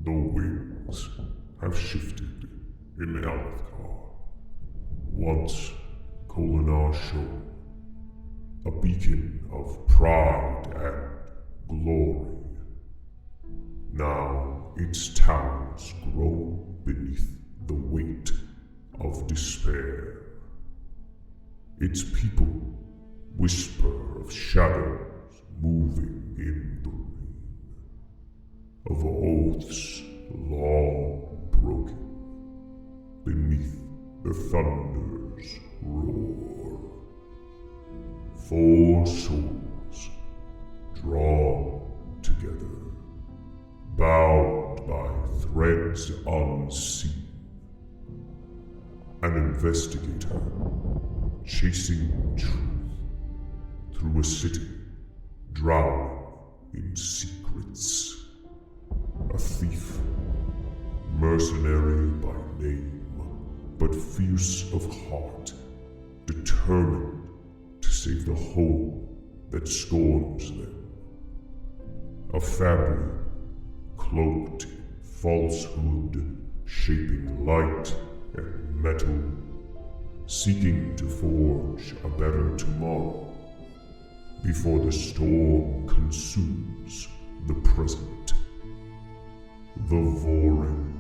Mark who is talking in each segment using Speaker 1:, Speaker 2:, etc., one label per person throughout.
Speaker 1: The winds have shifted in Alethkar. Once Kholinar shone, a beacon of pride and glory. Now its towers groan beneath the weight of despair. Its people whisper of shadows moving in the rain, of oaths long broken beneath the thunder's roar. 4 souls drawn together, bound by threads unseen. An investigator chasing truth through a city drowning in secrets. A thief, mercenary by name, but fierce of heart, determined to save the home that scorns them. A fabric cloaked in falsehood, shaping light and metal, seeking to forge a better tomorrow before the storm consumes the present. The Vorin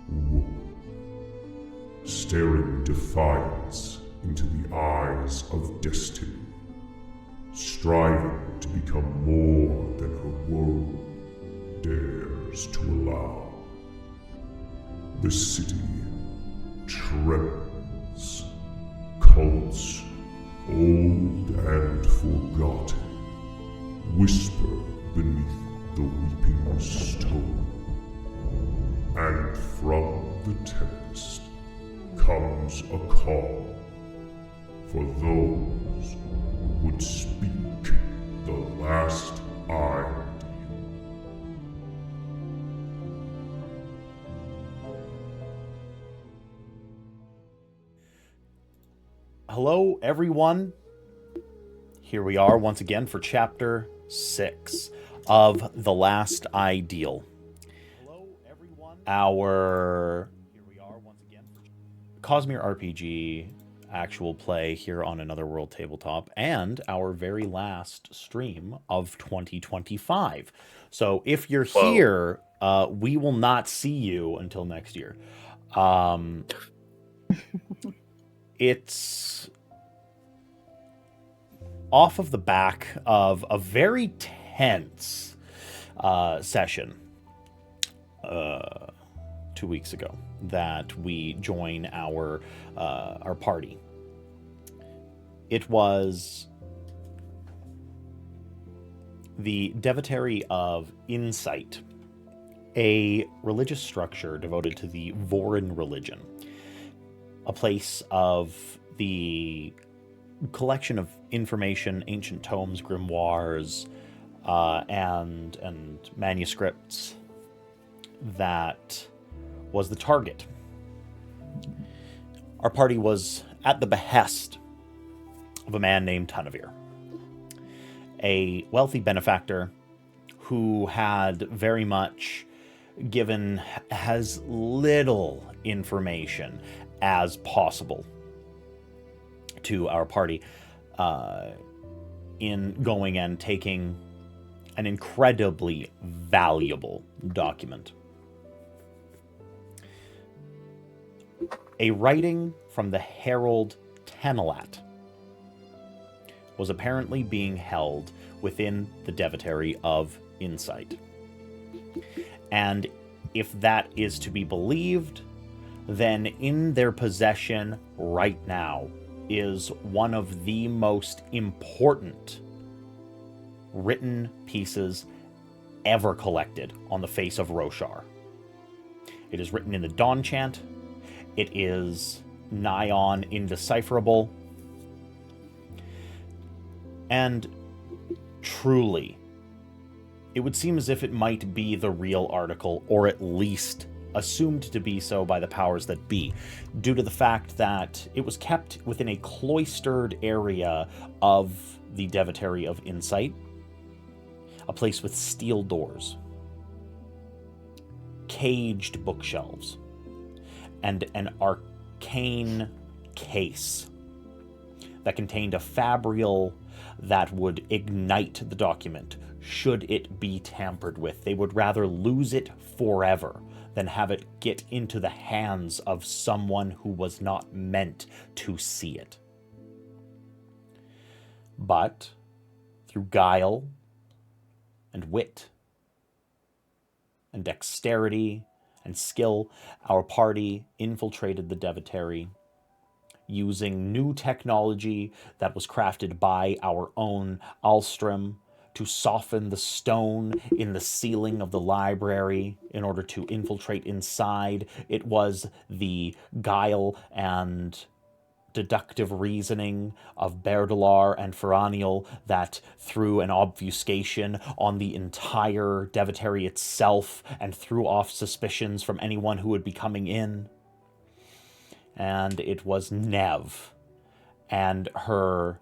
Speaker 1: woman, staring defiance into the eyes of destiny, striving to become more than her world dares to allow. The city trembles. Cults, old and forgotten, whisper beneath the weeping stone. And from the tempest comes a call for those who would speak the last ideal.
Speaker 2: Hello, everyone. Here we are once again for Chapter 6 of The Last Ideal. Hello, everyone. Our Cosmere RPG actual play here on Another World Tabletop, and our very last stream of 2025. So if you're here, we will not see you until next year. It's off of the back of a very tense session 2 weeks ago that we join our party. It was the Devotary of Insight, a religious structure devoted to the Vorin religion. A place of the collection of information, ancient tomes, grimoires, and manuscripts that was the target. Our party was at the behest of a man named Tunavir, a wealthy benefactor who had very much given as little information as possible to our party in going and taking an incredibly valuable document. A writing from the Herald Tanalat was apparently being held within the Devotary of Insight. And if that is to be believed, then in their possession right now is one of the most important written pieces ever collected on the face of Roshar. It is written in the Dawn Chant. It is nigh on indecipherable. And truly, it would seem as if it might be the real article, or at least assumed to be so by the powers that be, due to the fact that it was kept within a cloistered area of the Devotary of Insight, a place with steel doors. caged bookshelves and an arcane case that contained a fabrial that would ignite the document should it be tampered with. They would rather lose it forever than have it get into the hands of someone who was not meant to see it. But through guile and wit and dexterity and skill, our party infiltrated the Devatary using new technology that was crafted by our own Alstrom to soften the stone in the ceiling of the library in order to infiltrate inside. It was the guile and deductive reasoning of Berdalar and Feraniel that threw an obfuscation on the entire Devatary itself and threw off suspicions from anyone who would be coming in. And it was Nev and her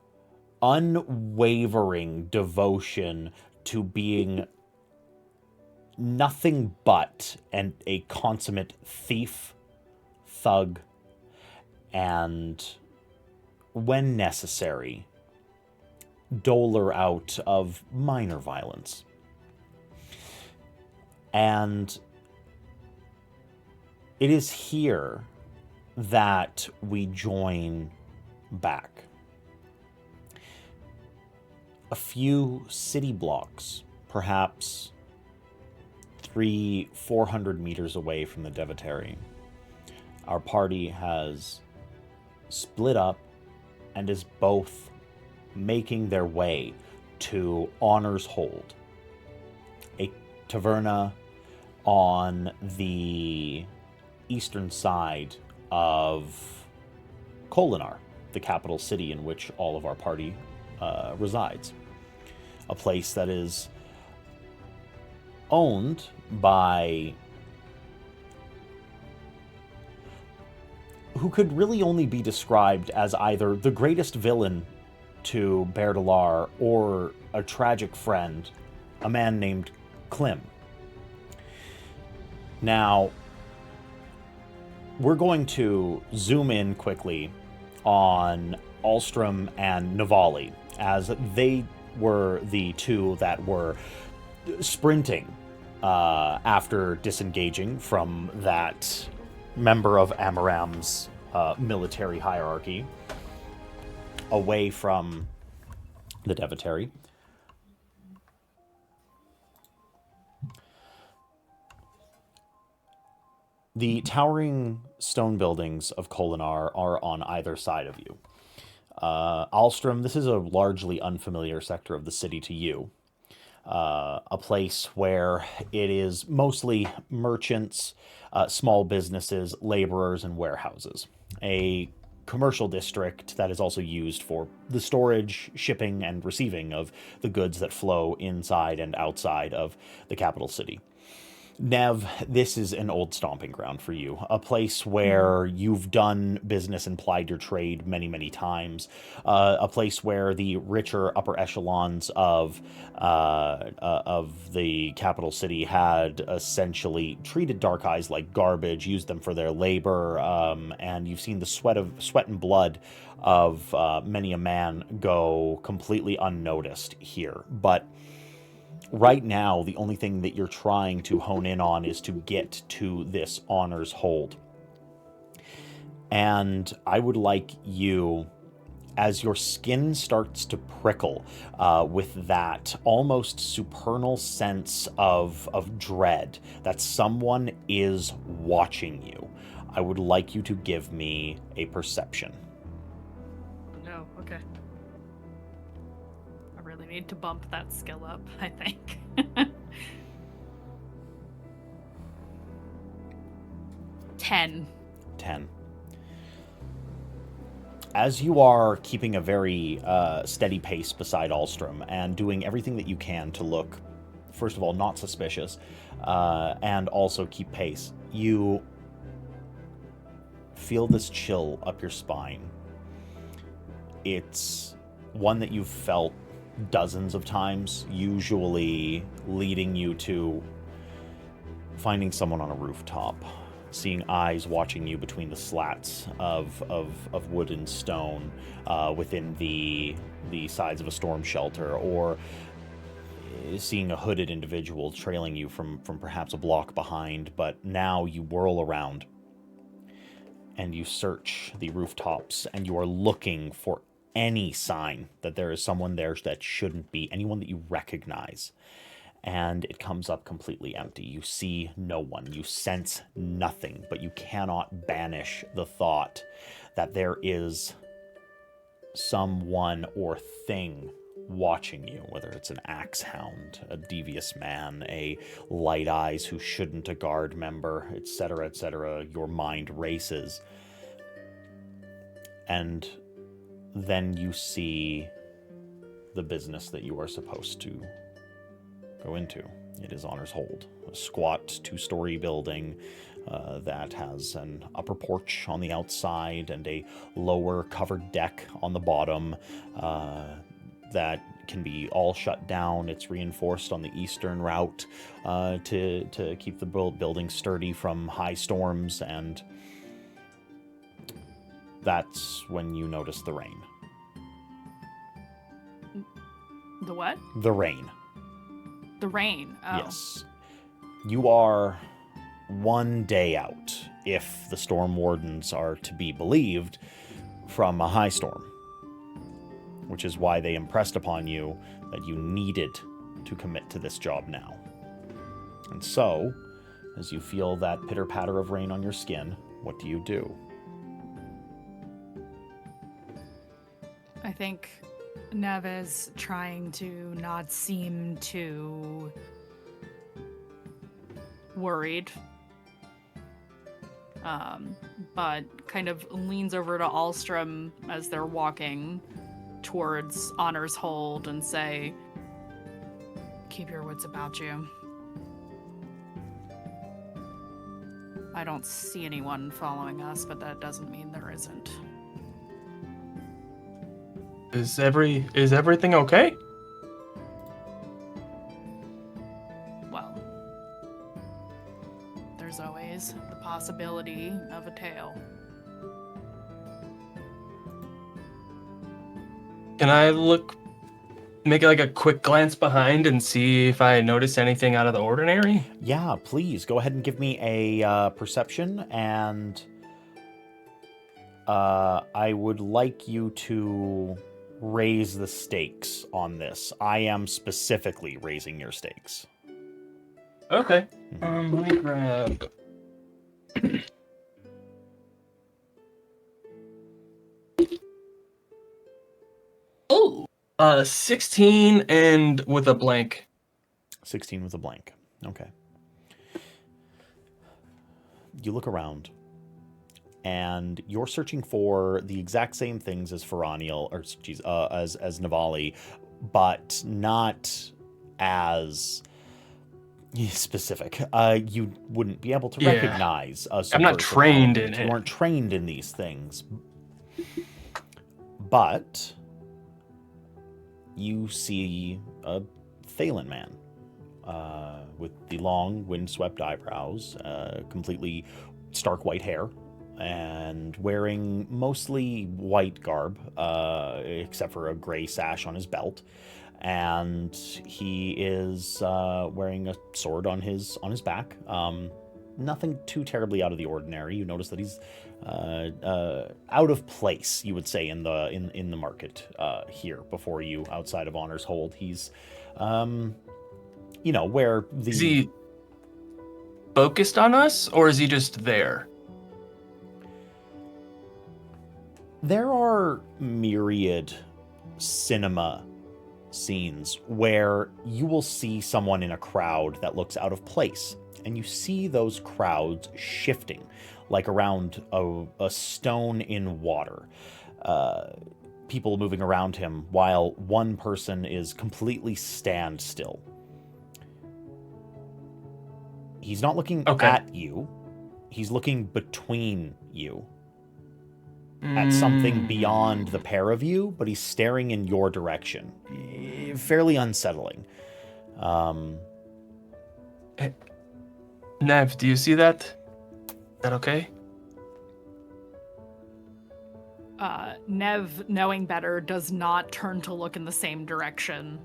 Speaker 2: unwavering devotion to being nothing but a consummate thief, thug, and, when necessary, doler out of minor violence. And it is here that we join back. A few city blocks, perhaps 300-400 meters away from the Devatary, our party has split up and is both making their way to Honor's Hold, a taverna on the eastern side of Kholinar, the capital city in which all of our party resides. A place that is owned by who could really only be described as either the greatest villain to Berdalar or a tragic friend, a man named Klim. Now, we're going to zoom in quickly on Alstrom and Navali, as they were the two that were sprinting after disengaging from that member of Amaram's military hierarchy away from the Devatary. The towering stone buildings of Kholinar are on either side of you. Alstrom, this is a largely unfamiliar sector of the city to you. A place where it is mostly merchants, small businesses, laborers, and warehouses. A commercial district that is also used for the storage, shipping, and receiving of the goods that flow inside and outside of the capital city. Nev, this is an old stomping ground for you, a place where you've done business and plied your trade many, many times, a place where the richer upper echelons of the capital city had essentially treated Dark Eyes like garbage, used them for their labor, and you've seen the sweat and blood of many a man go completely unnoticed here. But right now, the only thing that you're trying to hone in on is to get to this Honor's Hold. And I would like you, as your skin starts to prickle with that almost supernal sense of dread that someone is watching you, I would like you to give me a perception.
Speaker 3: No, okay. Need to bump that skill up, I think. 10.
Speaker 2: As you are keeping a very steady pace beside Alstrom and doing everything that you can to look, first of all, not suspicious, and also keep pace, you feel this chill up your spine. It's one that you've felt dozens of times, usually leading you to finding someone on a rooftop, seeing eyes watching you between the slats of wood and stone within the sides of a storm shelter, or seeing a hooded individual trailing you from perhaps a block behind, but now you whirl around and you search the rooftops and you are looking for any sign that there is someone there that shouldn't be, anyone that you recognize. And it comes up completely empty. You see no one. You sense nothing, but you cannot banish the thought that there is someone or thing watching you, whether it's an axe hound, a devious man, a light eyes who shouldn't, a guard member, etc., etc. Your mind races. And then you see the business that you are supposed to go into. It is Honor's Hold, a squat 2-story building that has an upper porch on the outside and a lower covered deck on the bottom that can be all shut down. It's reinforced on the eastern route to keep the building sturdy from high storms, and that's when you notice the rain.
Speaker 3: The what?
Speaker 2: The rain.
Speaker 3: The rain. Oh.
Speaker 2: Yes. You are 1 day out, if the storm wardens are to be believed, from a high storm, which is why they impressed upon you that you needed to commit to this job now. And so, as you feel that pitter-patter of rain on your skin, what do you do?
Speaker 3: I think Neves trying to not seem too worried, but kind of leans over to Alstrom as they're walking towards Honor's Hold and say, keep your wits about you. I don't see anyone following us, but that doesn't mean there isn't.
Speaker 4: Is everything okay?
Speaker 3: Well, there's always the possibility of a tail.
Speaker 4: Can I make like a quick glance behind and see if I notice anything out of the ordinary?
Speaker 2: Yeah, please go ahead and give me a perception, and I would like you to raise the stakes on this. I am specifically raising your stakes.
Speaker 4: Okay. Let me grab. Oh, 16 and with a blank.
Speaker 2: 16 with a blank. Okay. You look around, and you're searching for the exact same things as Ferraniel, or as Navali, but not as specific. You wouldn't be able to recognize a
Speaker 4: I'm not trained in it.
Speaker 2: You aren't trained in these things. But you see a Thalen man with the long, windswept eyebrows, completely stark white hair, and wearing mostly white garb, except for a gray sash on his belt. And he is wearing a sword on his back. Nothing too terribly out of the ordinary. You notice that he's out of place, you would say, in the market here before you, outside of Honor's Hold. He's, where the...
Speaker 4: Is he focused on us, or is he just there?
Speaker 2: There are myriad cinema scenes where you will see someone in a crowd that looks out of place, and you see those crowds shifting like around a stone in water. People moving around him while one person is completely stand still. He's not looking at you. He's looking between you at something beyond the pair of you, but he's staring in your direction. Fairly unsettling.
Speaker 4: Nev, do you see that? Is that okay?
Speaker 3: Nev, knowing better, does not turn to look in the same direction.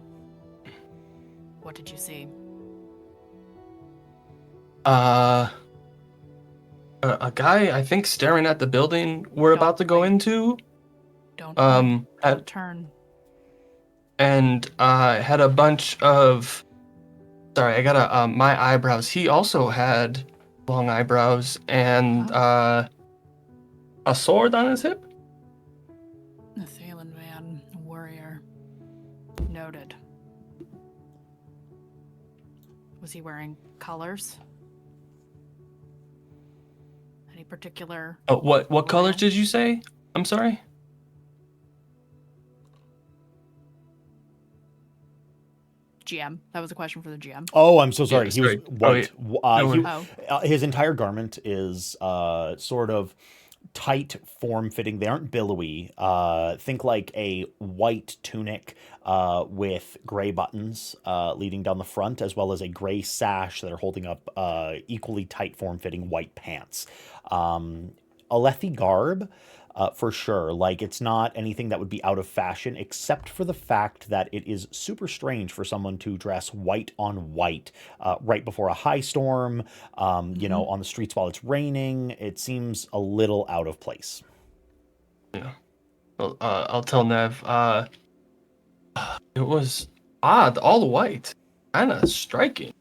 Speaker 3: What did you see?
Speaker 4: A guy, I think, staring at the building we're about to go into.
Speaker 3: Don't
Speaker 4: Had,
Speaker 3: turn.
Speaker 4: And had a bunch of. Sorry, I gotta. My eyebrows. He also had long eyebrows and a sword on his hip.
Speaker 3: A Thalen man, a warrior. Noted. Was he wearing colors? Any particular?
Speaker 4: Oh, what colors
Speaker 3: warrior?
Speaker 4: did you say? I'm sorry.
Speaker 3: GM. That was a question for the GM.
Speaker 2: Oh, I'm so sorry.
Speaker 4: Yeah,
Speaker 2: He was
Speaker 4: sorry.
Speaker 2: white. His entire garment is sort of tight, form-fitting. They aren't billowy. Think like a white tunic with gray buttons leading down the front, as well as a gray sash that are holding up equally tight, form-fitting white pants. Alethi garb. For sure. Like, it's not anything that would be out of fashion, except for the fact that it is super strange for someone to dress white on white right before a high storm, you know, on the streets while it's raining. It seems a little out of place.
Speaker 4: Yeah. Well, I'll tell Nev. It was odd, all white. Kind of striking.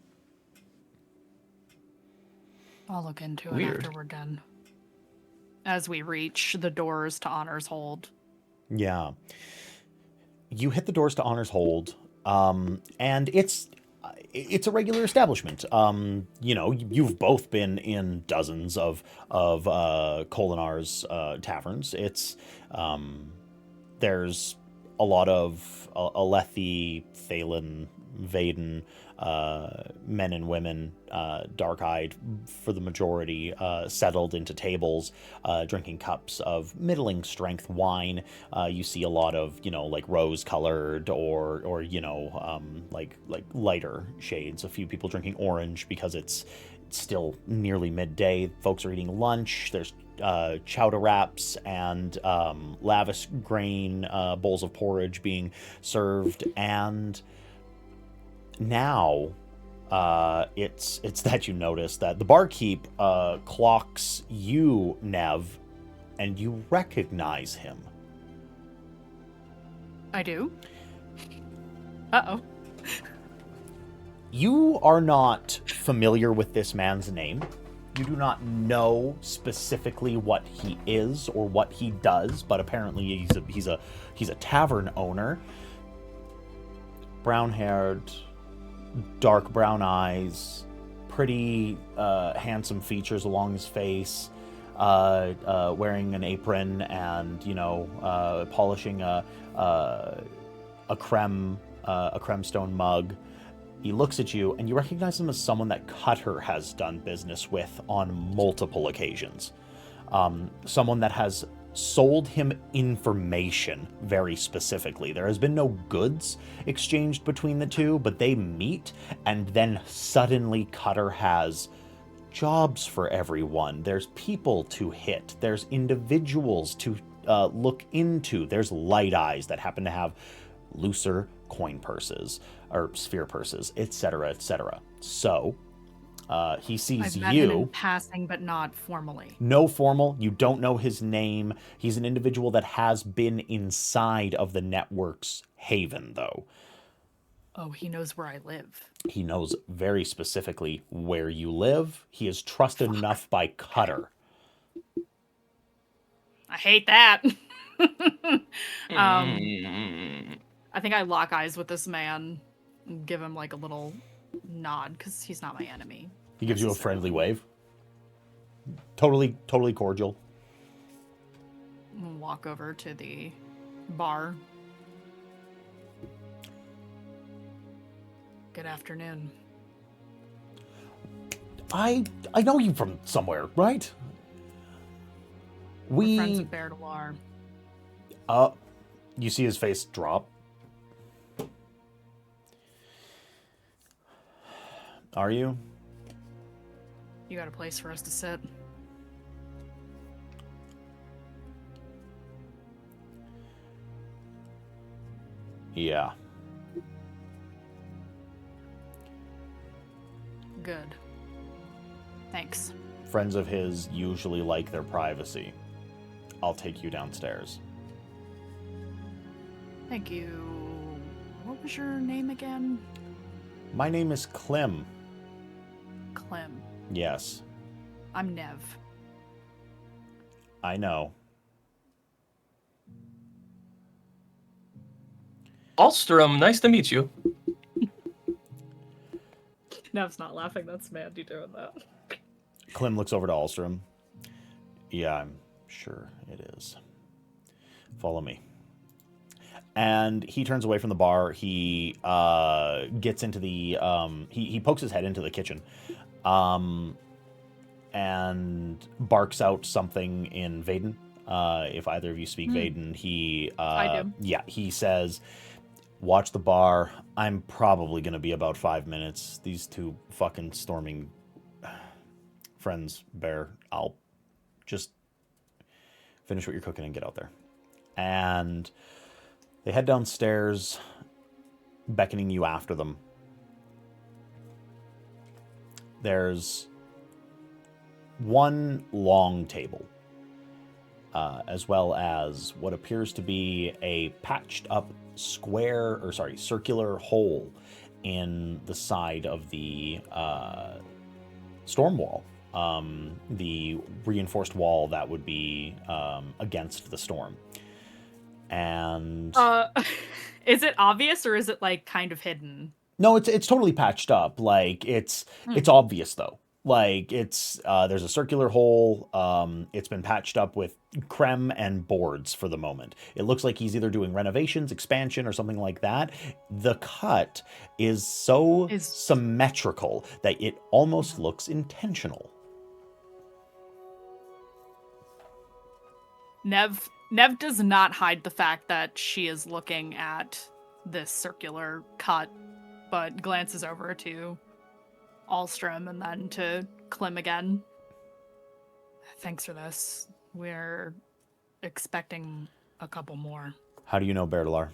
Speaker 3: I'll look into
Speaker 4: Weird.
Speaker 3: it after we're done. As we reach the doors to Honor's Hold.
Speaker 2: Yeah. You hit the doors to Honor's Hold, and it's a regular establishment. You know, you've both been in dozens of Kholinar's taverns. It's there's a lot of Alethi, Thalen, Vaden, men and women, dark-eyed for the majority, settled into tables, drinking cups of middling strength wine. You see a lot of, you know, like rose-colored or you know, like lighter shades. A few people drinking orange because it's still nearly midday. Folks are eating lunch. There's chowder wraps and lavish grain bowls of porridge being served, and now it's that you notice that the barkeep clocks you, Nev, and you recognize him.
Speaker 3: I do. Uh-oh.
Speaker 2: You are not familiar with this man's name. You do not know specifically what he is or what he does, but apparently he's a tavern owner. Brown-haired, dark brown eyes, pretty handsome features along his face, wearing an apron and, you know, polishing a creme stone mug. He looks at you, and you recognize him as someone that Cutter has done business with on multiple occasions. Someone that has sold him information very specifically. There has been no goods exchanged between the two, but they meet, and then suddenly Cutter has jobs for everyone. There's people to hit. There's individuals to look into. There's light eyes that happen to have looser coin purses or sphere purses, etc., etc. So he sees
Speaker 3: I've met him in passing, but not formally.
Speaker 2: No formal. You don't know his name. He's an individual that has been inside of the network's haven, though.
Speaker 3: Oh, he knows where I live.
Speaker 2: He knows very specifically where you live. He is trusted enough by Cutter.
Speaker 3: I hate that. I think I lock eyes with this man and give him like a little nod because he's not my enemy.
Speaker 2: He gives you a friendly wave. Totally cordial.
Speaker 3: We'll walk over to the bar. Good afternoon.
Speaker 2: I know you from somewhere, right?
Speaker 3: We're friends with Bear Noir.
Speaker 2: You see his face drop. Are you?
Speaker 3: You got a place for us to sit?
Speaker 2: Yeah.
Speaker 3: Good. Thanks.
Speaker 2: Friends of his usually like their privacy. I'll take you downstairs.
Speaker 3: Thank you. What was your name again?
Speaker 2: My name is Clem.
Speaker 3: Clem.
Speaker 2: Yes,
Speaker 3: I'm Nev.
Speaker 2: I know.
Speaker 4: Alstrom, nice to meet you.
Speaker 3: Nev's not laughing. That's Mandy doing that.
Speaker 2: Clem looks over to Alstrom. Yeah, I'm sure it is. Follow me. And he turns away from the bar. He gets into the... he pokes his head into the kitchen. And barks out something in Vaden. If either of you speak Vaden, he...
Speaker 3: I do.
Speaker 2: Yeah, he says, watch the bar. I'm probably going to be about 5 minutes. These two fucking storming friends, Bear. I'll just finish what you're cooking and get out there. And they head downstairs, beckoning you after them. There's one long table, as well as what appears to be a patched up circular hole in the side of the storm wall. The reinforced wall that would be against the storm. And
Speaker 3: is it obvious or is it like kind of hidden?
Speaker 2: no, it's totally patched up. Like it's obvious though. Like it's there's a circular hole. It's been patched up with creme and boards for the moment. It looks like he's either doing renovations, expansion, or something like that. The cut is so symmetrical that it almost looks intentional.
Speaker 3: Nev does not hide the fact that she is looking at this circular cut, but glances over to Alstrom and then to Clem again. Thanks for this. We're expecting a couple more.
Speaker 2: How do you know Berdalar?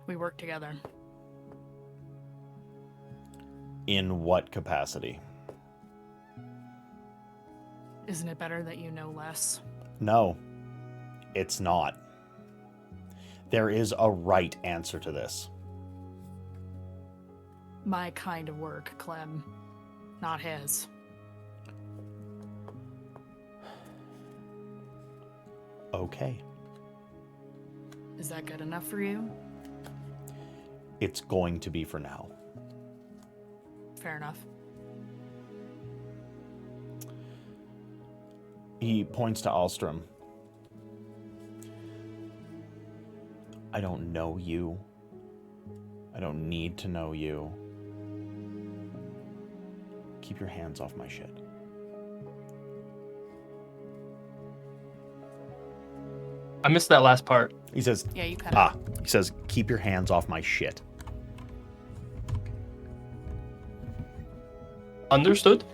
Speaker 3: We work together.
Speaker 2: In what capacity?
Speaker 3: Isn't it better that you know less?
Speaker 2: No, it's not. There is a right answer to this.
Speaker 3: My kind of work, Clem. Not his.
Speaker 2: Okay.
Speaker 3: Is that good enough for you?
Speaker 2: It's going to be for now.
Speaker 3: Fair enough.
Speaker 2: He points to Alstrom. I don't know you. I don't need to know you. Keep your hands off my shit.
Speaker 4: I missed that last part.
Speaker 2: He says,
Speaker 3: Yeah, you cut out.
Speaker 2: he says, keep your hands off my shit.
Speaker 4: Understood?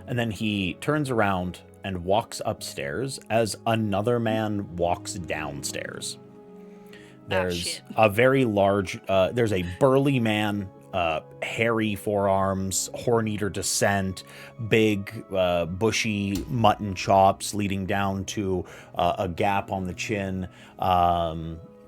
Speaker 2: And then he turns around and walks upstairs as another man walks downstairs. There's a very large, there's a burly man, hairy forearms, horn-eater descent, big, bushy mutton chops leading down to a gap on the chin,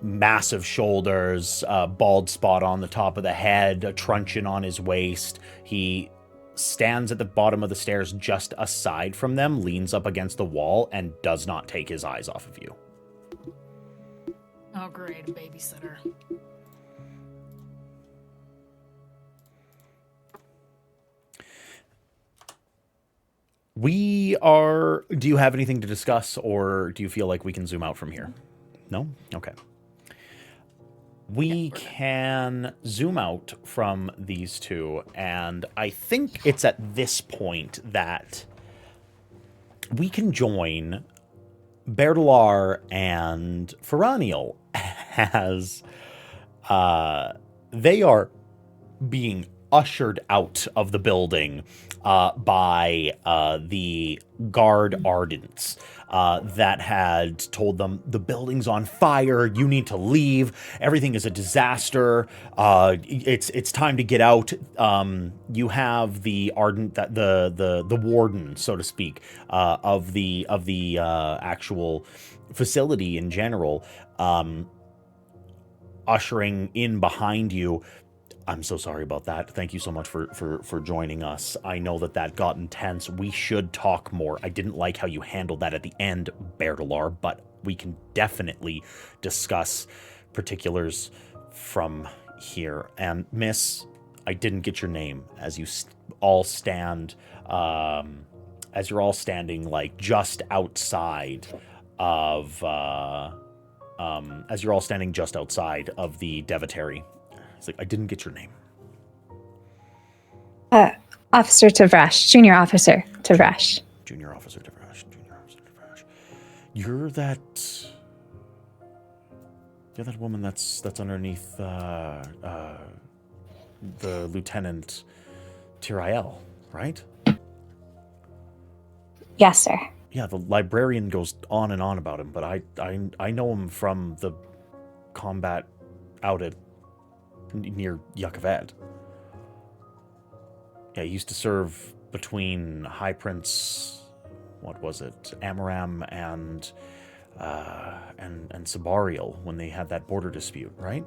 Speaker 2: massive shoulders, bald spot on the top of the head, a truncheon on his waist. He stands at the bottom of the stairs just aside from them, leans up against the wall, and does not take his eyes off of you.
Speaker 3: Oh, great, a babysitter.
Speaker 2: Do you have anything to discuss, or do you feel like we can zoom out from here? No? Okay. We can zoom out from these two, and I think it's at this point that we can join Berdalar and Ferraniel as they are being ushered out of the building by the guard Ardents that had told them the building's on fire. You need to leave. Everything is a disaster. It's time to get out. You have the Ardent, the warden, so to speak, of the actual facility in general, ushering in behind you. I'm so sorry about that. Thank you so much for joining us. I know that got intense. We should talk more. I didn't like how you handled that at the end, Bertalar, but we can definitely discuss particulars from here. And Miss, I didn't get your name as you all stand, as you're all standing like just outside of, as you're all standing just outside of the Devotary. He's like, I didn't get your name.
Speaker 5: Officer Tavrash, Junior Officer Tavrash.
Speaker 2: Junior Officer Tavrash, Junior Officer Tavrash. You're that woman that's underneath the Lieutenant Tirael, right?
Speaker 5: Yes, sir.
Speaker 2: Yeah, the librarian goes on and on about him, but I know him from the combat out at near Yucavad. Yeah, he used to serve between High Prince, what was it, Amaram and Sabariel when they had that border dispute, right?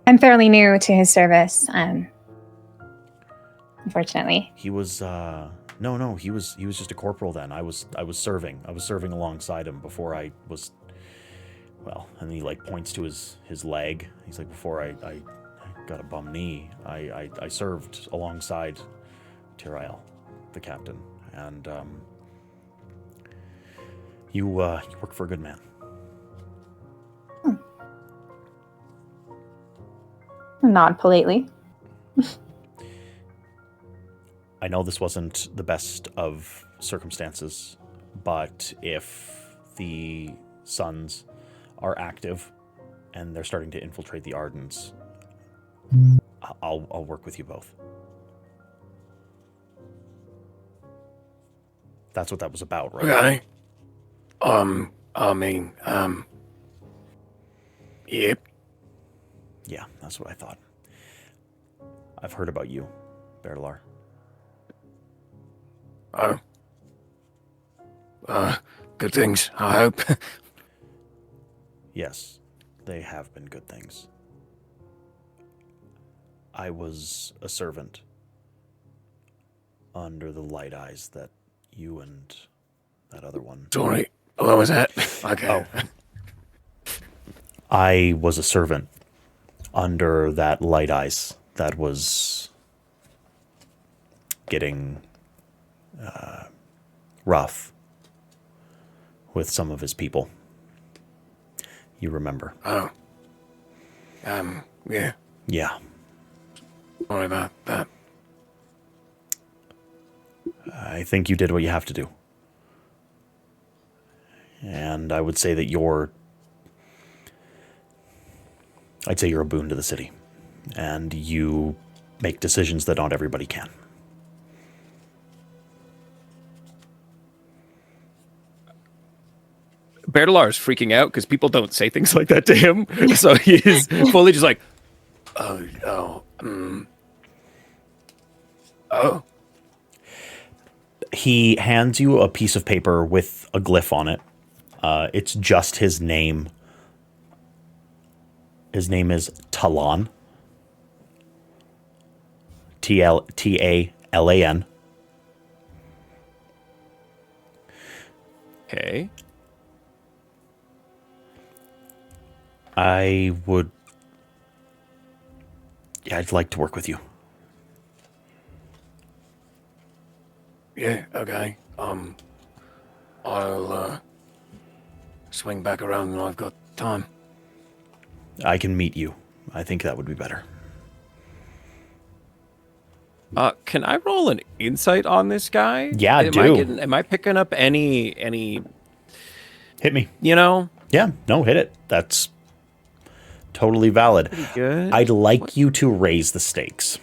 Speaker 5: I'm fairly new to his service, unfortunately.
Speaker 2: He was no, he was just a corporal then. I was serving alongside him before I was. Well, and he like points to his leg. He's like, before I got a bum knee, I served alongside Tirael, the captain, and you work for a good man.
Speaker 5: Nod politely.
Speaker 2: I know this wasn't the best of circumstances, but if the Sons are active and they're starting to infiltrate the Ardents, I'll work with you both. That's what that was about, right?
Speaker 6: Okay. Yep.
Speaker 2: Yeah, that's what I thought. I've heard about you, Bertalar.
Speaker 6: Oh. Good things, I hope.
Speaker 2: Yes, they have been good things. I was a servant under the light eyes that you and that other one...
Speaker 6: Sorry, what was that? Okay.
Speaker 2: Oh. I was a servant under that light eyes that was getting rough with some of his people. You remember.
Speaker 6: Oh. Yeah.
Speaker 2: Yeah.
Speaker 6: Sorry about that.
Speaker 2: I think you did what you have to do. And I would say that I'd say you're a boon to the city. And you make decisions that not everybody can.
Speaker 7: Bertalar is freaking out because people don't say things like that to him. So he's fully just like,
Speaker 6: Oh.
Speaker 2: He hands you a piece of paper with a glyph on it. It's just his name. His name is Talan. Talan.
Speaker 7: okay.
Speaker 2: I'd like to work with you.
Speaker 6: Yeah, okay. I'll swing back around when I've got time.
Speaker 2: I can meet you. I think that would be better.
Speaker 7: Can I roll an insight on this guy?
Speaker 2: Yeah,
Speaker 7: Am I picking up any?
Speaker 2: Hit me.
Speaker 7: You know?
Speaker 2: Yeah, no, hit it. That's Totally valid.
Speaker 7: Pretty good.
Speaker 2: I'd like you to raise the stakes.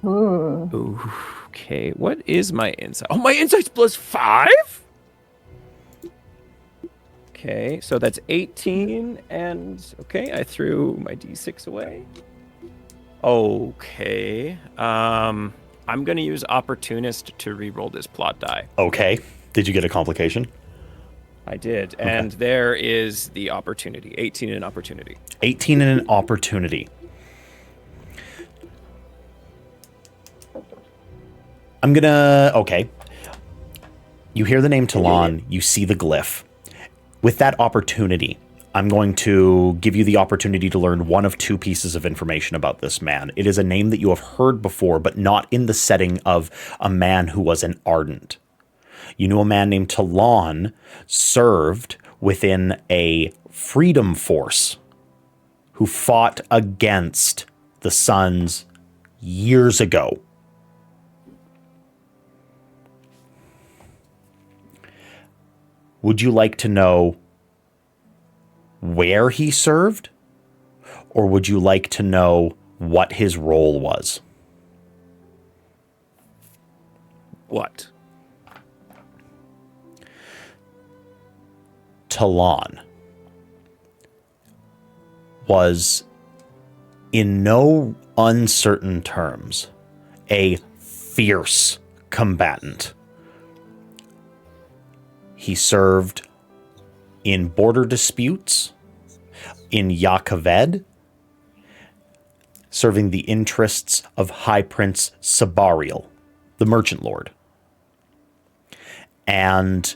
Speaker 5: Ooh.
Speaker 7: Ooh, okay, what is my insight? Oh, my insight's +5? Okay, so that's 18, and okay, I threw my d6 away. Okay, I'm gonna use Opportunist to re-roll this plot die.
Speaker 2: Okay. Did you get a complication?
Speaker 7: I did, and there is the opportunity. 18 in opportunity.
Speaker 2: 18 in an opportunity. I'm gonna... Okay. You hear the name Talon. You see the glyph. With that opportunity, I'm going to give you the opportunity to learn one of two pieces of information about this man. It is a name that you have heard before, but not in the setting of a man who was an Ardent. You knew a man named Talon served within a freedom force who fought against the Suns years ago. Would you like to know where he served? Or would you like to know what his role was?
Speaker 7: What?
Speaker 2: Talon was, in no uncertain terms, a fierce combatant. He served in border disputes, in Yakaved, serving the interests of High Prince Sabariel, the Merchant Lord. And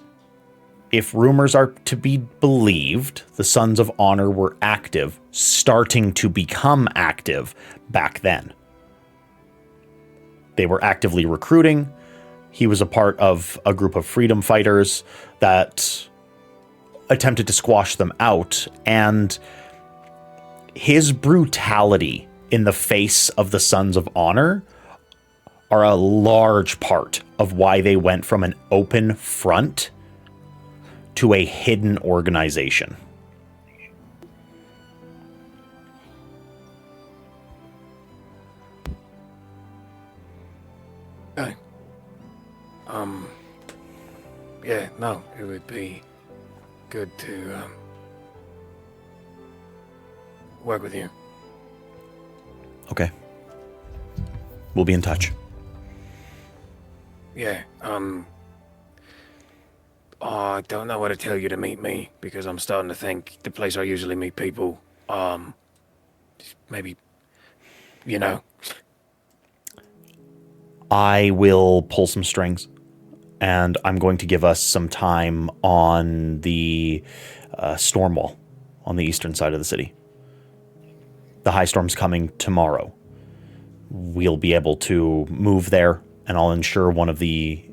Speaker 2: if rumors are to be believed, the Sons of Honor were active, starting to become active back then. They were actively recruiting. He was a part of a group of freedom fighters that attempted to squash them out, and his brutality in the face of the Sons of Honor are a large part of why they went from an open front to a hidden organization.
Speaker 6: Okay. Yeah, no, it would be good to work with you.
Speaker 2: Okay. We'll be in touch.
Speaker 6: Yeah, I don't know what to tell you to meet me, because I'm starting to think the place I usually meet people, maybe, you know.
Speaker 2: I will pull some strings, and I'm going to give us some time on the storm wall on the eastern side of the city. The high storm's coming tomorrow. We'll be able to move there, and I'll ensure one of the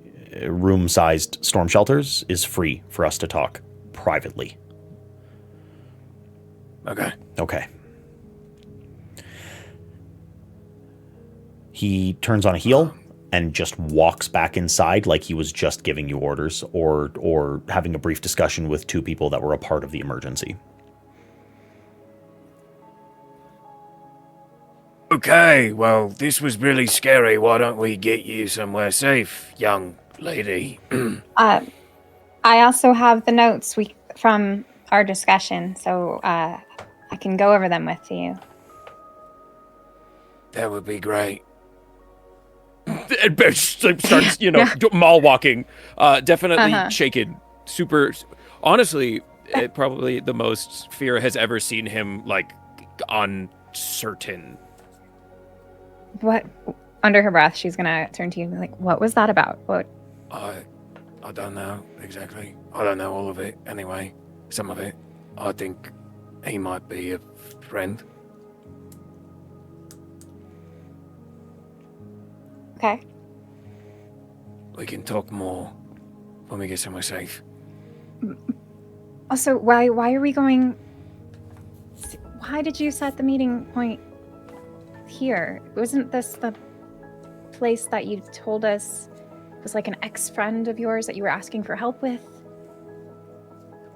Speaker 2: room-sized storm shelters is free for us to talk privately.
Speaker 6: Okay.
Speaker 2: Okay. He turns on a heel and just walks back inside like he was just giving you orders or having a brief discussion with two people that were a part of the emergency.
Speaker 6: Okay, well, this was really scary. Why don't we get you somewhere safe, young lady?
Speaker 5: I also have the notes from our discussion, so I can go over them with you.
Speaker 6: That would be great.
Speaker 7: And Bear starts, mall walking. Definitely shaken. Super. Honestly, probably the most Fira has ever seen him, like, uncertain.
Speaker 5: What? Under her breath, she's gonna turn to you and be like, "What was that about? What?"
Speaker 6: I don't know exactly. I don't know all of it. Anyway, some of it. I think he might be a friend.
Speaker 5: Okay.
Speaker 6: We can talk more when we get somewhere safe.
Speaker 5: Also, why are we going? Why did you set the meeting point here? Wasn't this the place that you told us was like an ex-friend of yours that you were asking for help with?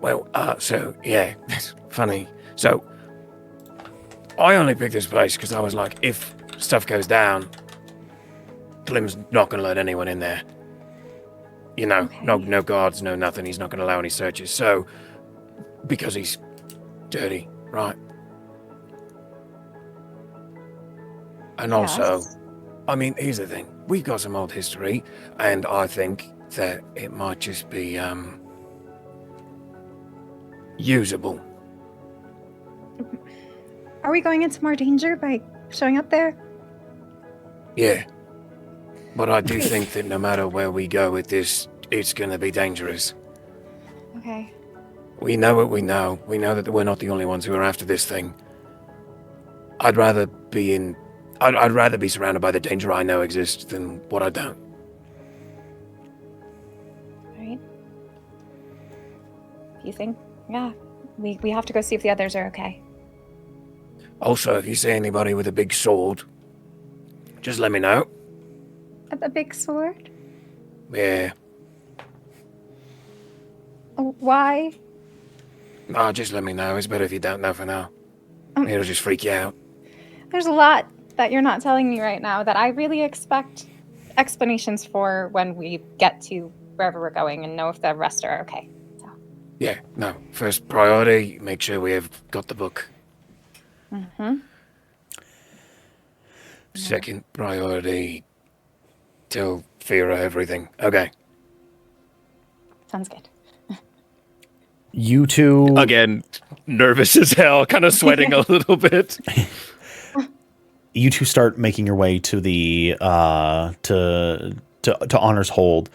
Speaker 6: Well, so, yeah, it's funny. So, I only picked this place because I was like, if stuff goes down, Klim's not going to let anyone in there. You know,
Speaker 5: Okay.
Speaker 6: no guards, no nothing. He's not going to allow any searches. So, because he's dirty, right? And also,
Speaker 5: Yes.
Speaker 6: I mean, here's the thing. We've got some old history, and I think that it might just be, usable.
Speaker 5: Are we going into more danger by showing up there?
Speaker 6: Yeah. But I do
Speaker 5: Okay.
Speaker 6: think that no matter where we go with this, it's going to be dangerous.
Speaker 5: Okay.
Speaker 6: We know what we know. We know that we're not the only ones who are after this thing. I'd rather be surrounded by the danger I know exists than what I don't.
Speaker 5: Right. You think? Yeah. We have to go see if the others are okay.
Speaker 6: Also, if you see anybody with a big sword, just let me know.
Speaker 5: A big sword?
Speaker 6: Yeah.
Speaker 5: Oh, why?
Speaker 6: No, just let me know. It's better if you don't know for now.
Speaker 5: Um,
Speaker 6: It'll just freak you out.
Speaker 5: There's a lot that you're not telling me right now that I really expect explanations for when we get to wherever we're going and know if the rest are okay.
Speaker 6: Yeah, no. First priority, make sure we have got the book.
Speaker 5: Mm-hmm.
Speaker 6: Second priority, tell Fira everything. Okay.
Speaker 5: Sounds good.
Speaker 2: You two
Speaker 7: Again, nervous as hell, kind of sweating a little bit.
Speaker 2: you two start making your way to the to Honor's Hold.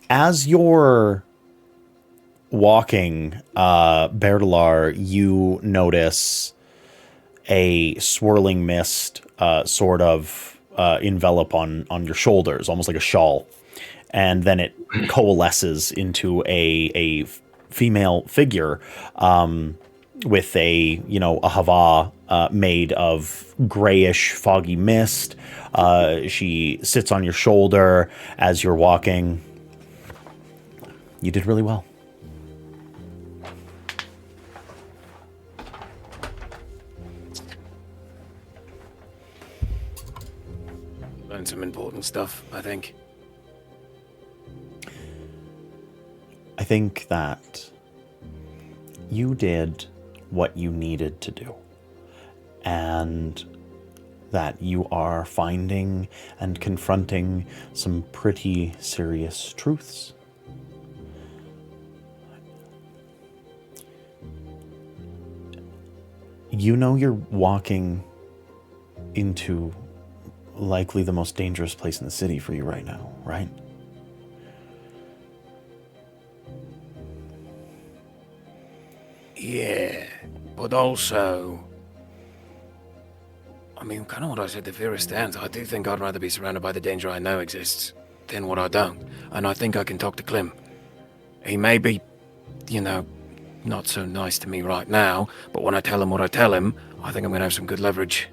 Speaker 2: As you're walking, Bertalar, you notice a swirling mist sort of envelop on your shoulders, almost like a shawl. And then it coalesces into a female figure with a hava made of grayish, foggy mist. She sits on your shoulder as you're walking. You did really well.
Speaker 6: Learned some important stuff, I think.
Speaker 2: I think that you did what you needed to do, and that you are finding and confronting some pretty serious truths. You know you're walking into likely the most dangerous place in the city for you right now, right?
Speaker 6: Yeah, but also, I mean, kind of what I said to Vera stands. I do think I'd rather be surrounded by the danger I know exists than what I don't. And I think I can talk to Klim. He may be, not so nice to me right now, but when I tell him what I tell him, I think I'm going to have some good leverage.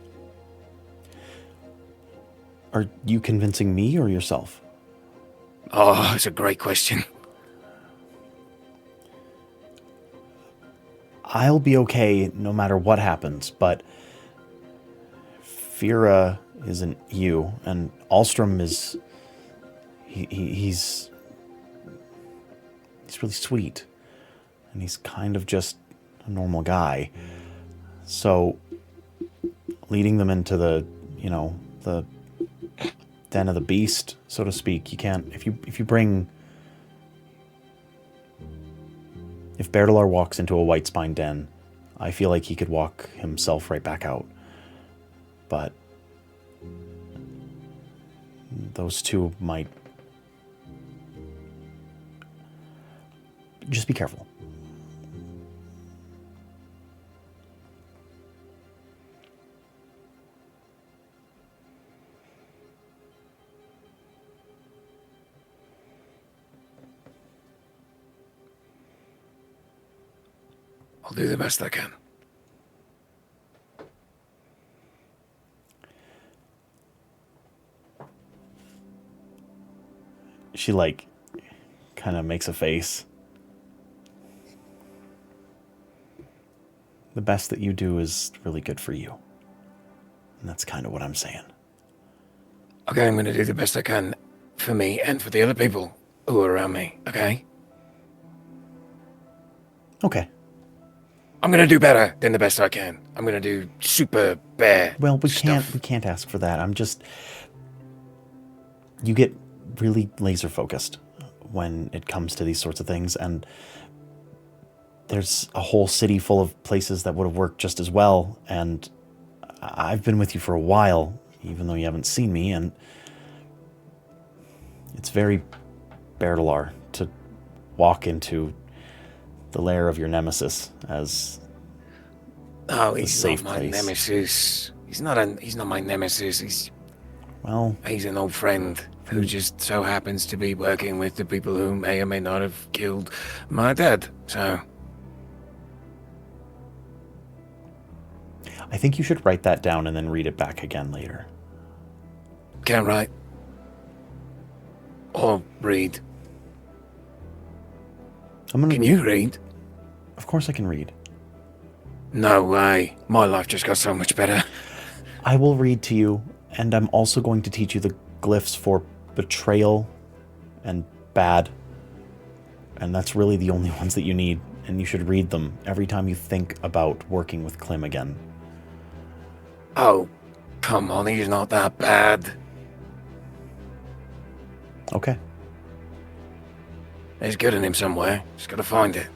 Speaker 2: Are you convincing me or yourself?
Speaker 6: Oh, it's a great question.
Speaker 2: I'll be okay no matter what happens, but Fira isn't you, and Alstrom is... He's really sweet, and he's kind of just a normal guy. So, leading them into the den of the beast, so to speak, you can't... If Bertalar walks into a white spine den, I feel like he could walk himself right back out. But those two might... Just be careful.
Speaker 6: I'll do the best I can.
Speaker 2: She, kind of makes a face. The best that you do is really good for you. And that's kind of what I'm saying.
Speaker 6: Okay, I'm going to do the best I can for me and for the other people who are around me, okay?
Speaker 2: Okay.
Speaker 6: I'm going to do better than the best I can. I'm going to do super bear
Speaker 2: Well, we
Speaker 6: stuff.
Speaker 2: can't ask for that. You get really laser focused when it comes to these sorts of things, and there's a whole city full of places that would have worked just as well, and I've been with you for a while, even though you haven't seen me, and it's very Bertalar to walk into the lair of your nemesis as
Speaker 6: Oh,
Speaker 2: a
Speaker 6: he's
Speaker 2: safe
Speaker 6: not my
Speaker 2: place.
Speaker 6: nemesis. He's not my nemesis. He's an old friend who just so happens to be working with the people who may or may not have killed my dad. So
Speaker 2: I think you should write that down and then read it back again later.
Speaker 6: can't write or read. Can you read?
Speaker 2: Of course I can read.
Speaker 6: No way. My life just got so much better.
Speaker 2: I will read to you, and I'm also going to teach you the glyphs for betrayal and bad. And that's really the only ones that you need, and you should read them every time you think about working with Klim again.
Speaker 6: Oh, come on, he's not that bad.
Speaker 2: Okay.
Speaker 6: There's good in him somewhere. Just gotta find it.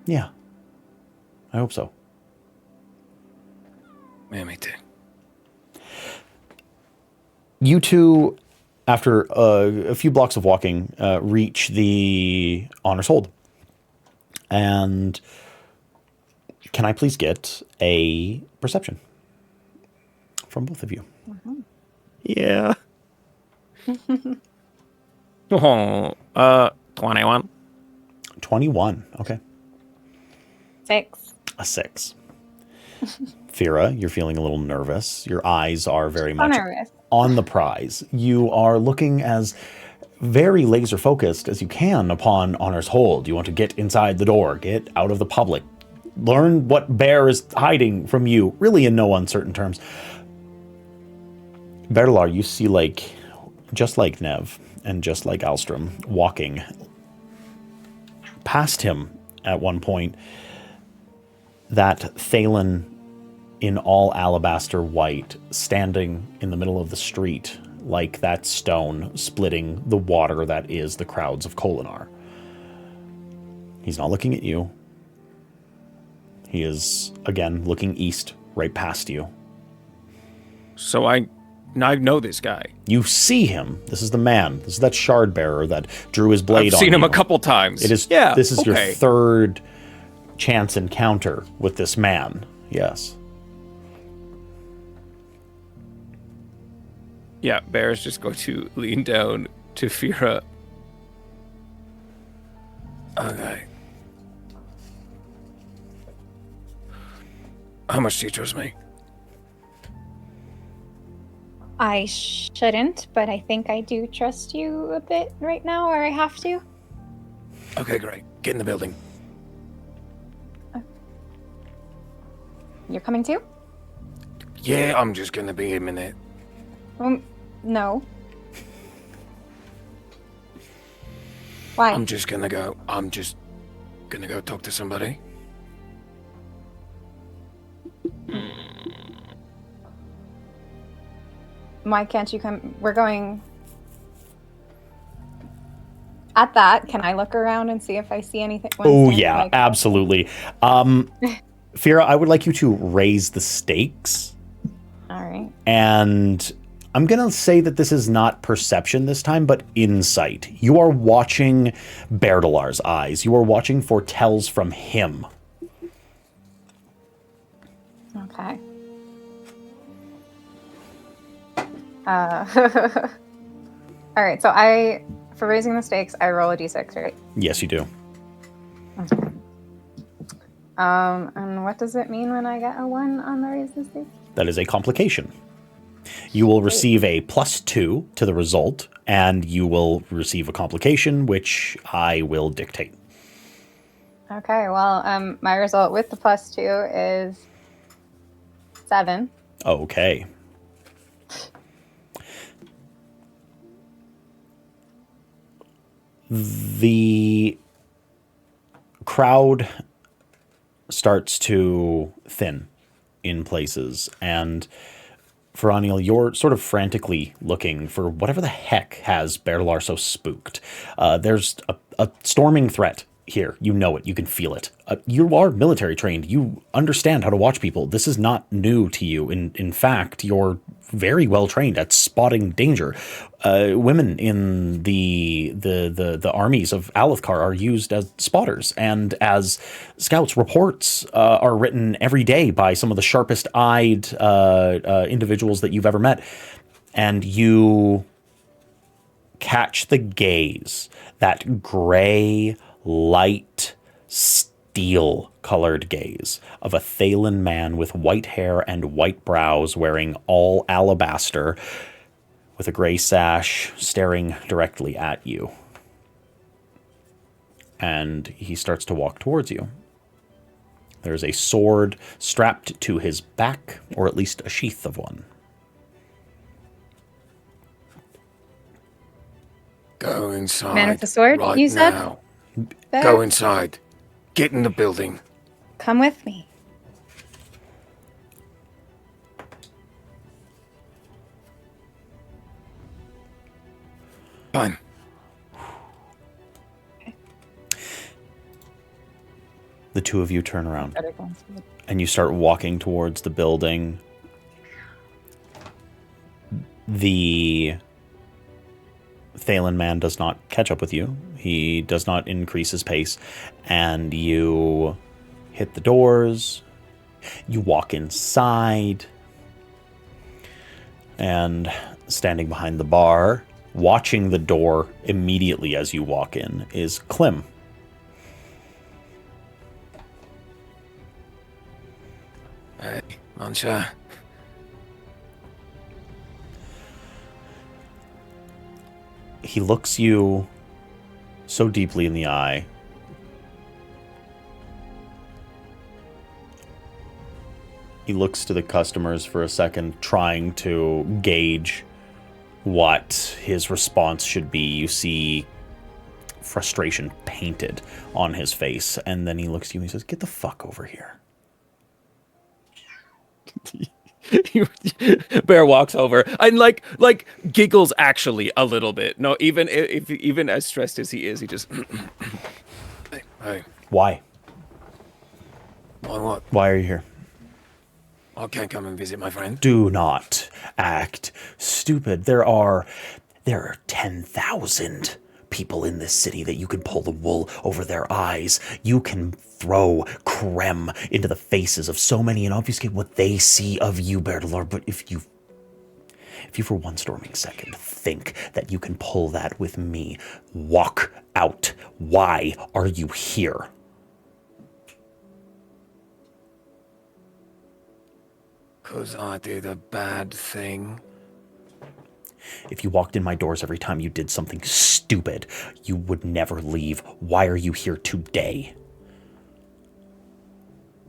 Speaker 2: Yeah. I hope so.
Speaker 6: Yeah, me too.
Speaker 2: You two, after a few blocks of walking, reach the Honor's Hold. And can I please get a perception from both of you?
Speaker 5: Mm-hmm.
Speaker 7: Yeah. 21.
Speaker 2: 21. Okay.
Speaker 5: 6.
Speaker 2: A 6. Fira, you're feeling a little nervous. Your eyes are very much
Speaker 5: nervous.
Speaker 2: on the prize. You are looking as very laser focused as you can upon Honor's Hold. You want to get inside the door, get out of the public, learn what bear is hiding from you, really in no uncertain terms. Bertalar, you see, like, just like Nev and just like Alstrom, walking past him at one point, that Thalen in all alabaster white, standing in the middle of the street, like that stone splitting the water that is the crowds of Kholinar. He's not looking at you. He is, again, looking east, right past you.
Speaker 7: So I know this guy.
Speaker 2: You see him. This is the man. This is that shard bearer that drew his blade on you.
Speaker 7: I've seen him a couple times.
Speaker 2: It is.
Speaker 7: Yeah.
Speaker 2: This is your
Speaker 7: okay.
Speaker 2: third chance encounter with this man. Yes.
Speaker 7: Yeah, Bear's just going to lean down to Fira.
Speaker 6: Okay. How much do you trust me?
Speaker 5: I shouldn't, but I think I do trust you a bit right now, or I have to.
Speaker 6: Okay, great. Get in the building.
Speaker 5: You're coming too?
Speaker 6: Yeah, I'm just gonna be a minute.
Speaker 5: No. Why?
Speaker 6: I'm just gonna go talk to somebody.
Speaker 5: Why can't you come? We're going... At that, can I look around and see if I see anything?
Speaker 2: Oh, yeah, like... absolutely. Fira, I would like you to raise the stakes.
Speaker 5: All right.
Speaker 2: And I'm going to say that this is not perception this time, but insight. You are watching Bertalar's eyes. You are watching for tells from him.
Speaker 5: Okay. All right, so for raising the stakes, I roll a d6, right?
Speaker 2: Yes, you do.
Speaker 5: Okay. And what does it mean when I get a 1 on the raise the stakes?
Speaker 2: That is a complication. You will receive a +2 to the result, and you will receive a complication, which I will dictate.
Speaker 5: Okay, well, my result with the +2 is 7.
Speaker 2: Okay. The crowd starts to thin in places, and Veroniel, you're sort of frantically looking for whatever the heck has Berlar so spooked. There's a storming threat here. You know it. You can feel it. You are military trained. You understand how to watch people. This is not new to you. In fact, you're very well trained at spotting danger. Women in the armies of Alethkar are used as spotters, and as scouts. Reports are written every day by some of the sharpest-eyed individuals that you've ever met, and you catch the gaze, that gray, light, steel-colored gaze of a Thaylen man with white hair and white brows, wearing all alabaster, with a gray sash, staring directly at you. And he starts to walk towards you. There's a sword strapped to his back, or at least a sheath of one.
Speaker 6: Go inside.
Speaker 5: Man with the sword,
Speaker 6: right
Speaker 5: you said?
Speaker 6: now.
Speaker 5: Bear,
Speaker 6: Go inside. Get in the building.
Speaker 5: come with me.
Speaker 6: Fine.
Speaker 2: The two of you turn around, and you start walking towards the building. The Thaylen man does not catch up with you. He does not increase his pace, and you hit the doors. You walk inside, and standing behind the bar, watching the door immediately as you walk in, is Klim.
Speaker 6: Hey, Mancha.
Speaker 2: He looks you so deeply in the eye. He looks to the customers for a second, trying to gauge what his response should be. You see frustration painted on his face, and then he looks at you and he says, "Get the fuck over here."
Speaker 7: Bear walks over and like giggles actually a little bit. No, even as stressed as he is, he just
Speaker 6: Hey,
Speaker 2: Why?
Speaker 6: why what?
Speaker 2: Why are you here?
Speaker 6: I can't come and visit my friend.
Speaker 2: Do not act stupid. There are 10,000 people in this city that you can pull the wool over their eyes. You can throw creme into the faces of so many and obfuscate what they see of you, Bertalor. But if you for one storming second think that you can pull that with me, walk out. Why are you here?
Speaker 6: Because I did a bad thing.
Speaker 2: If you walked in my doors every time you did something stupid, you would never leave. Why are you here today?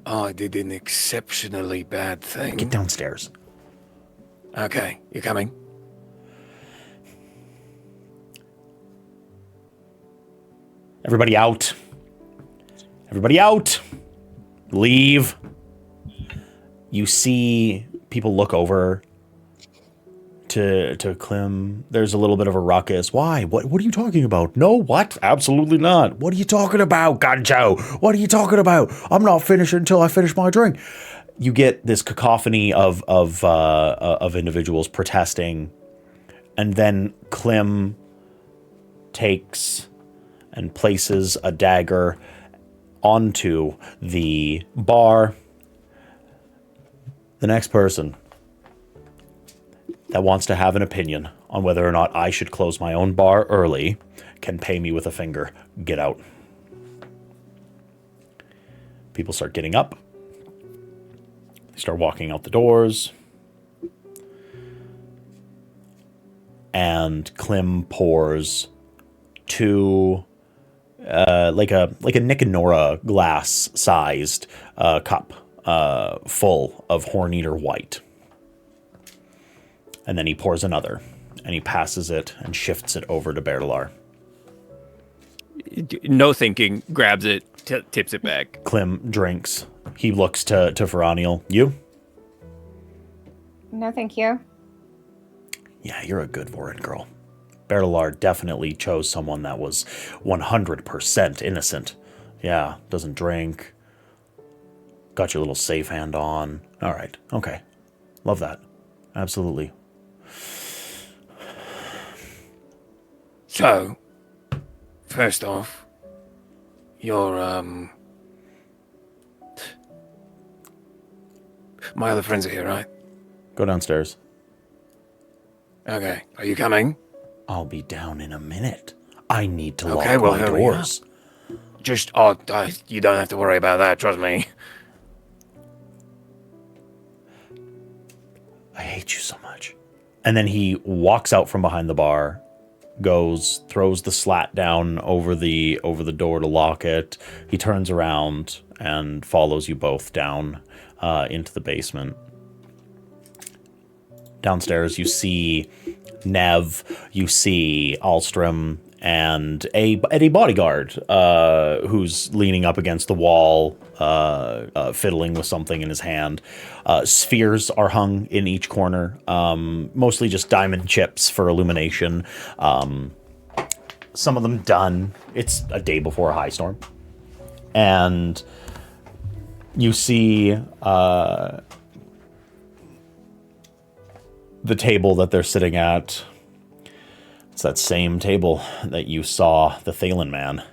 Speaker 6: I did an exceptionally bad thing.
Speaker 2: Get downstairs.
Speaker 6: Okay, you coming?
Speaker 2: Everybody out. Everybody out. Leave. You see people look over to Klim. There's a little bit of a ruckus. Why? What are you talking about? No, what? Absolutely not. What are you talking about, Gancho? What are you talking about? I'm not finished until I finish my drink. You get this cacophony of individuals protesting, and then Klim takes and places a dagger onto the bar. The next person that wants to have an opinion on whether or not I should close my own bar early can pay me with a finger. Get out. People start getting up. They start walking out the doors. And Klim pours two, like a Nick and Nora glass-sized cup full of Horn-Eater White. And then he pours another, and he passes it and shifts it over to Berlar.
Speaker 7: No thinking, grabs it, tips it back.
Speaker 2: Klim drinks. He looks to Veraniel. You?
Speaker 5: No, thank you.
Speaker 2: Yeah, you're a good Vorin girl. Berlar definitely chose someone that was 100% innocent. Yeah, doesn't drink. Got your little safe hand on. All right, okay. Love that. Absolutely.
Speaker 6: So, first off, your, my other friends are here, right?
Speaker 2: Go downstairs.
Speaker 6: Okay, are you coming?
Speaker 2: I'll be down in a minute. I need to
Speaker 6: Okay,
Speaker 2: lock
Speaker 6: well,
Speaker 2: my
Speaker 6: hurry
Speaker 2: doors.
Speaker 6: Just, you don't have to worry about that, trust me.
Speaker 2: I hate you so much. And then he walks out from behind the bar, throws the slat down over the door to lock it. He turns around and follows you both down into the basement. Downstairs, you see Nev, you see Alstrom, and a bodyguard who's leaning up against the wall, fiddling with something in his hand. Spheres are hung in each corner, mostly just diamond chips for illumination. Some of them done. It's a day before a high storm. And you see the table that they're sitting at. It's that same table that you saw the Thalen man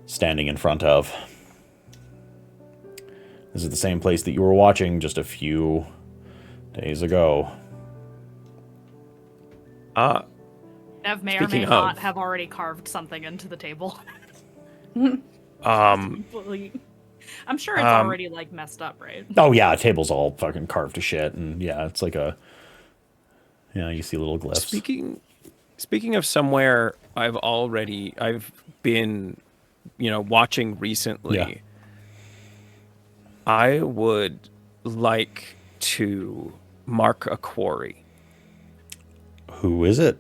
Speaker 2: standing in front of. This is the same place that you were watching just a few days ago.
Speaker 3: Nev may or may
Speaker 7: Speaking
Speaker 3: not
Speaker 7: of-
Speaker 3: have already carved something into the table.
Speaker 7: Um,
Speaker 3: I'm sure it's already like messed up, right?
Speaker 2: Oh yeah, table's all fucking carved to shit, and yeah, it's like a, yeah, you see little glyphs.
Speaker 7: Speaking of somewhere I've been, watching recently.
Speaker 2: Yeah.
Speaker 7: I would like to mark a quarry.
Speaker 2: Who is it?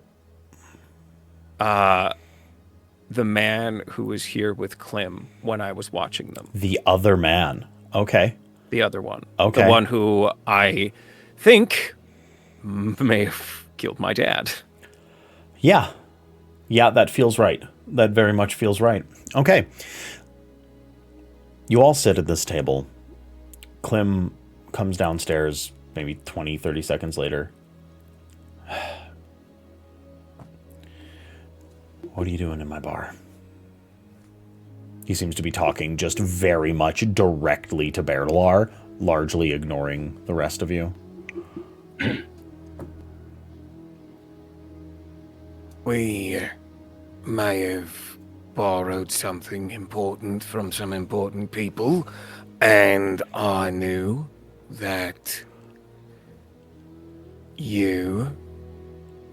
Speaker 7: The man who was here with Klim when I was watching them.
Speaker 2: The other man. Okay.
Speaker 7: The other one.
Speaker 2: Okay.
Speaker 7: The one who I think may have killed my dad.
Speaker 2: Yeah. Yeah, that feels right. That very much feels right. Okay. You all sit at this table. Klim comes downstairs maybe 20, 30 seconds later. What are you doing in my bar? He seems to be talking just very much directly to Berlar, largely ignoring the rest of you.
Speaker 6: We may have borrowed something important from some important people, and I knew that you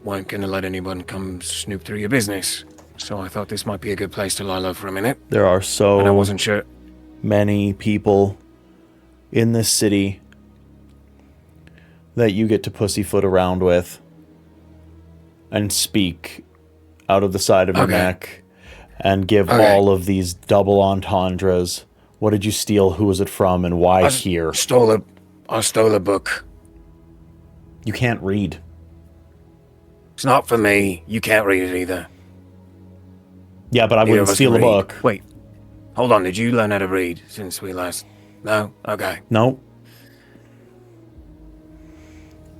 Speaker 6: weren't going to let anyone come snoop through your business. So I thought this might be a good place to lie low for a minute.
Speaker 2: There are
Speaker 6: But I wasn't sure.
Speaker 2: many people in this city that you get to pussyfoot around with and speak out of the side of your
Speaker 6: Okay.
Speaker 2: neck and give
Speaker 6: Okay.
Speaker 2: all of these double entendres. What did you steal? Who was it from? And why here?
Speaker 6: I stole a book.
Speaker 2: You can't read.
Speaker 6: It's not for me. You can't read it either.
Speaker 2: Yeah, but I
Speaker 6: Neither
Speaker 2: wouldn't
Speaker 6: of us
Speaker 2: steal a
Speaker 6: can read.
Speaker 2: book.
Speaker 6: Wait. Hold on. Did you learn how to read since we last... No? Okay.
Speaker 2: No.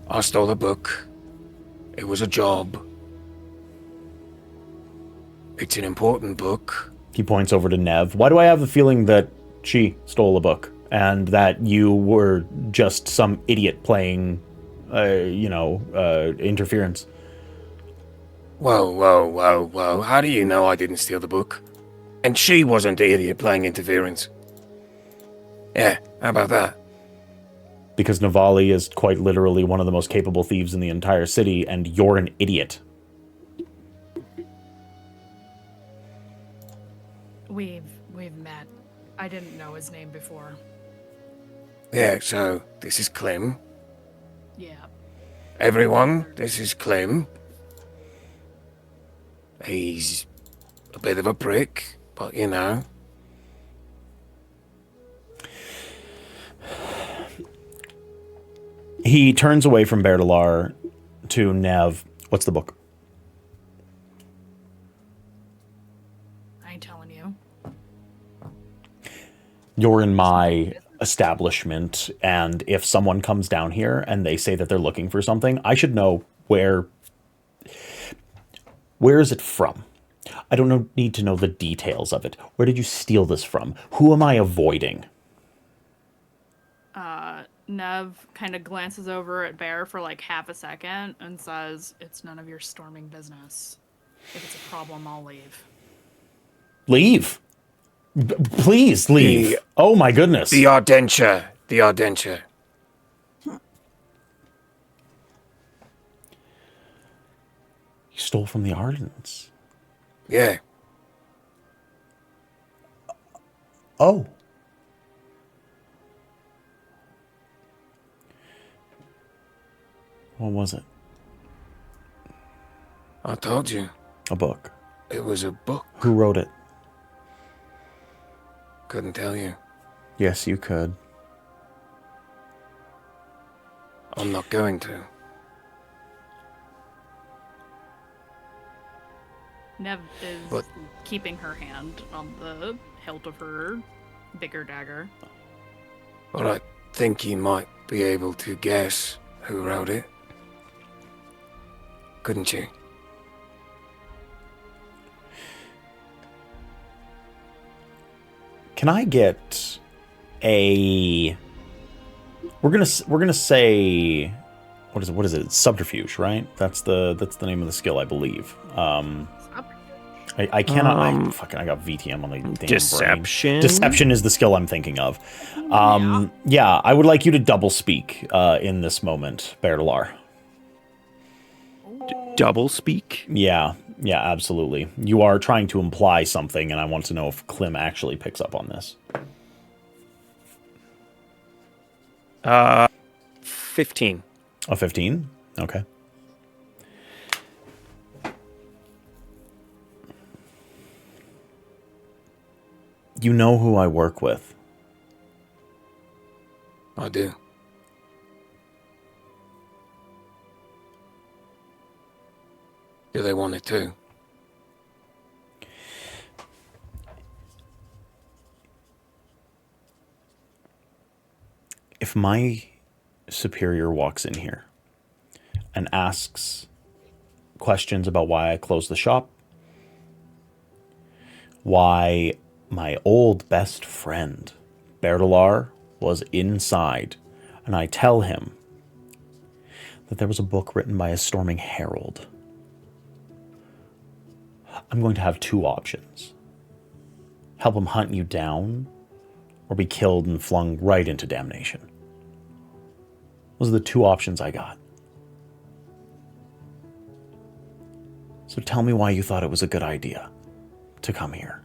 Speaker 6: I stole a book. It was a job. It's an important book.
Speaker 2: He points over to Nev. Why do I have the feeling that she stole a book and that you were just some idiot playing, interference?
Speaker 6: Whoa. How do you know I didn't steal the book? And she wasn't the idiot playing interference. Yeah, how about that?
Speaker 2: Because Navali is quite literally one of the most capable thieves in the entire city, and you're an idiot.
Speaker 3: We've met. I didn't know his name before.
Speaker 6: Yeah, so this is Clem.
Speaker 3: Yeah.
Speaker 6: Everyone, this is Clem. He's a bit of a prick, but you know.
Speaker 2: He turns away from Bertalar to Nev. What's the book?
Speaker 3: I ain't telling you.
Speaker 2: You're in my establishment, and if someone comes down here and they say that they're looking for something, I should know where is it from? I don't need to know the details of it. Where did you steal this from? Who am I avoiding?
Speaker 3: Nev kind of glances over at Bear for like half a second and says, "It's none of your storming business. If it's a problem, I'll leave."
Speaker 2: Leave. Please leave. Oh my goodness.
Speaker 6: The Ardenture. The Ardenture.
Speaker 2: You stole from the Ardents.
Speaker 6: Yeah.
Speaker 2: Oh. What was it?
Speaker 6: I told you.
Speaker 2: A book.
Speaker 6: It was a book.
Speaker 2: Who wrote it?
Speaker 6: Couldn't tell you.
Speaker 2: Yes, you could.
Speaker 6: I'm not going to.
Speaker 3: Nev is
Speaker 6: What?
Speaker 3: keeping her hand on the hilt of her bigger dagger.
Speaker 6: But I think you might be able to guess who wrote it. Couldn't you?
Speaker 2: Can I get a? We're gonna say, what is it? It's subterfuge, right? That's the name of the skill, I believe. I cannot. I got VTM on the damn
Speaker 7: Deception.
Speaker 2: brain. Deception is the skill I'm thinking of. Yeah, I would like you to double speak in this moment, Bertalar.
Speaker 7: Double speak.
Speaker 2: Yeah, absolutely. You are trying to imply something, and I want to know if Clem actually picks up on this.
Speaker 7: 15.
Speaker 2: A 15? Okay. You know who I work with.
Speaker 6: I do. Do they want it too?
Speaker 2: If my superior walks in here and asks questions about why I closed the shop, why my old best friend, Bertalar, was inside, and I tell him that there was a book written by a storming herald, I'm going to have two options. Help him hunt you down, or be killed and flung right into damnation. Those are the two options I got. So tell me why you thought it was a good idea to come here.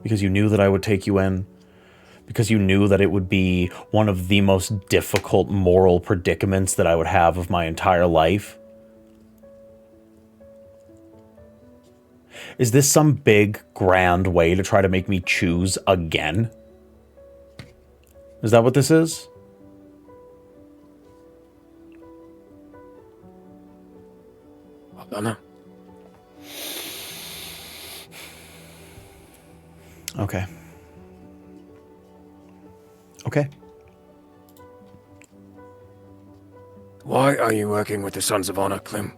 Speaker 2: Because you knew that I would take you in? Because you knew that it would be one of the most difficult moral predicaments that I would have of my entire life? Is this some big, grand way to try to make me choose again? Is that what this is?
Speaker 6: I don't know.
Speaker 2: Okay. Okay.
Speaker 6: Why are you working with the Sons of Honor, Clem?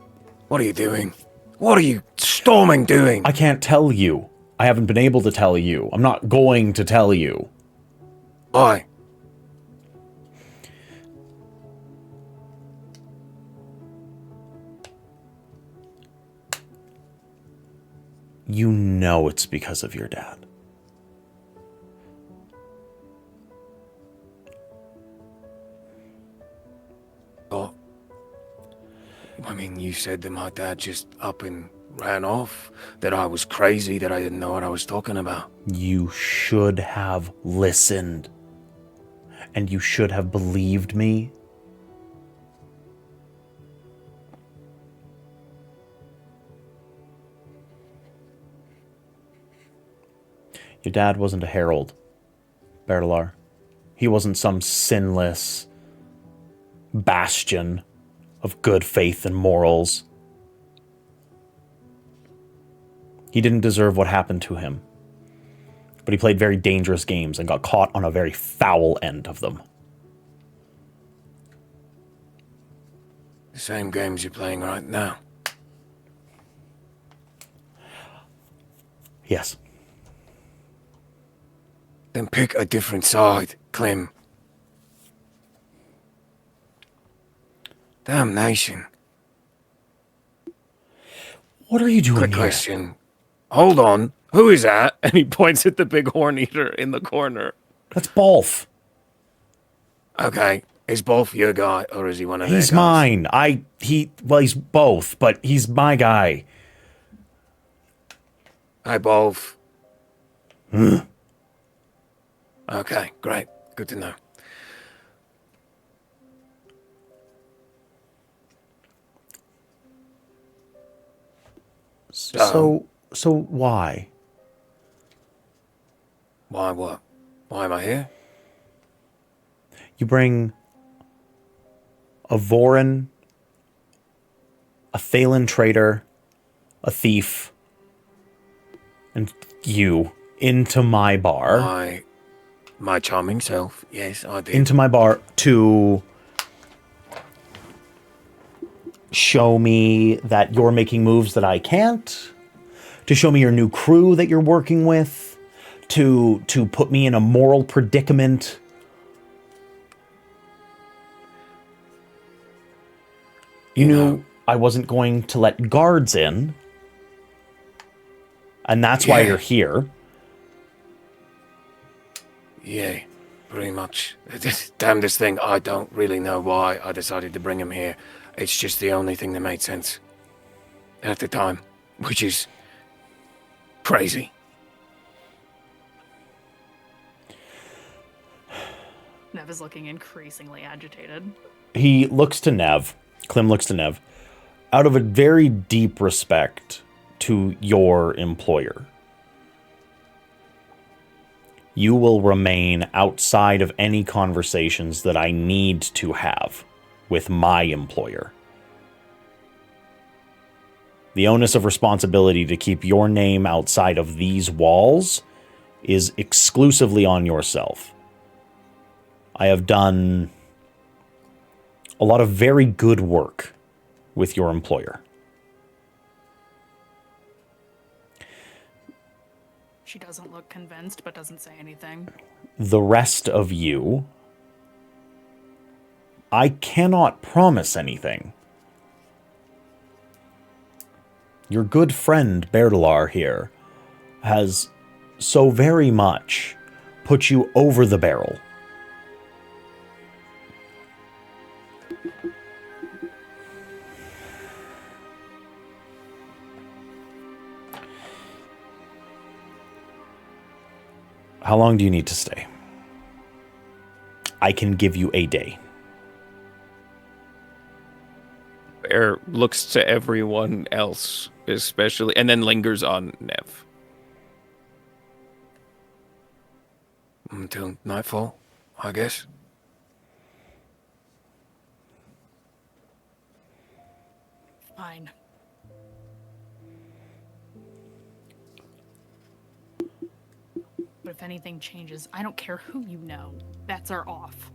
Speaker 6: What are you doing? What are you storming doing?
Speaker 2: I can't tell you. I haven't been able to tell you. I'm not going to tell you.
Speaker 6: Why?
Speaker 2: You know it's because of your dad.
Speaker 6: Oh. I mean, you said that my dad just up and ran off, that I was crazy, that I didn't know what I was talking about.
Speaker 2: You should have listened. And you should have believed me. Your dad wasn't a herald, Bertalar. He wasn't some sinless bastion of good faith and morals. He didn't deserve what happened to him. But he played very dangerous games and got caught on a very foul end of them.
Speaker 6: The same games you're playing right now.
Speaker 2: Yes.
Speaker 6: Then pick a different side, Clem. Damnation.
Speaker 2: What are you doing
Speaker 6: Quick
Speaker 2: here?
Speaker 6: question. Hold on. Who is that? And he points at the big horn eater in the corner.
Speaker 2: That's Balf.
Speaker 6: Okay. Is Bolf your guy, or is he one of their
Speaker 2: He's
Speaker 6: guys?
Speaker 2: mine. He's both, but he's my guy.
Speaker 6: Hi, Bolf.
Speaker 2: Huh?
Speaker 6: Okay, great. Good to know.
Speaker 2: So why?
Speaker 6: Why what? Why am I here?
Speaker 2: You bring a Vorin, a Thalen traitor, a thief, and you into my bar.
Speaker 6: My charming self. Yes, I did.
Speaker 2: Into my bar to show me that you're making moves that I can't, to show me your new crew that you're working with, to put me in a moral predicament. You knew I wasn't going to let guards in, and that's why you're here.
Speaker 6: Yeah, pretty much. Damn this thing, I don't really know why I decided to bring him here. It's just the only thing that made sense at the time, which is crazy.
Speaker 3: Nev is looking increasingly agitated.
Speaker 2: He looks to Nev. Clem looks to Nev. Out of a very deep respect to your employer, you will remain outside of any conversations that I need to have with my employer. The onus of responsibility to keep your name outside of these walls is exclusively on yourself. I have done a lot of very good work with your employer.
Speaker 3: She doesn't look convinced, but doesn't say anything.
Speaker 2: The rest of you, I cannot promise anything. Your good friend Bertalar here has so very much put you over the barrel. How long do you need to stay? I can give you a day.
Speaker 7: Bear looks to everyone else, especially, and then lingers on Nev.
Speaker 6: Until nightfall, I guess.
Speaker 3: Fine. But if anything changes, I don't care who you know. Bets are off.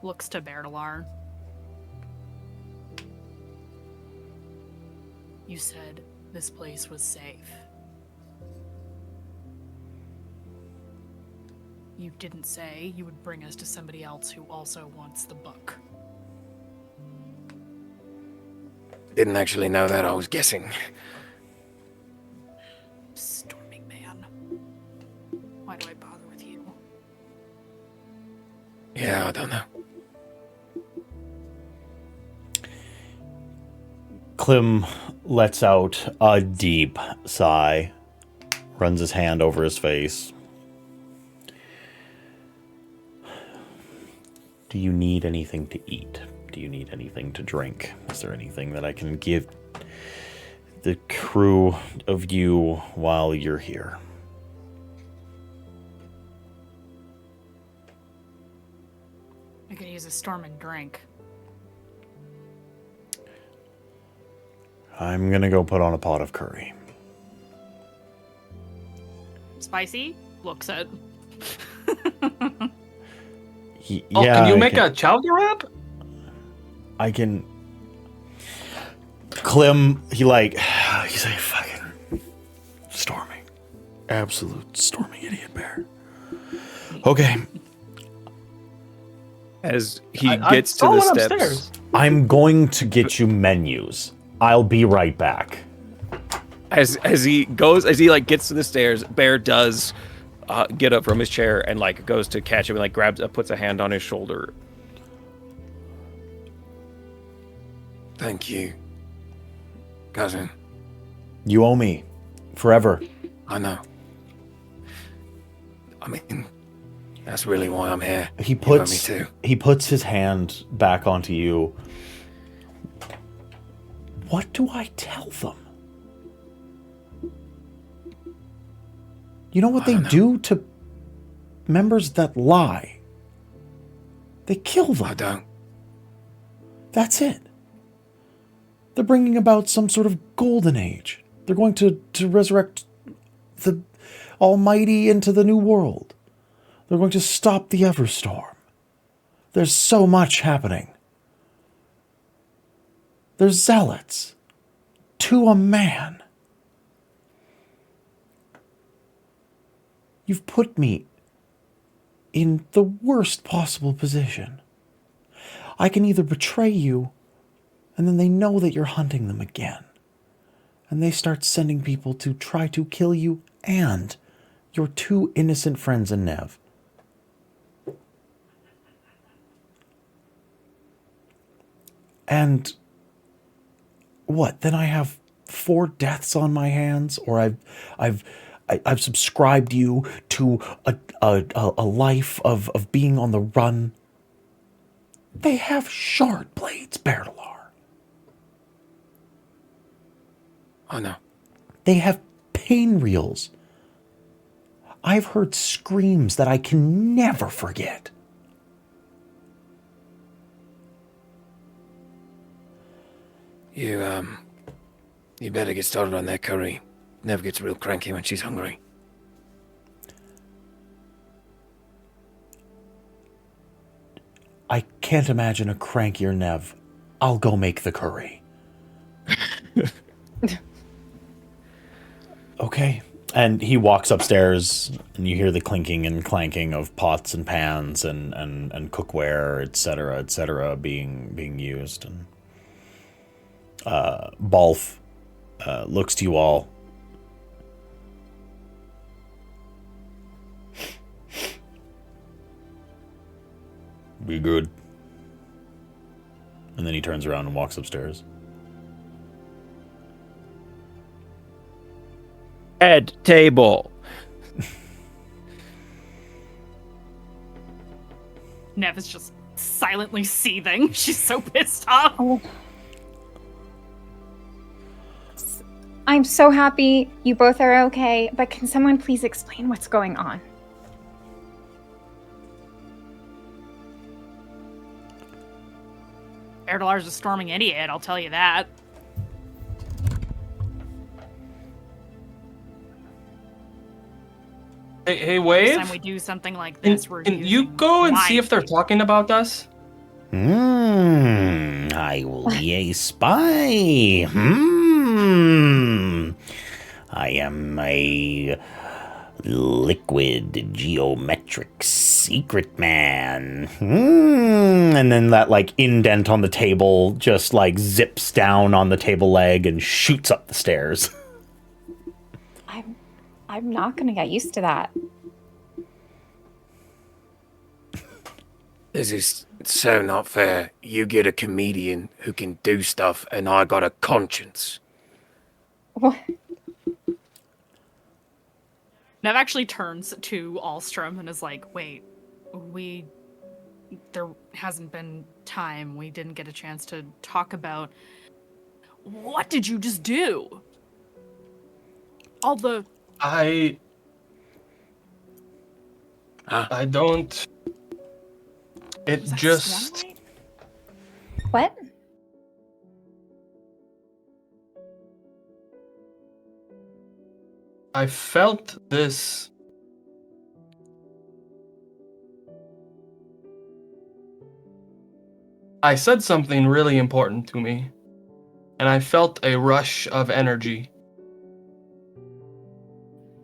Speaker 3: Looks to Bertalar. You said this place was safe. You didn't say you would bring us to somebody else who also wants the book.
Speaker 6: Didn't actually know that, I was guessing.
Speaker 3: Storming man. Why do I bother with you?
Speaker 6: Yeah, I don't know.
Speaker 2: Klim lets out a deep sigh, runs his hand over his face. Do you need anything to eat? Do you need anything to drink? Is there anything that I can give the crew of you while you're here?
Speaker 3: I could use a storm and drink.
Speaker 2: I'm gonna go put on a pot of curry.
Speaker 3: Spicy? Looks it.
Speaker 4: Can you make a chowder wrap?
Speaker 2: I can. Klim, he's like fucking storming. Absolute storming idiot bear. Okay.
Speaker 7: As he gets to the steps.
Speaker 4: Upstairs.
Speaker 2: I'm going to get you menus. I'll be right back.
Speaker 7: As he like gets to the stairs, Bear does get up from his chair and like goes to catch him and like puts a hand on his shoulder.
Speaker 6: Thank you, cousin.
Speaker 2: You owe me forever.
Speaker 6: I know. I mean, that's really why I'm here.
Speaker 2: He
Speaker 6: You owe me
Speaker 2: puts
Speaker 6: too.
Speaker 2: he puts his hand back onto you. What do I tell them? You know what they do to members that lie? They kill them.
Speaker 6: I don't.
Speaker 2: That's it. They're bringing about some sort of golden age. They're going to resurrect the Almighty into the new world. They're going to stop the Everstorm. There's so much happening. There's zealots. To a man. You've put me in the worst possible position. I can either betray you, and then they know that you're hunting them again. And they start sending people to try to kill you and your two innocent friends in Nev. And what? Then I have 4 deaths on my hands, or I've subscribed you to a life of being on the run. They have shard blades, Bertalar.
Speaker 6: I know.
Speaker 2: They have pain reels. I've heard screams that I can never forget.
Speaker 6: You better get started on that curry. Nev gets real cranky when she's hungry.
Speaker 2: I can't imagine a crankier Nev. I'll go make the curry. Okay. And he walks upstairs, and you hear the clinking and clanking of pots and pans and cookware, etc., being used. And Balf looks to you all. Be good. And then he turns around and walks upstairs.
Speaker 7: Head table.
Speaker 3: Nev is just silently seething. She's so pissed off.
Speaker 5: Oh. I'm so happy you both are okay, but can someone please explain what's going on?
Speaker 3: Erdalar's a storming idiot, I'll tell you that.
Speaker 4: Hey,
Speaker 3: Next
Speaker 4: Wave.
Speaker 3: time we do something like this, we're
Speaker 4: Can you
Speaker 3: using
Speaker 4: go and
Speaker 3: wine.
Speaker 4: see if they're talking about us?
Speaker 2: I will be a spy. I am a liquid geometric secret man. And then that like indent on the table just like zips down on the table leg and shoots up the stairs.
Speaker 5: I'm not gonna get used to that.
Speaker 6: This is so not fair. You get a comedian who can do stuff, and I got a conscience.
Speaker 5: What?
Speaker 3: Nev actually turns to Alstrom and is like, wait, there hasn't been time. We didn't get a chance to talk about what did you just do? All the
Speaker 4: I don't. It
Speaker 3: was that
Speaker 4: just.
Speaker 3: Stormlight?
Speaker 5: What?
Speaker 4: I felt this. I said something really important to me, and I felt a rush of energy.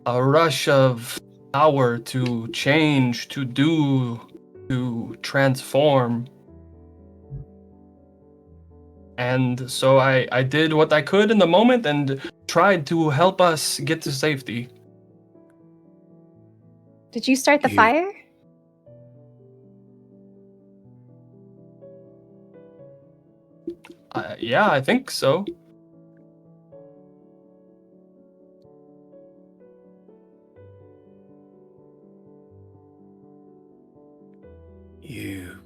Speaker 4: A rush of power to change, to do, to transform. And so I did what I could in the moment and tried to help us get to safety.
Speaker 5: Did you start the
Speaker 6: You-
Speaker 5: fire?
Speaker 4: Yeah, I think so.
Speaker 6: You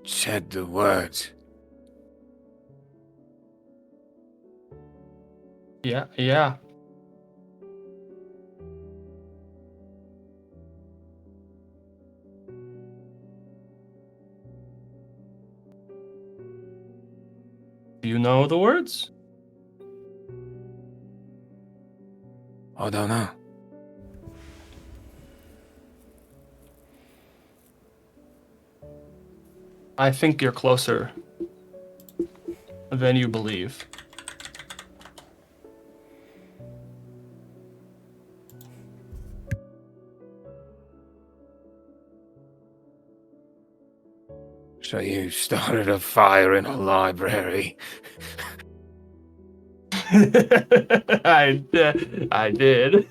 Speaker 6: said the words.
Speaker 4: Yeah. Do you know the words?
Speaker 6: I don't know.
Speaker 4: I think you're closer than you believe.
Speaker 6: So you started a fire in a library.
Speaker 4: I did.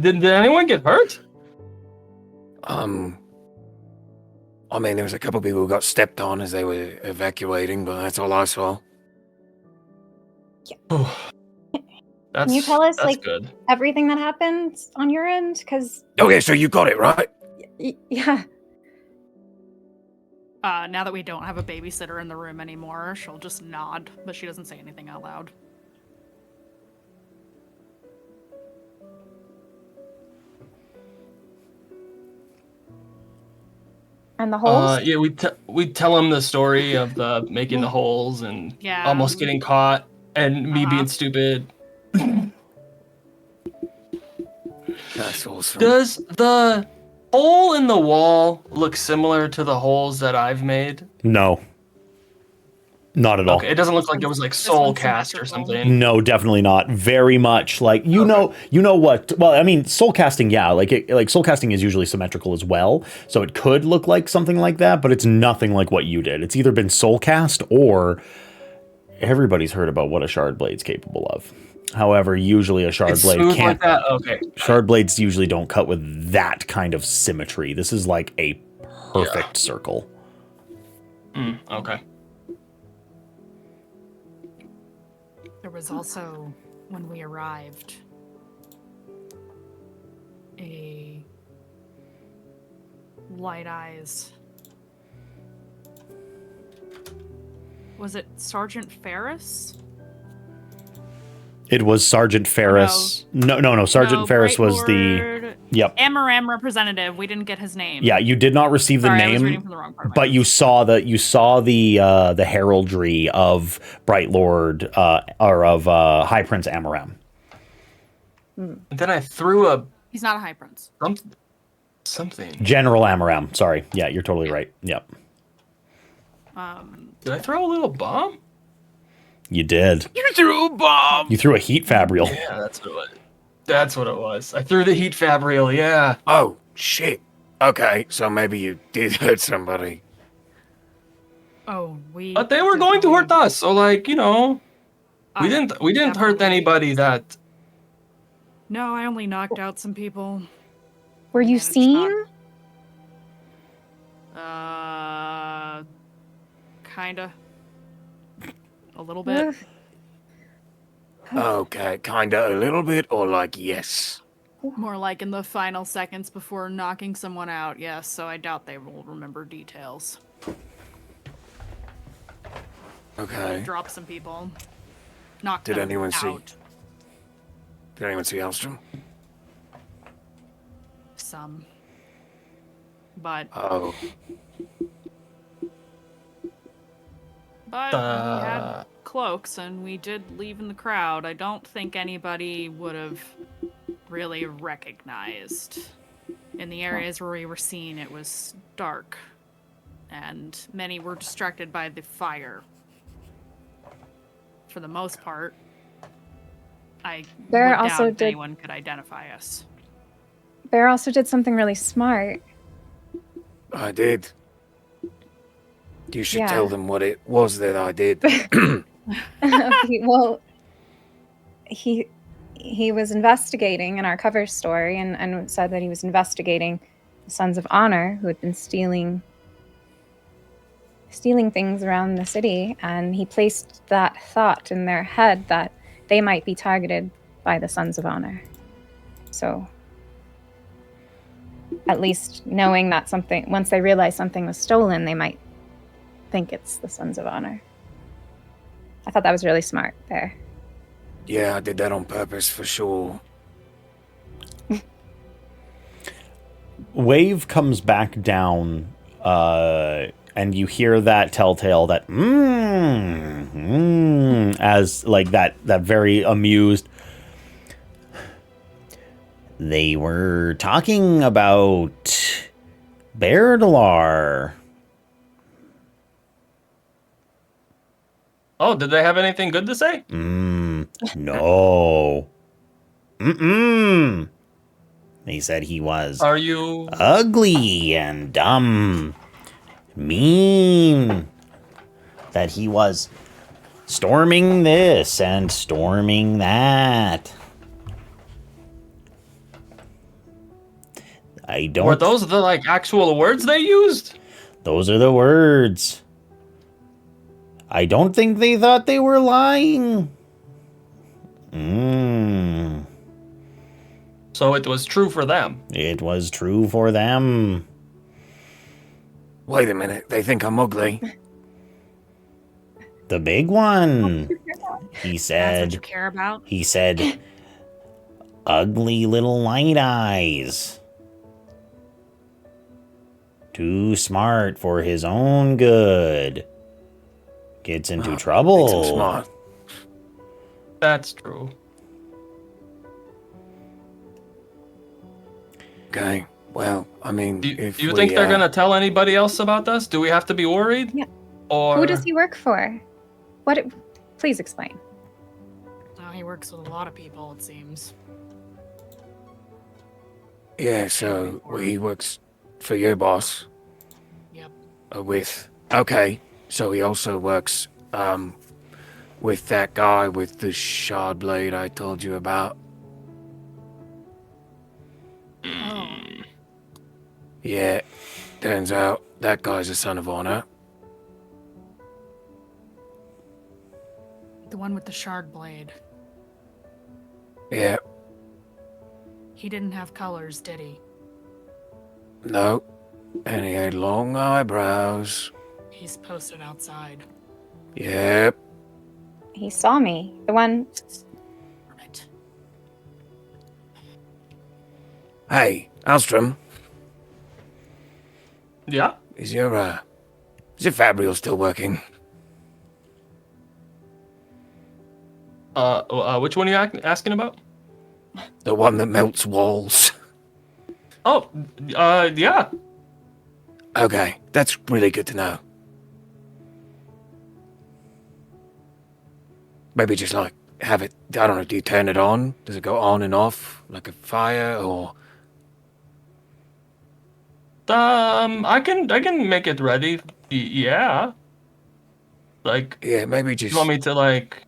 Speaker 4: Did anyone get hurt?
Speaker 6: I mean, there was a couple people who got stepped on as they were evacuating, but that's all I saw.
Speaker 4: That's,
Speaker 5: Can you tell us,
Speaker 4: that's
Speaker 5: like,
Speaker 4: good.
Speaker 5: everything that happened on your end? Because,
Speaker 6: Okay, so you got it, right?
Speaker 5: yeah.
Speaker 3: Now that we don't have a babysitter in the room anymore, she'll just nod, but she doesn't say anything out loud.
Speaker 5: And the holes?
Speaker 4: Yeah, we tell him the story of the making the holes and
Speaker 3: Yeah.
Speaker 4: almost getting caught and me
Speaker 3: Uh-huh.
Speaker 4: being stupid.
Speaker 6: That's awesome.
Speaker 4: Does the hole in the wall look similar to the holes that I've made?
Speaker 2: No. Not at all.
Speaker 4: Okay, it doesn't look like it was like
Speaker 3: This
Speaker 4: soul
Speaker 3: one's
Speaker 4: cast or
Speaker 3: symmetrical.
Speaker 4: something.
Speaker 2: No, definitely not. Very much like you know what? Well, I mean, soul casting, yeah, like soul casting is usually symmetrical as well, so it could look like something like that, but it's nothing like what you did. It's either been soul cast or everybody's heard about what a shard blade's capable of. However, usually a shard
Speaker 4: It's
Speaker 2: blade
Speaker 4: smooth
Speaker 2: can't.
Speaker 4: like that. Okay.
Speaker 2: Shard blades usually don't cut with that kind of symmetry. This is like a perfect circle.
Speaker 4: Okay.
Speaker 3: There was also, when we arrived, a Light Eyes. Was it Sergeant Ferris?
Speaker 2: It was Sergeant Ferris. No. Sergeant Ferris was the. Yep.
Speaker 3: Amaram representative. We didn't get his name.
Speaker 2: Yeah, you did not receive the
Speaker 3: Sorry, I was
Speaker 2: name,
Speaker 3: reading from the wrong part of my
Speaker 2: but you
Speaker 3: notes.
Speaker 2: saw the heraldry of Bright Lord or of High Prince Amaram.
Speaker 4: And then I threw a
Speaker 3: He's not a high prince.
Speaker 4: something.
Speaker 2: General Amaram. Sorry. Yeah, you're totally right. Yep.
Speaker 4: Did I throw a little bomb?
Speaker 2: You did.
Speaker 6: You threw a bomb!
Speaker 2: You threw a heat fabrial.
Speaker 4: Yeah, that's what it was. That's what it was. I threw the heat fabrial, yeah.
Speaker 6: Oh, shit. Okay, so maybe you did hurt somebody.
Speaker 3: Oh, we.
Speaker 4: But they were going to hurt us, so like, we
Speaker 3: I
Speaker 4: didn't hurt
Speaker 3: definitely-
Speaker 4: anybody that
Speaker 3: No, I only knocked out some people.
Speaker 5: Were you
Speaker 3: managed not-
Speaker 5: seen?
Speaker 3: kinda. A little bit.
Speaker 6: Okay, kinda a little bit, or like yes.
Speaker 3: More like in the final seconds before knocking someone out, yes, so I doubt they will remember details.
Speaker 6: Okay.
Speaker 3: Drop some people. Knock
Speaker 6: Did
Speaker 3: them
Speaker 6: anyone see-
Speaker 3: out.
Speaker 6: Did anyone see Alstrom?
Speaker 3: Some. But
Speaker 6: Oh,
Speaker 3: we had cloaks and we did leave in the crowd. I don't think anybody would have really recognized. In the areas where we were seen, it was dark. And many were distracted by the fire. For the most part, I
Speaker 5: Bear
Speaker 3: would
Speaker 5: also
Speaker 3: doubt if
Speaker 5: did-
Speaker 3: anyone could identify us.
Speaker 5: Bear also did something really smart.
Speaker 6: I did. You should
Speaker 5: Yeah.
Speaker 6: tell them what it was that I did.
Speaker 5: He was investigating in our cover story and said that he was investigating the Sons of Honor who had been stealing things around the city, and he placed that thought in their head that they might be targeted by the Sons of Honor. So at least knowing that something, once they realize something was stolen, they might think it's the Sons of Honor. I thought that was really smart there.
Speaker 6: Yeah, I did that on purpose for sure.
Speaker 2: Wave comes back down, and you hear that telltale that as like that very amused. They were talking about Berdalar.
Speaker 4: Oh, did they have anything good to say?
Speaker 2: No. They said he was
Speaker 4: Are you...
Speaker 2: ugly and dumb, mean, that he was storming this and storming that. I don't...
Speaker 4: Were those the, like, actual words they used?
Speaker 2: Those are the words. I don't think they thought they were lying.
Speaker 4: So it was true for them.
Speaker 2: It was true for them.
Speaker 6: Wait a minute, they think I'm ugly.
Speaker 2: The big one. He
Speaker 3: That's what
Speaker 2: said,
Speaker 3: you care about?
Speaker 2: ugly little light eyes. Too smart for his own good. Gets into trouble.
Speaker 6: Makes him smart.
Speaker 4: That's true.
Speaker 6: Okay, well, I mean,
Speaker 4: Do
Speaker 6: if
Speaker 4: you
Speaker 6: we,
Speaker 4: think they're gonna tell anybody else about us? Do we have to be worried?
Speaker 5: Yeah.
Speaker 4: Or...
Speaker 5: Who does he work for? Please explain.
Speaker 3: Oh, he works with a lot of people, it seems.
Speaker 6: Yeah, so he works for your boss.
Speaker 3: Yep.
Speaker 6: Okay, so he also works with that guy with the shard blade I told you about.
Speaker 3: Oh.
Speaker 6: Yeah, turns out that guy's a Son of Honor.
Speaker 3: The one with the shard blade.
Speaker 6: Yeah,
Speaker 3: He didn't have colors, did he?
Speaker 6: no, and he had long eyebrows.
Speaker 3: He's posted outside.
Speaker 6: Yep.
Speaker 5: He saw me. The one.
Speaker 3: Right.
Speaker 6: Hey, Alstrom,
Speaker 4: Yeah?
Speaker 6: is your Fabrial still working?
Speaker 4: Which one are you asking about?
Speaker 6: The one that melts walls.
Speaker 4: Oh, yeah.
Speaker 6: Okay, that's really good to know. Maybe just like have it, I don't know, do you turn it on? Does it go on and off like a fire or?
Speaker 4: I can make it ready. Yeah. Like,
Speaker 6: Yeah, maybe just,
Speaker 4: you want me to, like...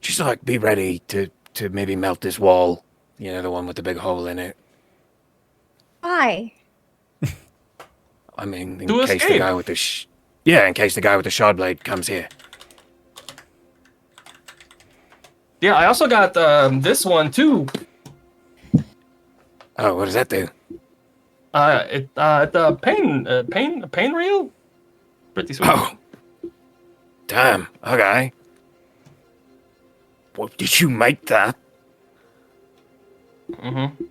Speaker 6: just like be ready to maybe melt this wall. You know, the one with the big hole in it.
Speaker 5: Why?
Speaker 6: I mean, in
Speaker 4: To
Speaker 6: case the
Speaker 4: escape.
Speaker 6: guy with the Yeah, in case the guy with the shard blade comes here.
Speaker 4: Yeah, I also got this one too.
Speaker 6: Oh, what does that do?
Speaker 4: The pain reel. Pretty sweet.
Speaker 6: Oh. Damn, okay. What, did you make that?
Speaker 4: Mm-hmm.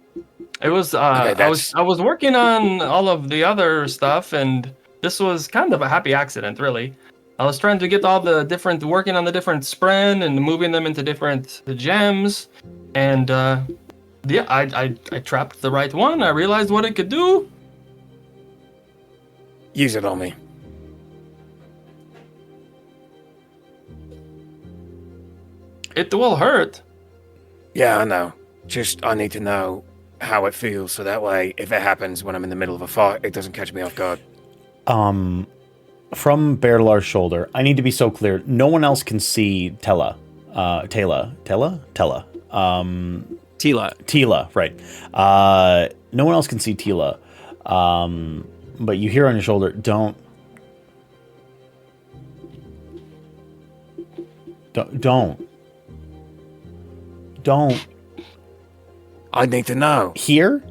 Speaker 4: It was
Speaker 6: Okay,
Speaker 4: I was working on all of the other stuff, and this was kind of a happy accident, really. I was trying to get all the different, working on the different Spren and moving them into different gems, and yeah, I trapped the right one. I realized what it could do.
Speaker 6: Use it on me.
Speaker 4: It will hurt.
Speaker 6: Yeah, I know. Just, I need to know how it feels, so that way, if it happens when I'm in the middle of a fight, it doesn't catch me off guard.
Speaker 2: From Bearlar's shoulder, I need to be so clear. No one else can see Tela. Tela. Tila, right. No one else can see Tila. But you hear on your shoulder, don't.
Speaker 6: I need to know.
Speaker 2: Here?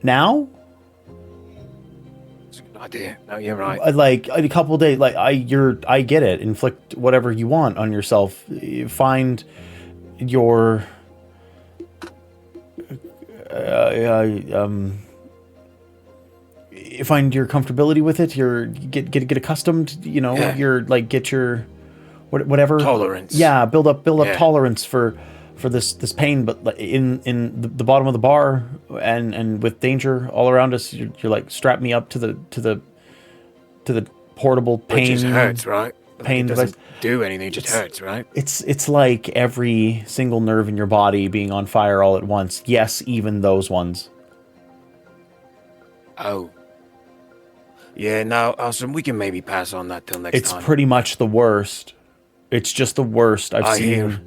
Speaker 2: Now?
Speaker 6: It's a good idea. No, you're right.
Speaker 2: Like a couple of days, like I get it. Inflict whatever you want on yourself. Find your find your comfortability with it. Get accustomed. You know, get your whatever
Speaker 6: Tolerance.
Speaker 2: Yeah, build up tolerance for this pain. But in the bottom of the bar and with danger all around us, you're like, strap me up to the portable pain.
Speaker 6: Which just hurts, right?
Speaker 2: Pain
Speaker 6: it doesn't
Speaker 2: device.
Speaker 6: do anything, it just hurts, right?
Speaker 2: It's like every single nerve in your body being on fire all at once. Yes, even those ones.
Speaker 6: Oh. Yeah, no, awesome. We can maybe pass on that till next time.
Speaker 2: It's pretty much the worst. It's just the worst I've seen.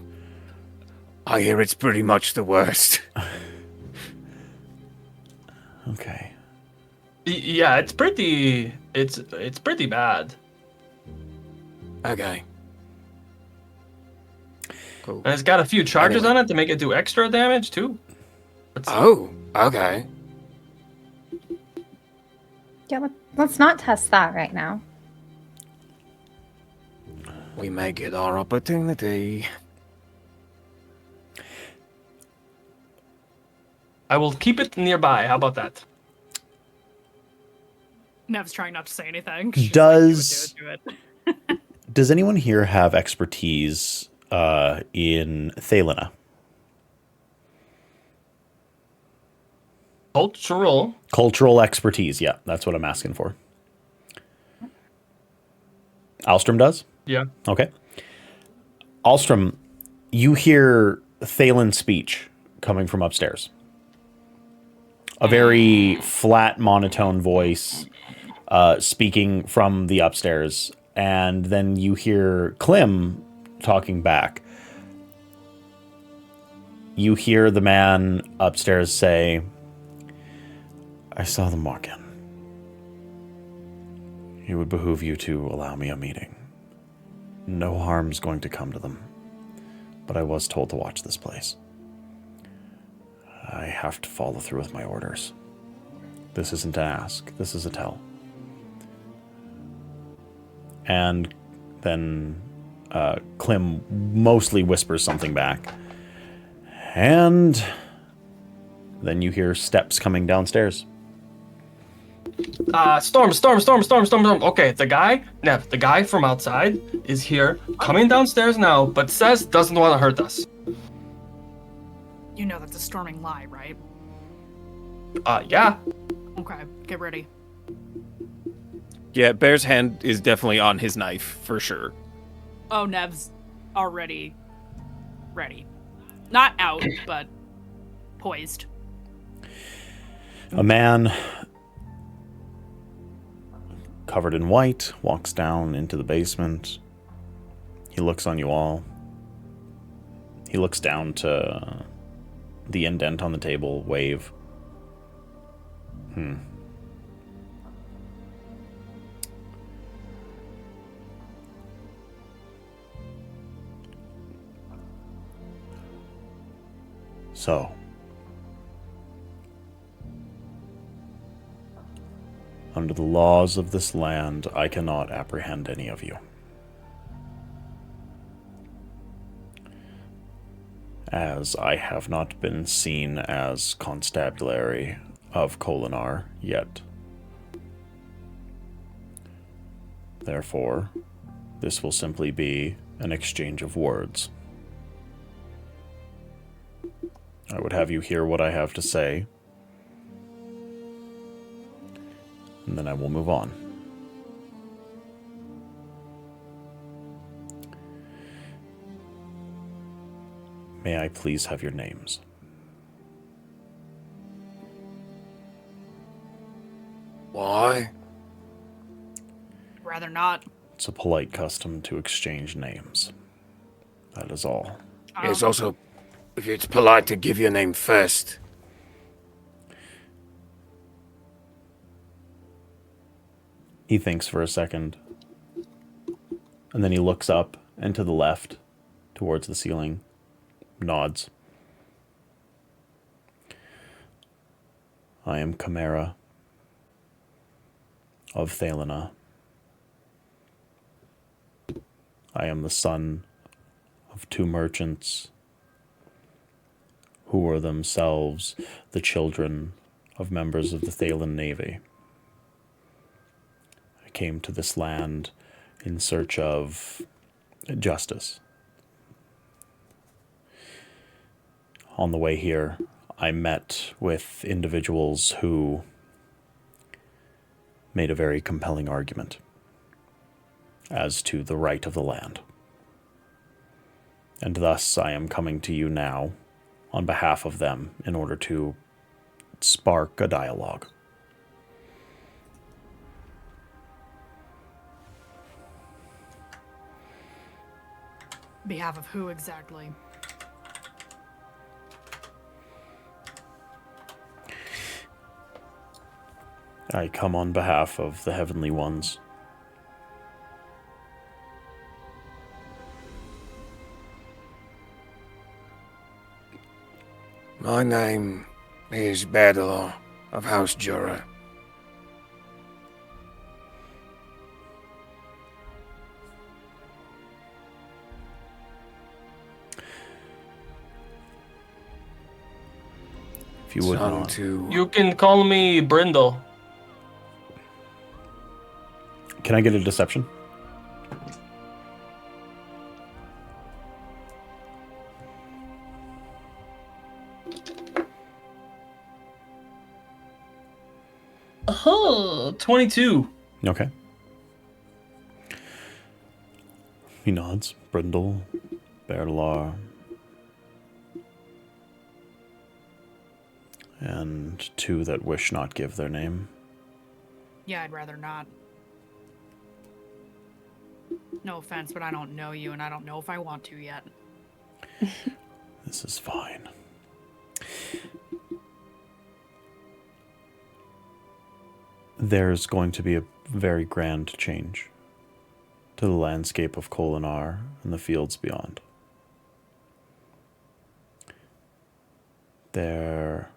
Speaker 6: I hear it's pretty much the worst.
Speaker 2: Okay.
Speaker 4: Yeah, it's pretty bad.
Speaker 6: Okay. Cool.
Speaker 4: And it's got a few charges on it to make it do extra damage too.
Speaker 6: Oh, okay.
Speaker 5: Yeah, let's not test that right now.
Speaker 6: We may get our opportunity.
Speaker 4: I will keep it nearby. How about that?
Speaker 3: Nev's trying not to say anything. She's
Speaker 2: Does
Speaker 3: like, do it.
Speaker 2: Does anyone here have expertise in Thelina? Cultural expertise, yeah, that's what I'm asking for. Alstrom does?
Speaker 4: Yeah.
Speaker 2: Okay. Alstrom, you hear Thalen's speech coming from upstairs. A very flat, monotone voice speaking from the upstairs. And then you hear Klim talking back. You hear the man upstairs say, I saw them walk in. It would behoove you to allow me a meeting. No harm's going to come to them, but I was told to watch this place. I have to follow through with my orders. This isn't an ask, this is a tell. And then Klim mostly whispers something back. And then you hear steps coming downstairs.
Speaker 4: Storm. Okay, the guy from outside is here, coming downstairs now, but says doesn't want to hurt us.
Speaker 3: You know that's a storming lie, right?
Speaker 4: Yeah.
Speaker 3: Okay, get ready.
Speaker 7: Yeah, Bear's hand is definitely on his knife, for sure.
Speaker 3: Oh, Nev's already ready. Not out, but poised.
Speaker 2: A man covered in white walks down into the basement. He looks on you all. He looks down to the indent on the table, wave. So, under the laws of this land, I cannot apprehend any of you. As I have not been seen as constabulary of Kholinar yet. Therefore, this will simply be an exchange of words. I would have you hear what I have to say, and then I will move on. May I please have your names?
Speaker 6: Why?
Speaker 3: Rather not.
Speaker 2: It's a polite custom to exchange names. That is all.
Speaker 6: It's also, if it's polite to give your name first.
Speaker 2: He thinks for a second, and then he looks up and to the left, towards the ceiling, nods. I am Chimera of Thalina. I am the son of 2 merchants who were themselves the children of members of the Thalan Navy. I came to this land in search of justice. On the way here, I met with individuals who made a very compelling argument as to the right of the land. And thus I am coming to you now on behalf of them in order to spark a dialogue.
Speaker 3: Behalf of who exactly?
Speaker 2: I come on behalf of the Heavenly Ones.
Speaker 6: My name is Badelar of House Jura.
Speaker 2: If you would not.
Speaker 4: You can call me Brindle.
Speaker 2: Can I get a deception?
Speaker 4: Oh, 22.
Speaker 2: Okay. He nods. Brindle, Badelar, and 2 that wish not give their name.
Speaker 3: Yeah, I'd rather not. No offense, but I don't know you, and I don't know if I want to yet.
Speaker 2: This is fine. There's going to be a very grand change to the landscape of Kholinar and the fields beyond. There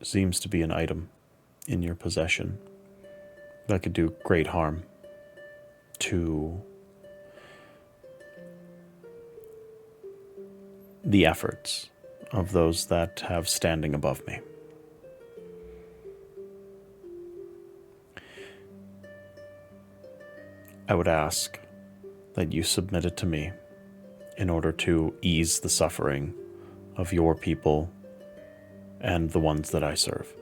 Speaker 2: seems to be an item in your possession that could do great harm to the efforts of those that have standing above me. I would ask that you submit it to me in order to ease the suffering of your people and the ones that I serve.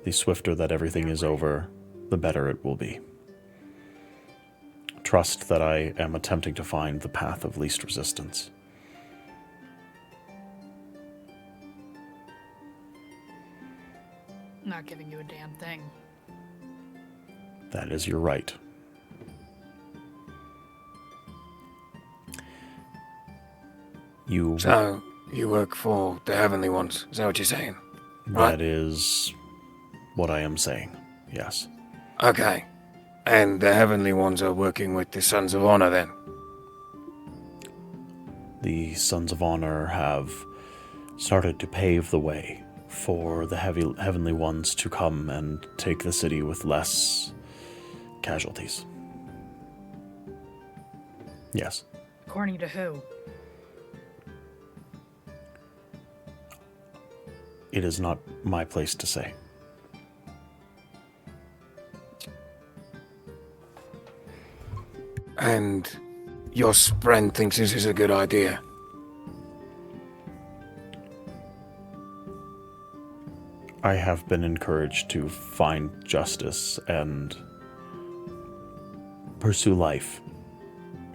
Speaker 2: The swifter that everything is over, the better it will be. Trust that I am attempting to find the path of least resistance.
Speaker 3: I'm not giving you a damn thing.
Speaker 2: That is your right.
Speaker 6: So, you work for the Heavenly Ones, is that what you're saying? Right.
Speaker 2: That is what I am saying, yes.
Speaker 6: Okay. And the Heavenly Ones are working with the Sons of Honor then?
Speaker 2: The Sons of Honor have started to pave the way for the heavenly ones to come and take the city with less casualties. Yes.
Speaker 3: According to who?
Speaker 2: It is not my place to say.
Speaker 6: And your Spren thinks this is a good idea.
Speaker 2: I have been encouraged to find justice and pursue life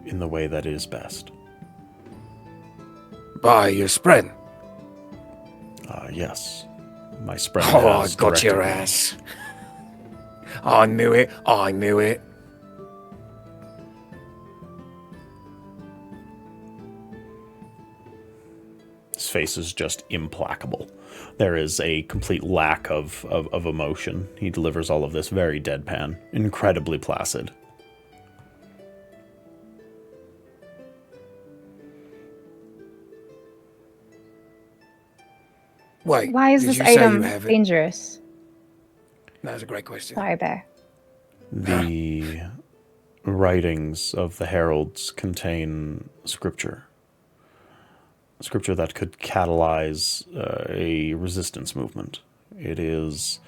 Speaker 2: in the way that is best.
Speaker 6: By your Spren?
Speaker 2: Yes. My Spren
Speaker 6: Oh, I
Speaker 2: has
Speaker 6: got your
Speaker 2: directed me.
Speaker 6: ass. I knew it. I knew it.
Speaker 2: His face is just implacable. There is a complete lack of emotion. He delivers all of this very deadpan, incredibly placid.
Speaker 6: Wait.
Speaker 5: Why is
Speaker 6: did
Speaker 5: this
Speaker 6: you say you
Speaker 5: item
Speaker 6: have it?
Speaker 5: dangerous?
Speaker 6: That's a great question.
Speaker 5: Sorry, Bear.
Speaker 2: The writings of the heralds contain scripture. Scripture that could catalyze a resistance movement. It is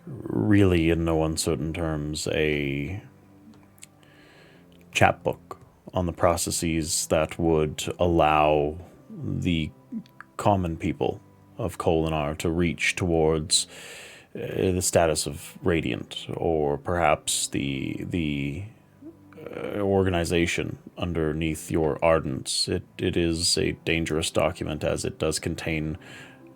Speaker 2: really, in no uncertain terms, a chapbook on the processes that would allow the common people of Kholinar to reach towards the status of Radiant, or perhaps the organization underneath your Ardents. It is a dangerous document as it does contain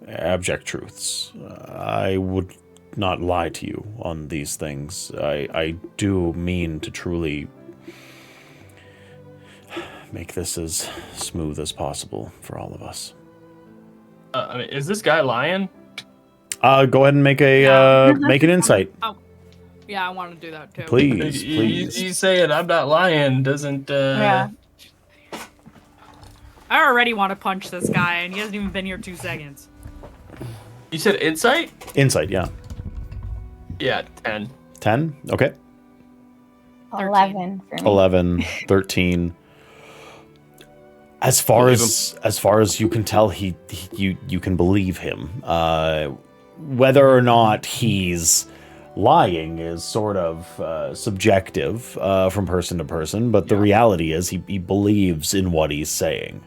Speaker 2: abject truths. I would not lie to you on these things. I do mean to truly make this as smooth as possible for all of us.
Speaker 4: I mean, is this guy lying?
Speaker 2: Go ahead and make a make an insight,
Speaker 3: Oh, yeah, I want to do that too.
Speaker 2: please. Please.
Speaker 4: You saying I'm not lying doesn't.
Speaker 5: Yeah.
Speaker 3: I already want to punch this guy, and he hasn't even been here 2 seconds.
Speaker 4: You said insight?
Speaker 2: Insight, yeah.
Speaker 4: Yeah, 10.
Speaker 2: 10? Okay.
Speaker 5: 11 for me.
Speaker 2: 11, 13. As far as you can tell, you can believe him. Whether or not he's lying is sort of subjective from person to person, but the reality is he believes in what he's saying.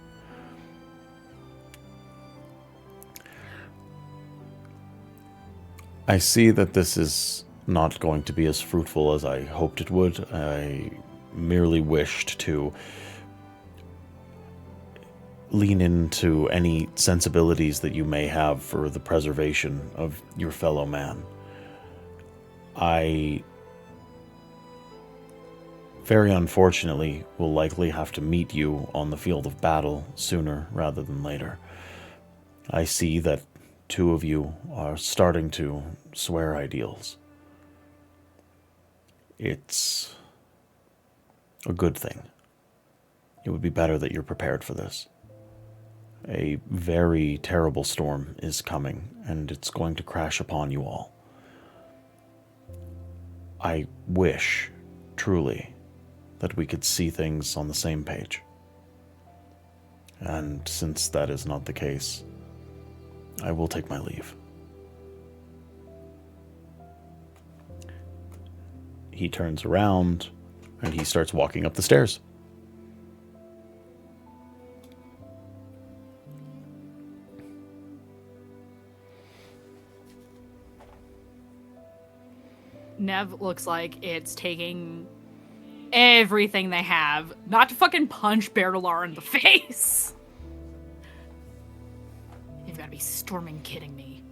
Speaker 2: I see that this is not going to be as fruitful as I hoped it would. I merely wished to lean into any sensibilities that you may have for the preservation of your fellow man. I very unfortunately will likely have to meet you on the field of battle sooner rather than later. I see that 2 of you are starting to swear ideals. It's a good thing. It would be better that you're prepared for this. A very terrible storm is coming, and it's going to crash upon you all. I wish, truly, that we could see things on the same page. And since that is not the case, I will take my leave. He turns around, and he starts walking up the stairs.
Speaker 3: Nev looks like it's taking everything they have not to fucking punch Bertalar in the face. You've got to be storming kidding me.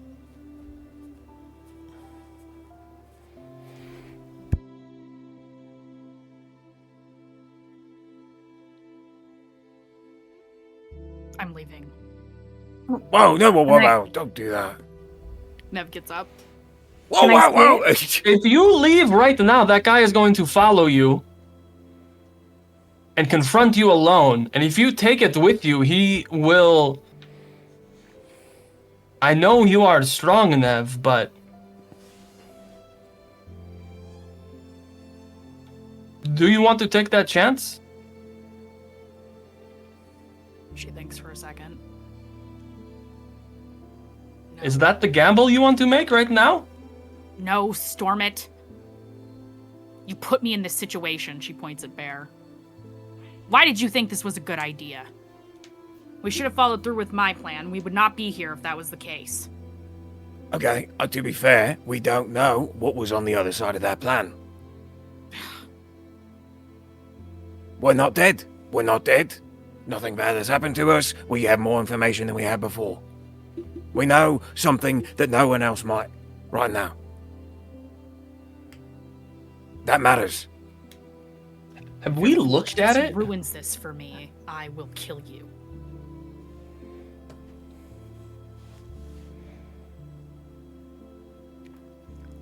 Speaker 3: I'm leaving.
Speaker 6: Whoa, no, whoa, don't do that.
Speaker 3: Nev gets up.
Speaker 6: Whoa,
Speaker 5: Can I
Speaker 6: whoa, whoa.
Speaker 4: If you leave right now, that guy is going to follow you and confront you alone. And if you take it with you, he will I know you are strong, Nev, but do you want to take that chance?
Speaker 3: She thinks for a second. No.
Speaker 4: Is that the gamble you want to make right now?
Speaker 3: No, Stormit. You put me in this situation, she points at Bear. Why did you think this was a good idea? We should have followed through with my plan. We would not be here if that was the case.
Speaker 6: Okay, to be fair, we don't know what was on the other side of that plan. We're not dead. We're not dead. Nothing bad has happened to us. We have more information than we had before. We know something that no one else might right now. That matters.
Speaker 4: Have we looked at
Speaker 3: If
Speaker 4: it?
Speaker 3: ruins this for me, I will kill you.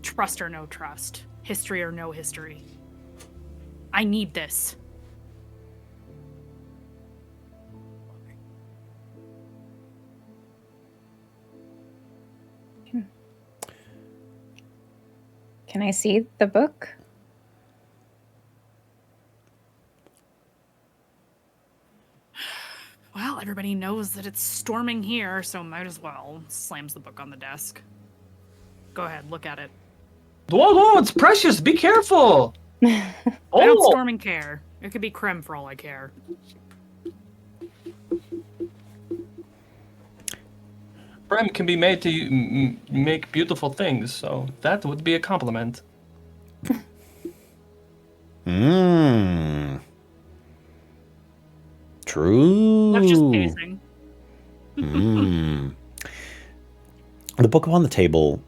Speaker 3: Trust or no trust. History or no history. I need this.
Speaker 5: Can I see the book?
Speaker 3: Well, everybody knows that it's storming here, so might as well. Slams the book on the desk. Go ahead, look at it.
Speaker 4: Whoa, it's precious. Be careful.
Speaker 3: I don't storm and care. It could be creme for all I care.
Speaker 4: Prem can be made to make beautiful things, so that would be a compliment.
Speaker 2: True.
Speaker 3: That's just pacing.
Speaker 2: The book upon the table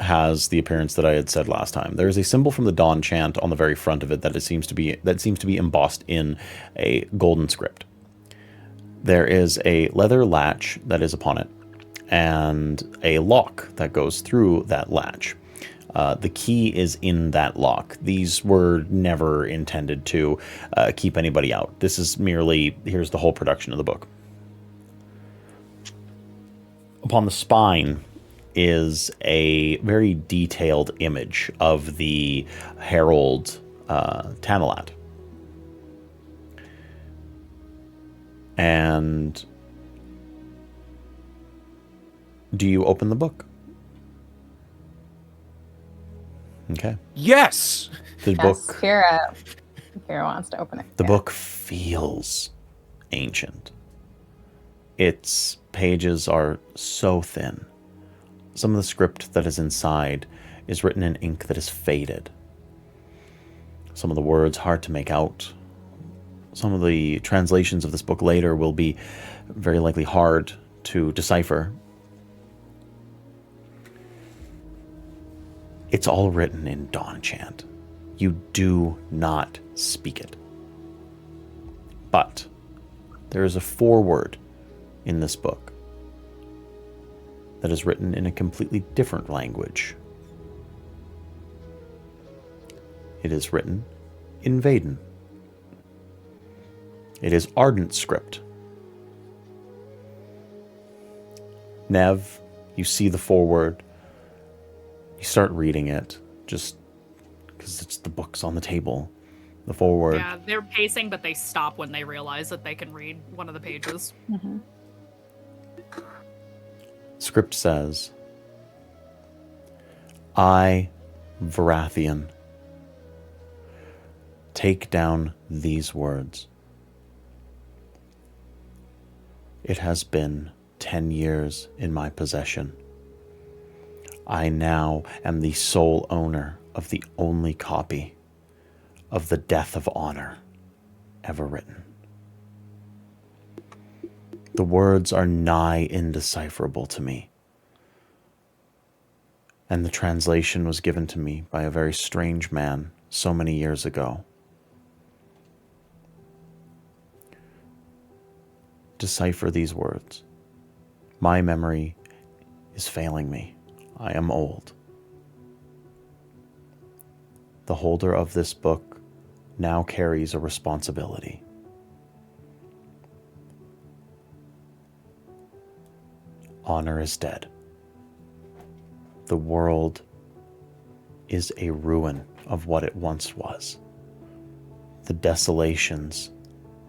Speaker 2: has the appearance that I had said last time. There is a symbol from the Dawn chant on the very front of it that seems to be embossed in a golden script. There is a leather latch that is upon it, and a lock that goes through that latch. The key is in that lock. These were never intended to keep anybody out. This is merely, here's the whole production of the book. Upon the spine is a very detailed image of the Herald Tanalat. And do you open the book? Okay.
Speaker 6: Yes!
Speaker 2: The book.
Speaker 5: Kira wants to open it.
Speaker 2: The book feels ancient. Its pages are so thin. Some of the script that is inside is written in ink that is faded. Some of the words hard to make out. Some of the translations of this book later will be very likely hard to decipher. It's all written in Dawn chant. You do not speak it. But there is a foreword in this book that is written in a completely different language. It is written in Vaden. It is Ardent script. Nev, you see the foreword. You start reading it, just because it's the book's on the table. The foreword.
Speaker 3: Yeah, they're pacing, but they stop when they realize that they can read one of the pages.
Speaker 5: Mm-hmm.
Speaker 2: Script says, I, Varathian, take down these words. It has been 10 years in my possession. I now am the sole owner of the only copy of the Death of Honor ever written. The words are nigh indecipherable to me, and the translation was given to me by a very strange man so many years ago. Decipher these words. My memory is failing me. I am old. The holder of this book now carries a responsibility. Honor is dead. The world is a ruin of what it once was. The desolations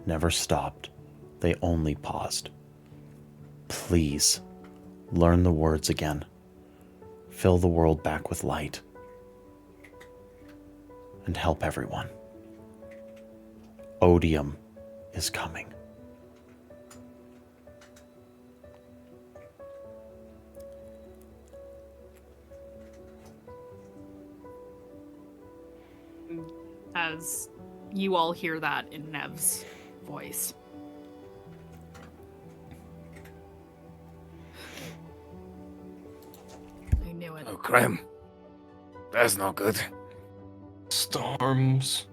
Speaker 2: never stopped. They only paused. Please, learn the words again. Fill the world back with light. And help everyone. Odium is coming.
Speaker 3: As you all hear that in Nev's voice. I knew it.
Speaker 6: Oh, Clem. That's not good.
Speaker 4: Storms.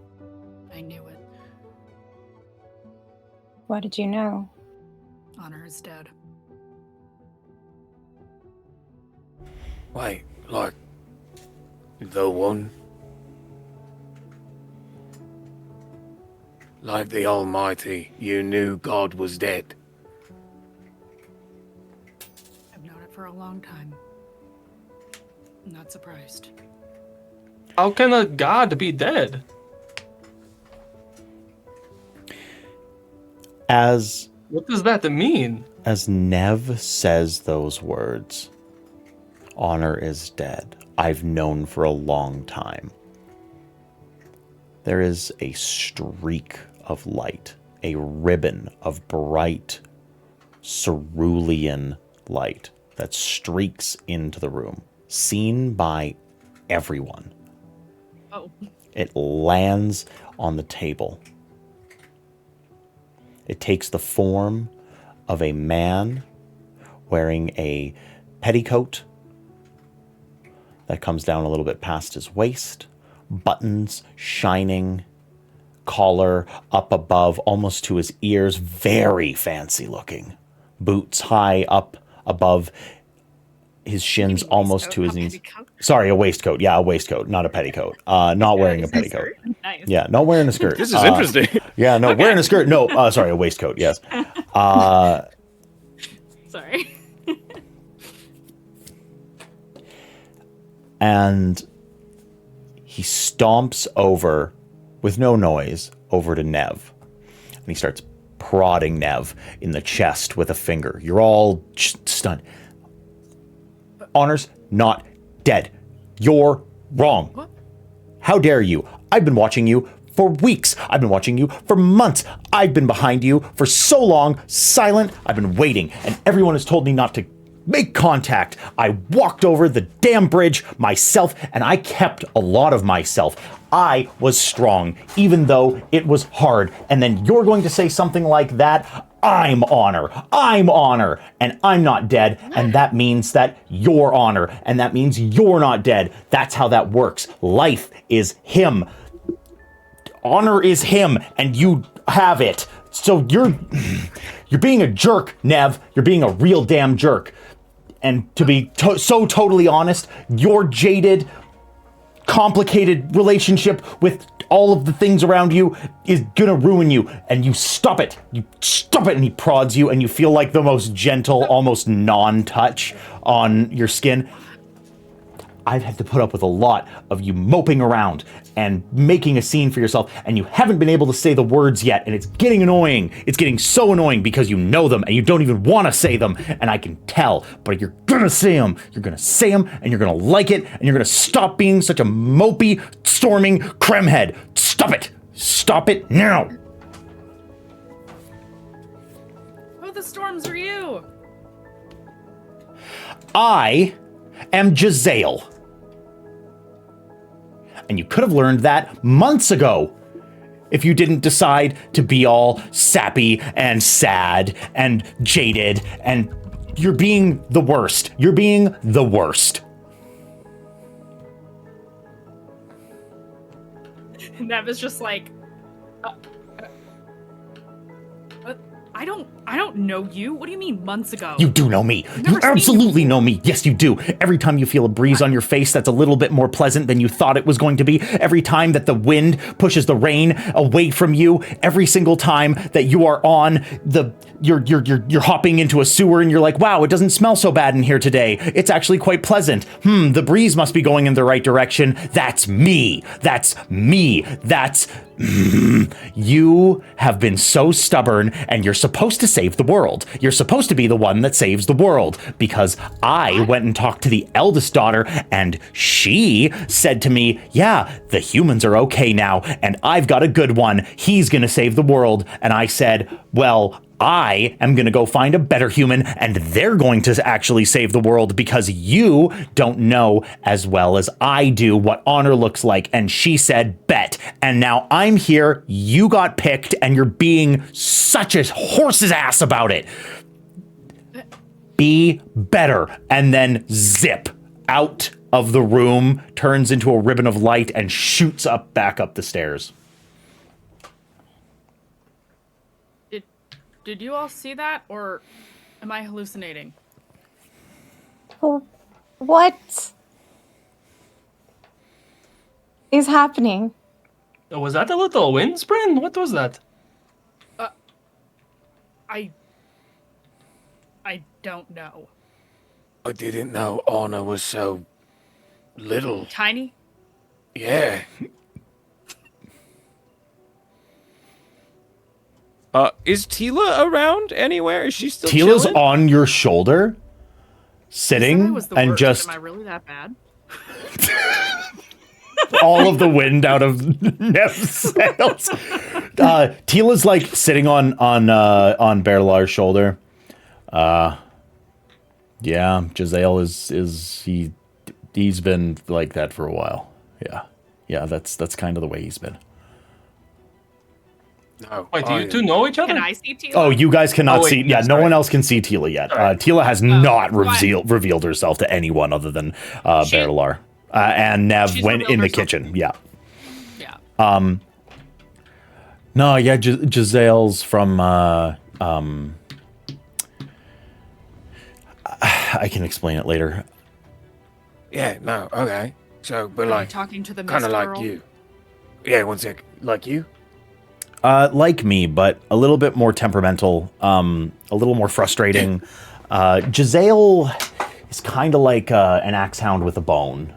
Speaker 3: I knew it.
Speaker 5: What did you know?
Speaker 3: Honor is dead.
Speaker 6: Wait, like... the one? Like the Almighty, you knew God was dead.
Speaker 3: I've known it for a long time. I'm not surprised.
Speaker 4: How can a god be dead?
Speaker 2: As
Speaker 4: What does that mean?
Speaker 2: Nev says those words, honor is dead, I've known for a long time. There is a streak of light, a ribbon of bright cerulean light that streaks into the room, seen by everyone.
Speaker 3: Oh.
Speaker 2: It lands on the table. It takes the form of a man wearing a petticoat that comes down a little bit past his waist, buttons shining, collar up above almost to his ears, very fancy looking. Boots high up above his shins, almost to his knees. Sorry, a waistcoat. Yeah, a waistcoat, not a petticoat. Not wearing a petticoat.
Speaker 3: Nice.
Speaker 2: Yeah, not wearing a skirt.
Speaker 7: This is interesting.
Speaker 2: Yeah, no, wearing a skirt. No, sorry, a waistcoat. Yes.
Speaker 3: Sorry.
Speaker 2: And he stomps over, with no noise, over to Nev. And he starts prodding Nev in the chest with a finger. You're all stunned. Honor's not dead. You're wrong.
Speaker 3: What?
Speaker 2: How dare you? I've been watching you for weeks. I've been watching you for months. I've been behind you for so long, silent. I've been waiting, and everyone has told me not to make contact. I walked over the damn bridge myself, and I kept a lot of myself. I was strong, even though it was hard. And then you're going to say something like that? I'm honor, and I'm not dead, and that means that you're honor, and that means you're not dead. That's how that works. Life is him. Honor is him, and you have it. So you're being a jerk, Nev. You're being a real damn jerk. And to be so totally honest, your jaded, complicated relationship with all of the things around you is gonna ruin you, and you stop it. You stop it. And he prods you, and you feel like the most gentle, almost non-touch on your skin. I've had to put up with a lot of you moping around and making a scene for yourself, and you haven't been able to say the words yet, and it's getting annoying. It's getting so annoying because you know them, and you don't even want to say them, and I can tell, but you're gonna say them. You're gonna say them, and you're gonna like it, and you're gonna stop being such a mopey, storming cremhead. Stop it! Stop it now!
Speaker 3: Oh, the storms are you!
Speaker 2: I am Jezzael. And you could have learned that months ago if you didn't decide to be all sappy and sad and jaded, and you're being the worst. You're being the worst.
Speaker 3: Nev is just like, I don't know you. What do you mean months ago?
Speaker 2: You do know me. You
Speaker 3: never seen
Speaker 2: absolutely know me. Yes, you do. Every time you feel a breeze on your face that's a little bit more pleasant than you thought it was going to be, every time that the wind pushes the rain away from you, every single time that you are on the you're hopping into a sewer and you're like, wow, it doesn't smell so bad in here today. It's actually quite pleasant. The breeze must be going in the right direction. That's me. That's me. That's you have been so stubborn, and you're supposed to save the world. You're supposed to be the one that saves the world, because I went and talked to the eldest daughter, and she said to me, yeah, the humans are okay now, and I've got a good one. He's gonna save the world. And I said, well, I am going to go find a better human, and they're going to actually save the world, because you don't know as well as I do what honor looks like. And she said, bet. And now I'm here. You got picked, and you're being such a horse's ass about it. Be better. And then zip out of the room, turns into a ribbon of light, and shoots back up the stairs.
Speaker 3: Did you all see that, or am I hallucinating?
Speaker 5: Well, what is happening?
Speaker 4: Was that a little wind, Spren? What was that?
Speaker 3: I don't know.
Speaker 6: I didn't know honor was so little.
Speaker 3: Tiny?
Speaker 6: Yeah.
Speaker 7: Is Tila around anywhere? Is she still
Speaker 2: Tila's
Speaker 7: chilling?
Speaker 2: on your shoulder, sitting, and
Speaker 3: worst.
Speaker 2: just
Speaker 3: Am I really that bad?
Speaker 2: all of the wind out of Nev's sails. Tila's like sitting on Berlar's shoulder. Yeah, Jazael he's been like that for a while. Yeah, that's kind of the way he's been.
Speaker 6: No.
Speaker 4: Wait, do you two know each other?
Speaker 3: Can I see Tila?
Speaker 2: Oh, you guys cannot
Speaker 4: wait,
Speaker 2: see. Yeah, no
Speaker 4: sorry.
Speaker 2: one else can see Tila yet.
Speaker 4: Sorry.
Speaker 2: Tila has not
Speaker 3: fine.
Speaker 2: revealed herself to anyone other than Berlar. And Nev
Speaker 3: She's
Speaker 2: went in the
Speaker 3: revealed herself.
Speaker 2: kitchen. Yeah.
Speaker 3: Yeah.
Speaker 2: No, yeah, Jazael's from I can explain it later.
Speaker 6: Yeah, no, okay. So, but
Speaker 3: Are you
Speaker 6: like,
Speaker 3: talking to the
Speaker 6: kind of
Speaker 3: mist
Speaker 6: like
Speaker 3: girl?
Speaker 6: you. Yeah, one sec. Like you?
Speaker 2: Like me, but a little bit more temperamental, a little more frustrating. Jazael is kind of like an axe hound with a bone.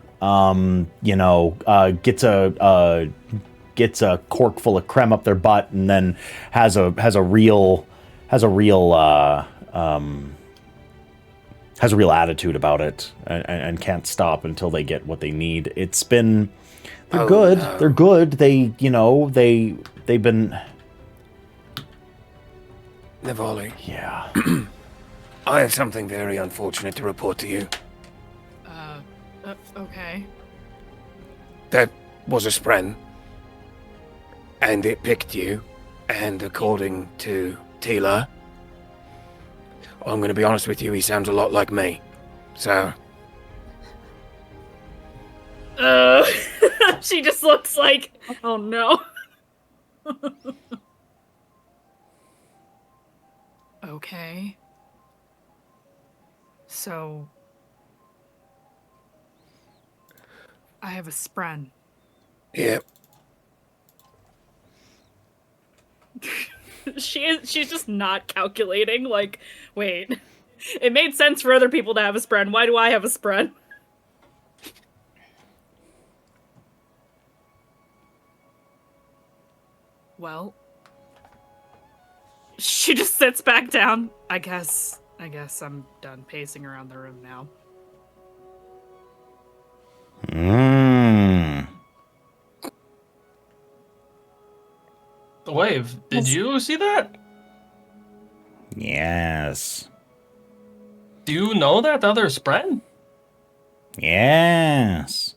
Speaker 2: Gets a cork full of creme up their butt, and then has a real attitude about it, and can't stop until they get what they need. It's been they're good.
Speaker 6: No.
Speaker 2: They're good. They've been
Speaker 6: Navali,
Speaker 2: yeah.
Speaker 6: I have something very unfortunate to report to you.
Speaker 3: Okay.
Speaker 6: That was a Spren. And it picked you. And according to Tila, I'm going to be honest with you, he sounds a lot like me. So,
Speaker 3: She just looks like, oh no. Okay. So, I have a Spren.
Speaker 6: yeah.
Speaker 3: She's just not calculating. Like, wait, it made sense for other people to have a Spren. Why do I have a Spren? Well, she just sits back down. I guess I'm done pacing around the room now.
Speaker 4: The wave. Did you see that?
Speaker 2: Yes.
Speaker 4: Do you know that other Spren?
Speaker 2: Yes.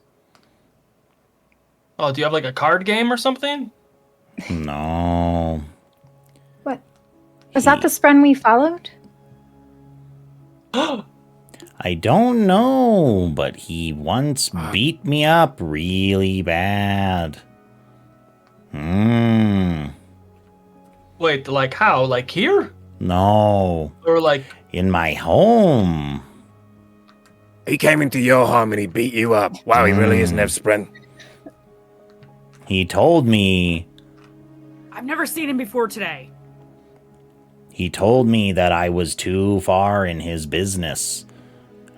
Speaker 4: Oh, do you have like a card game or something?
Speaker 2: No.
Speaker 5: What? Was that the Spren we followed?
Speaker 2: I don't know, but he once beat me up really bad.
Speaker 4: Wait, like how? Like here?
Speaker 2: No.
Speaker 4: Or like...
Speaker 2: In my home.
Speaker 6: He came into your home and he beat you up. Wow, he really is Nev Spren.
Speaker 2: He told me
Speaker 3: I've never seen him before today.
Speaker 2: He told me that I was too far in his business,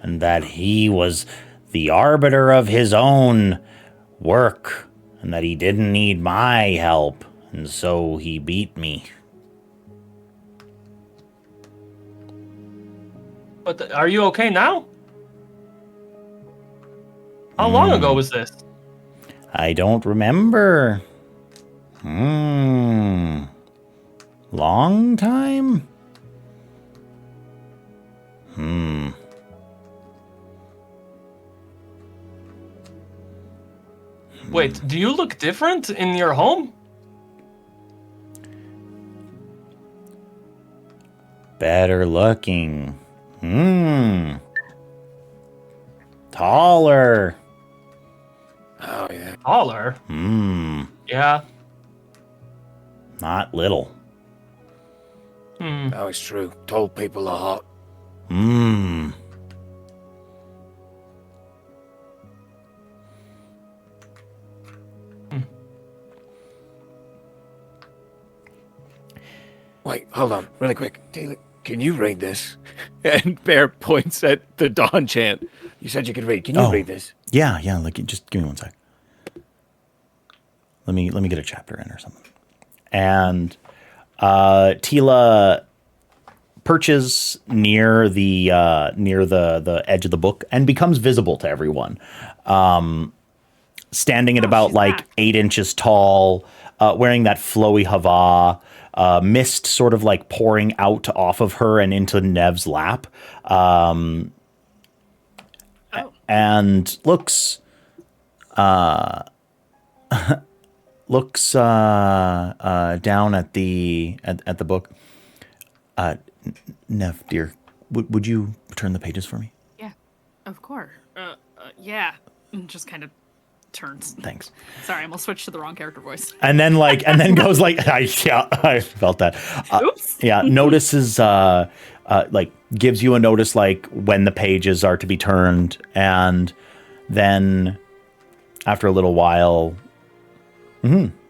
Speaker 2: and that he was the arbiter of his own work, and that he didn't need my help, and so he beat me.
Speaker 4: But are you okay now? How long ago was this?
Speaker 2: I don't remember. Long time?
Speaker 4: Wait, do you look different in your home?
Speaker 2: Better looking. Taller.
Speaker 6: Oh, yeah.
Speaker 4: Taller? Yeah.
Speaker 2: Not little.
Speaker 6: Oh, it's true. Tall people are hot. Wait, hold on, really quick. Taylor, can you read this?
Speaker 7: And Bear points at the dawn chant.
Speaker 6: You said you could read. Can you read this?
Speaker 2: Yeah, like just give me one sec. Let me get a chapter in or something. And Tila perches near the edge of the book and becomes visible to everyone. Standing at about like
Speaker 3: back.
Speaker 2: 8 inches tall, wearing that flowy hava, mist sort of like pouring out off of her and into Nev's lap. And looks down at the book. Nev, dear, would you turn the pages for me?
Speaker 3: Yeah, of course. Yeah. And just kind of turns.
Speaker 2: Thanks.
Speaker 3: Sorry, I almost switched to the wrong character voice.
Speaker 2: And then goes like, I felt that.
Speaker 3: Oops.
Speaker 2: Yeah, notices, like gives you a notice like when the pages are to be turned, and then after a little while,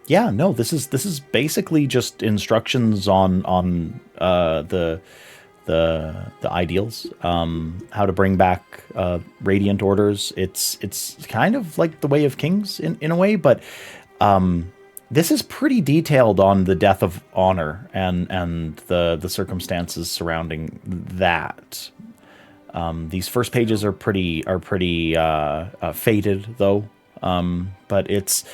Speaker 2: yeah, no, this is basically just instructions on the ideals, how to bring back radiant orders. It's kind of like the Way of Kings in a way, but this is pretty detailed on the death of honor and the circumstances surrounding that. These first pages are pretty faded though, but it's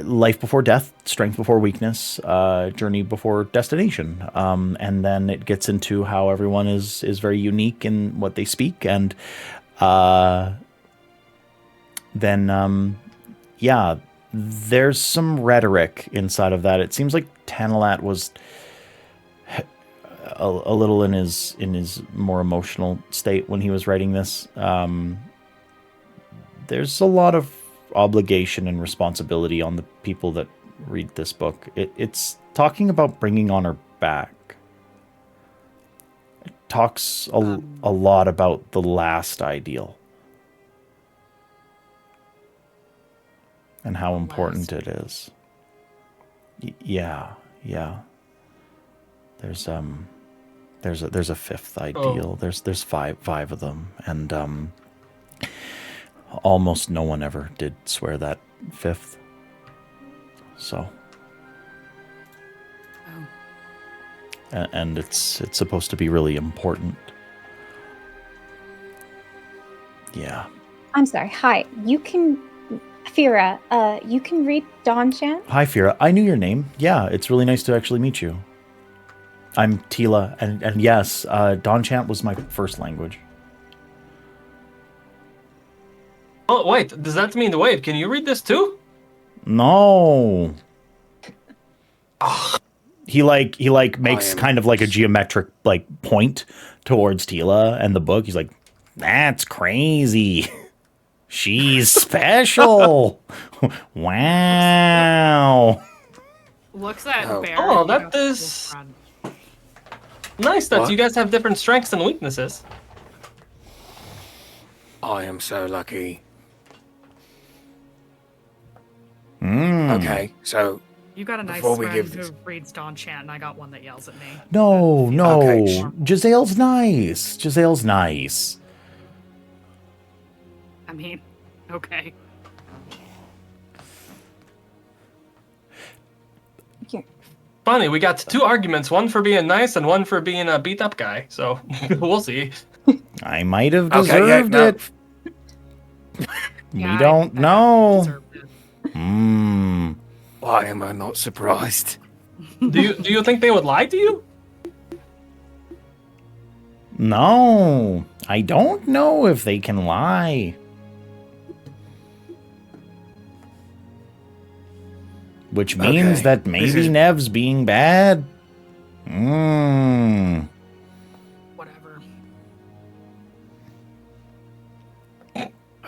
Speaker 2: life before death, strength before weakness, journey before destination. And then it gets into how everyone is very unique in what they speak. And then, yeah, there's some rhetoric inside of that. It seems like Tanalat was a little in his more emotional state when he was writing this. There's a lot of obligation and responsibility on the people that read this book. It's talking about bringing honor back. It talks a lot about the last ideal and how important it is. Yeah. There's a fifth ideal. There's five of them, and almost no one ever did swear that fifth. So, and it's supposed to be really important. Yeah.
Speaker 5: I'm sorry. Hi, you can, Fira. You can read Dawn Chant.
Speaker 2: Hi, Fira. I knew your name. Yeah, it's really nice to actually meet you. I'm Tila, and yes, Dawn Chant was my first language.
Speaker 4: Oh, wait, does that mean the wave? Can you read this too?
Speaker 2: No. He makes kind of like a geometric like point towards Tila and the book. He's like, that's crazy. She's special. Wow.
Speaker 3: Looks at Bear.
Speaker 4: Oh, that is nice that
Speaker 6: What?
Speaker 4: you guys have different strengths and weaknesses.
Speaker 6: I am so lucky. Okay, so
Speaker 3: You got a nice
Speaker 6: Before we
Speaker 3: friend
Speaker 6: give
Speaker 3: who
Speaker 6: this-
Speaker 3: reads Dawn Chant, and I got one that yells at me.
Speaker 2: No, no.
Speaker 6: Okay,
Speaker 2: Gisele's nice. Gisele's nice.
Speaker 3: I mean, okay.
Speaker 4: Funny, we got 2 arguments, one for being nice and one for being a beat up guy. So we'll see.
Speaker 2: I might have
Speaker 6: Okay, yeah,
Speaker 2: deserved
Speaker 6: no.
Speaker 2: it.
Speaker 3: Yeah,
Speaker 2: We don't
Speaker 3: I
Speaker 2: know.
Speaker 3: deserved it.
Speaker 2: Hmm.
Speaker 6: Why am I not surprised?
Speaker 4: Do you think they would lie to you?
Speaker 2: No, I don't know if they can lie. Which means
Speaker 6: Okay,
Speaker 2: that
Speaker 6: this
Speaker 2: maybe
Speaker 6: is-
Speaker 2: Nev's being bad. Hmm.
Speaker 3: Whatever.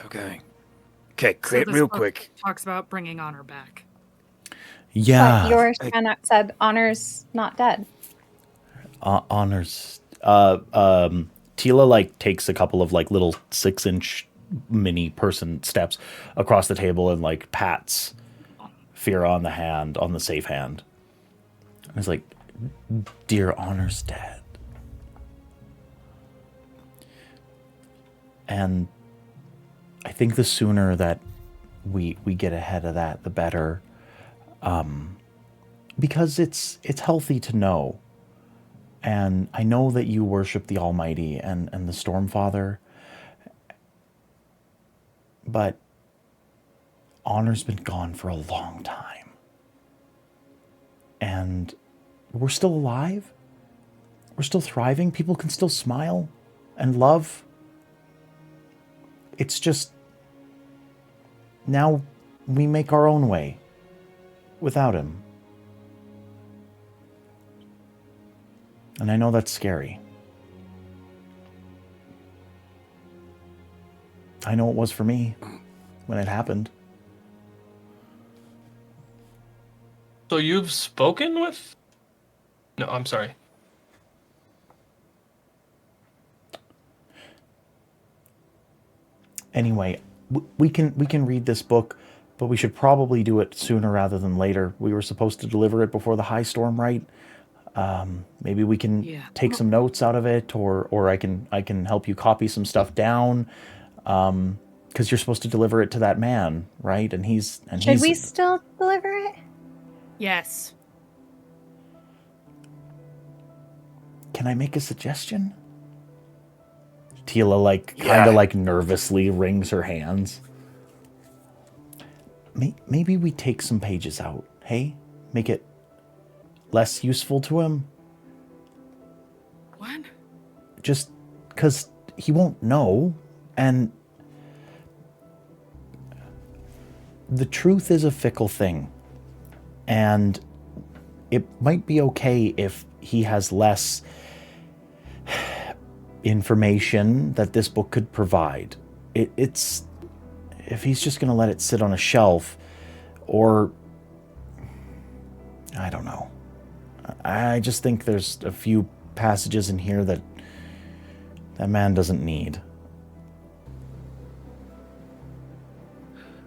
Speaker 6: Okay. Okay,
Speaker 3: So
Speaker 6: clear
Speaker 3: this
Speaker 6: real
Speaker 3: book
Speaker 6: quick.
Speaker 3: talks about bringing honor back.
Speaker 2: Yeah.
Speaker 5: But your Shana said Honor's not dead.
Speaker 2: Honors. Tila like takes a couple of like little 6-inch mini person steps across the table and like pats Fira on the hand, on the safe hand. I was like, "Dear Honor's dead," and I think the sooner that we get ahead of that, the better. Because it's healthy to know. And I know that you worship the Almighty and the Stormfather. But Honor's been gone for a long time. And we're still alive. We're still thriving. People can still smile and love. It's just now we make our own way without him. And I know that's scary. I know it was for me when it happened.
Speaker 4: So you've spoken with? No, I'm sorry.
Speaker 2: Anyway, we can read this book, but we should probably do it sooner rather than later. We were supposed to deliver it before the high storm, right? Maybe we can take some notes out of it, or I can help you copy some stuff down, because you're supposed to deliver it to that man, right? And
Speaker 5: Should we still deliver it?
Speaker 3: Yes.
Speaker 2: Can I make a suggestion? Tila kind of like nervously wrings her hands. Maybe we take some pages out, hey? Make it less useful to him.
Speaker 3: What?
Speaker 2: Just because he won't know, and the truth is a fickle thing, and it might be okay if he has less information that this book could provide. It's if he's just going to let it sit on a shelf, or I don't know. I just think there's a few passages in here that that man doesn't need.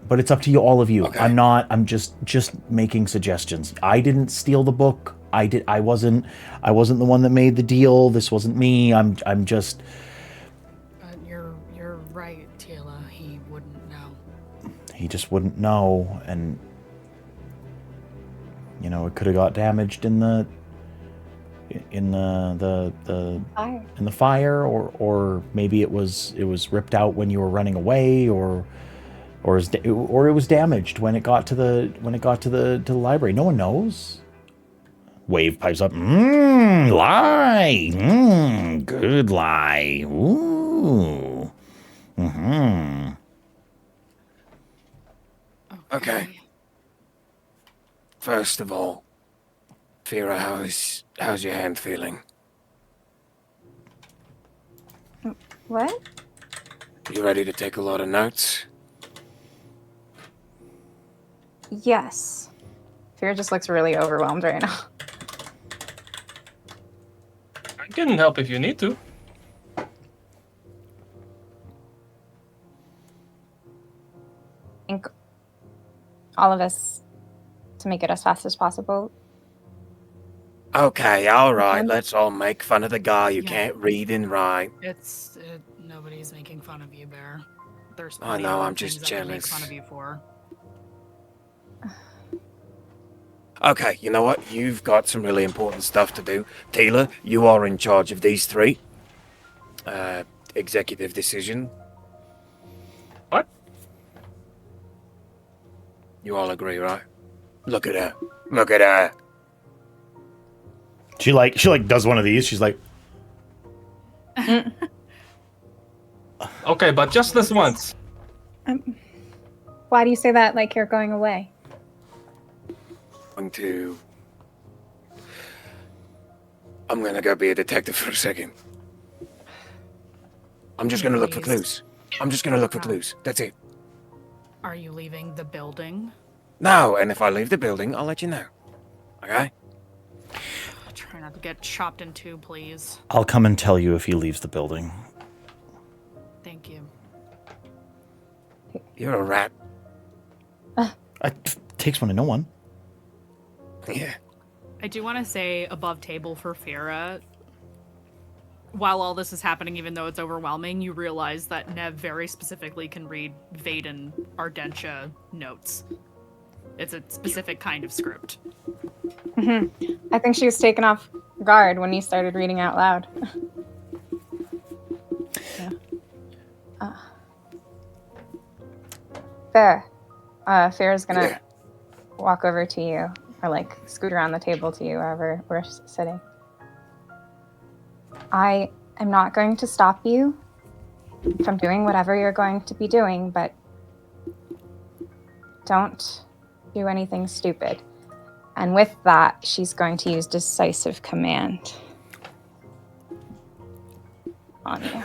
Speaker 2: But it's up to you, all of you.
Speaker 6: Okay.
Speaker 2: I'm just making suggestions. I didn't steal the book. I wasn't the one that made the deal. This wasn't me. I'm just
Speaker 3: You're right, Tila. He wouldn't know.
Speaker 2: he just wouldn't know, and you know, it could have got damaged in the
Speaker 5: Fire.
Speaker 2: in the fire, or maybe it was ripped out when you were running away, or it was damaged when it got to the library. No one knows. Wave pipes up. Lie. Good lie. Ooh.
Speaker 6: Okay. First of all, Fira, how's your hand feeling?
Speaker 5: What?
Speaker 6: You ready to take a lot of notes?
Speaker 5: Yes. Fear just looks really overwhelmed right now.
Speaker 4: I can help if you need to.
Speaker 5: I think all of us to make it as fast as possible.
Speaker 6: Okay, all right.
Speaker 5: Okay.
Speaker 6: Let's all make fun of the guy who
Speaker 3: Yeah.
Speaker 6: can't read and write.
Speaker 3: Nobody's making fun of you, Bear. There's
Speaker 6: I
Speaker 3: plenty
Speaker 6: know,
Speaker 3: of
Speaker 6: I'm just
Speaker 3: things I would make
Speaker 6: jealous.
Speaker 3: fun of you for.
Speaker 6: Okay, you know what? You've got some really important stuff to do. Tila, you are in charge of these three. Executive decision.
Speaker 4: What?
Speaker 6: You all agree, right? Look at her. Look at her.
Speaker 2: She does one of these. She's like,
Speaker 4: Okay, but just this once.
Speaker 5: Why do you say that like you're going away?
Speaker 6: I'm gonna go be a detective for a second. I'm just gonna look for clues. I'm just gonna look for clues. That's it.
Speaker 3: Are you leaving the building?
Speaker 6: No, and if I leave the building, I'll let you know. Okay?
Speaker 3: Try not to get chopped in two, please.
Speaker 2: I'll come and tell you if he leaves the building.
Speaker 3: Thank you.
Speaker 6: You're a rat.
Speaker 2: It takes one to know one.
Speaker 6: Yeah.
Speaker 3: I do want to say above table for Fira, while all this is happening, even though it's overwhelming, you realize that Nev very specifically can read Vaden Ardentia notes. It's a specific kind of script.
Speaker 5: I think she was taken off guard when you started reading out loud. Yeah. Fair. Fair's gonna
Speaker 6: Yeah.
Speaker 5: walk over to you, or like scoot around the table to you, wherever we're sitting. I am not going to stop you from doing whatever you're going to be doing, but don't do anything stupid. And with that, she's going to use decisive command on you.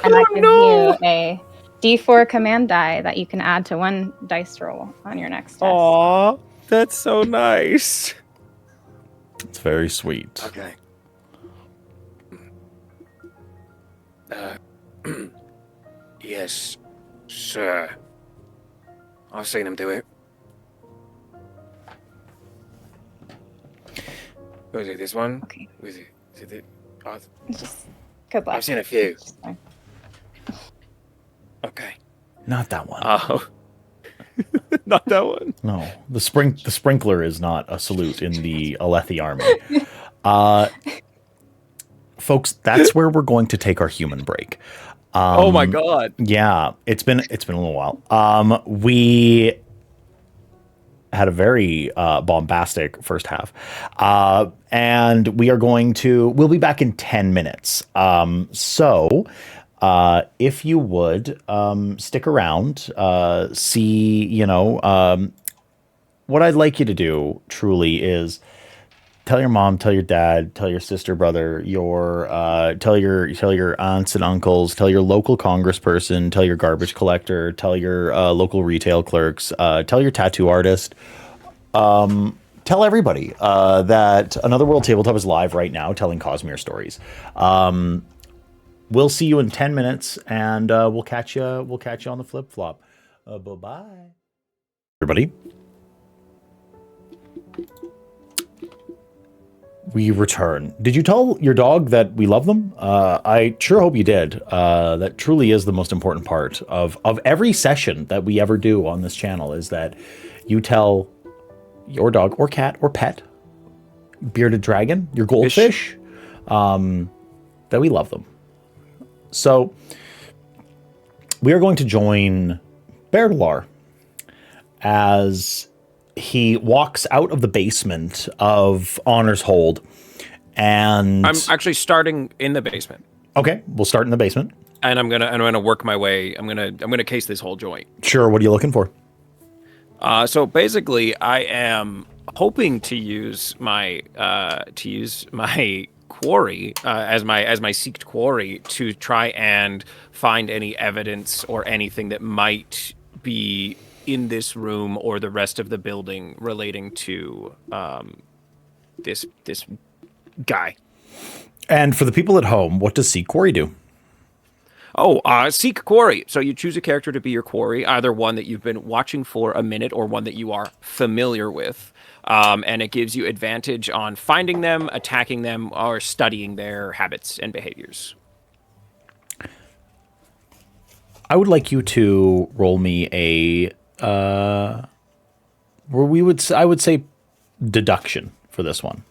Speaker 5: And I give you a D4 command die that you can add to one dice roll on your next test.
Speaker 7: Aw, that's so nice.
Speaker 2: It's very sweet.
Speaker 6: Okay. Yes, sir. I've seen him do it. Was it this one?
Speaker 5: Okay.
Speaker 6: Was it? Is it? Oh,
Speaker 5: Just good luck.
Speaker 6: I've seen a few.
Speaker 5: Just fine.
Speaker 6: Okay.
Speaker 2: Not that one.
Speaker 7: Oh. Not that one.
Speaker 2: No, the sprinkler is not a salute in the Alethi army. Folks, that's where we're going to take our human break.
Speaker 7: Oh my god.
Speaker 2: Yeah, it's been a little while. We had a very bombastic first half, and we'll be back in 10 minutes. So if you would stick around, see, what I'd like you to do truly is tell your mom, tell your dad, tell your sister, brother, tell your aunts and uncles, tell your local congressperson, tell your garbage collector, tell your local retail clerks, tell your tattoo artist, tell everybody that Another World Tabletop is live right now, telling Cosmere stories. We'll see you in 10 minutes, and we'll catch you on the flip flop. Bye-bye, everybody. We return. Did you tell your dog that we love them? I sure hope you did. That truly is the most important part of every session that we ever do on this channel, is that you tell your dog or cat or pet, bearded dragon, your goldfish, that we love them. So we are going to join Berlar as he walks out of the basement of Honor's Hold, and
Speaker 7: I'm actually starting in the basement.
Speaker 2: Okay, we'll start in the basement.
Speaker 7: And I'm gonna work my way. I'm gonna case this whole joint.
Speaker 2: Sure. What are you looking for?
Speaker 7: So basically, I am hoping to use my quarry as my seeked quarry to try and find any evidence or anything that might be in this room or the rest of the building relating to this guy.
Speaker 2: And for the people at home, what does Seek Quarry do?
Speaker 7: Seek quarry. So you choose a character to be your quarry, either one that you've been watching for a minute or one that you are familiar with. And it gives you advantage on finding them, attacking them, or studying their habits and behaviors.
Speaker 2: I would like you to roll me a I would say deduction for this one.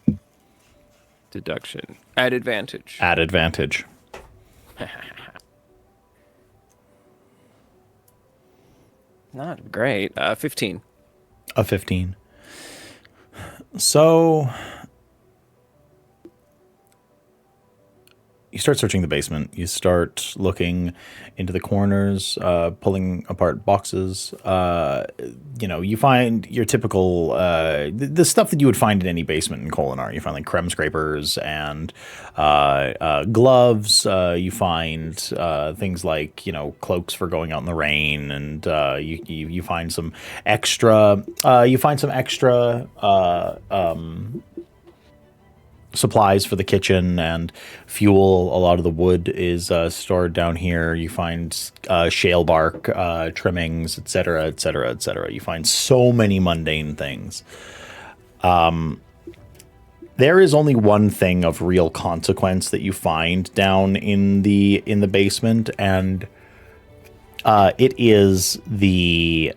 Speaker 7: Deduction. At advantage.
Speaker 2: At advantage.
Speaker 7: Not great. 15.
Speaker 2: A 15. So you start searching the basement. You start looking into the corners, pulling apart boxes. You find your typical the stuff that you would find in any basement in Kholinar. You find like creme scrapers and gloves. You find things like cloaks for going out in the rain, and you find some extra. Supplies for the kitchen and fuel. A lot of the wood is stored down here. You find shale bark, trimmings, etc., etc., etc. You find so many mundane things. There is only one thing of real consequence that you find down in the basement, and it is the.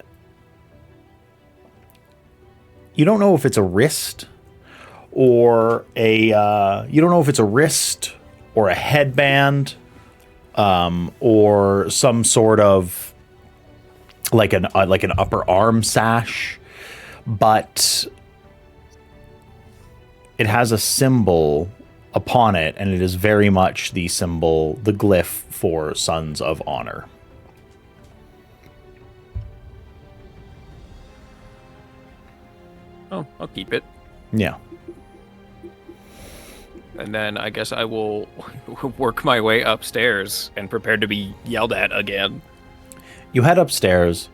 Speaker 2: You don't know if it's a wrist. Or you don't know if it's a wrist or a headband, or some sort of like an upper arm sash, but it has a symbol upon it, and it is very much the symbol, the glyph for Sons of Honor.
Speaker 7: Oh, I'll keep it.
Speaker 2: Yeah.
Speaker 7: And then I guess I will work my way upstairs and prepare to be yelled at again.
Speaker 2: You head upstairs,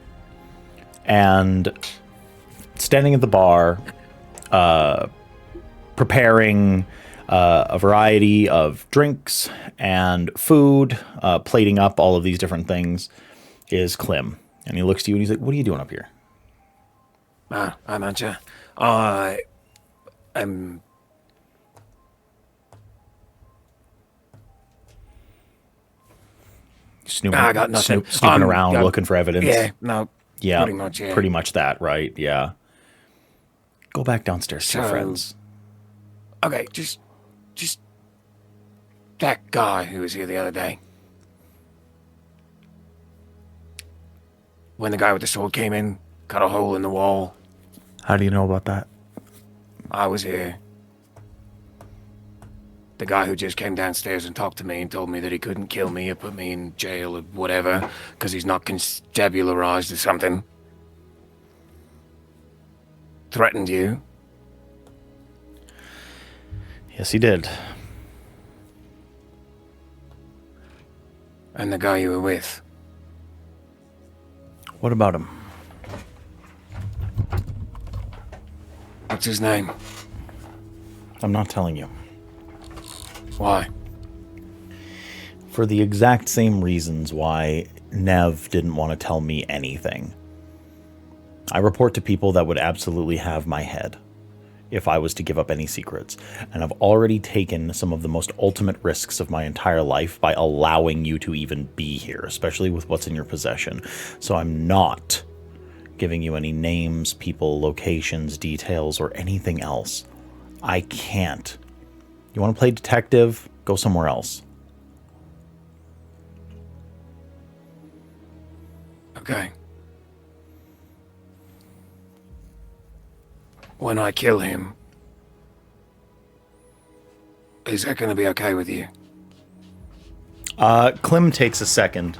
Speaker 2: and standing at the bar, preparing a variety of drinks and food, plating up all of these different things, is Klim. And he looks to you and he's like, "What are you doing up here?"
Speaker 6: I'm Ancha. I'm...
Speaker 2: Snooping,
Speaker 6: I got nothing.
Speaker 2: Snooping around, looking for evidence.
Speaker 6: Yeah, no.
Speaker 2: Yeah,
Speaker 6: pretty much, yeah.
Speaker 2: Pretty much that, right? Yeah. Go back downstairs to your friends.
Speaker 6: Okay, just that guy who was here the other day. When the guy with the sword came in, cut a hole in the wall.
Speaker 2: How do you know about that?
Speaker 6: I was here. The guy who just came downstairs and talked to me and told me that he couldn't kill me or put me in jail or whatever because he's not constabularized or something. Threatened you.
Speaker 2: Yes, he did.
Speaker 6: And the guy you were with.
Speaker 2: What about him?
Speaker 6: What's his name?
Speaker 2: I'm not telling you.
Speaker 6: Why?
Speaker 2: For the exact same reasons why Nev didn't want to tell me anything. I report to people that would absolutely have my head if I was to give up any secrets, and I've already taken some of the most ultimate risks of my entire life by allowing you to even be here, especially with what's in your possession. So I'm not giving you any names, people, locations, details, or anything else. I can't. You want to play detective? Go somewhere else.
Speaker 6: Okay. When I kill him, is that going to be okay with you?
Speaker 2: Klim takes a second.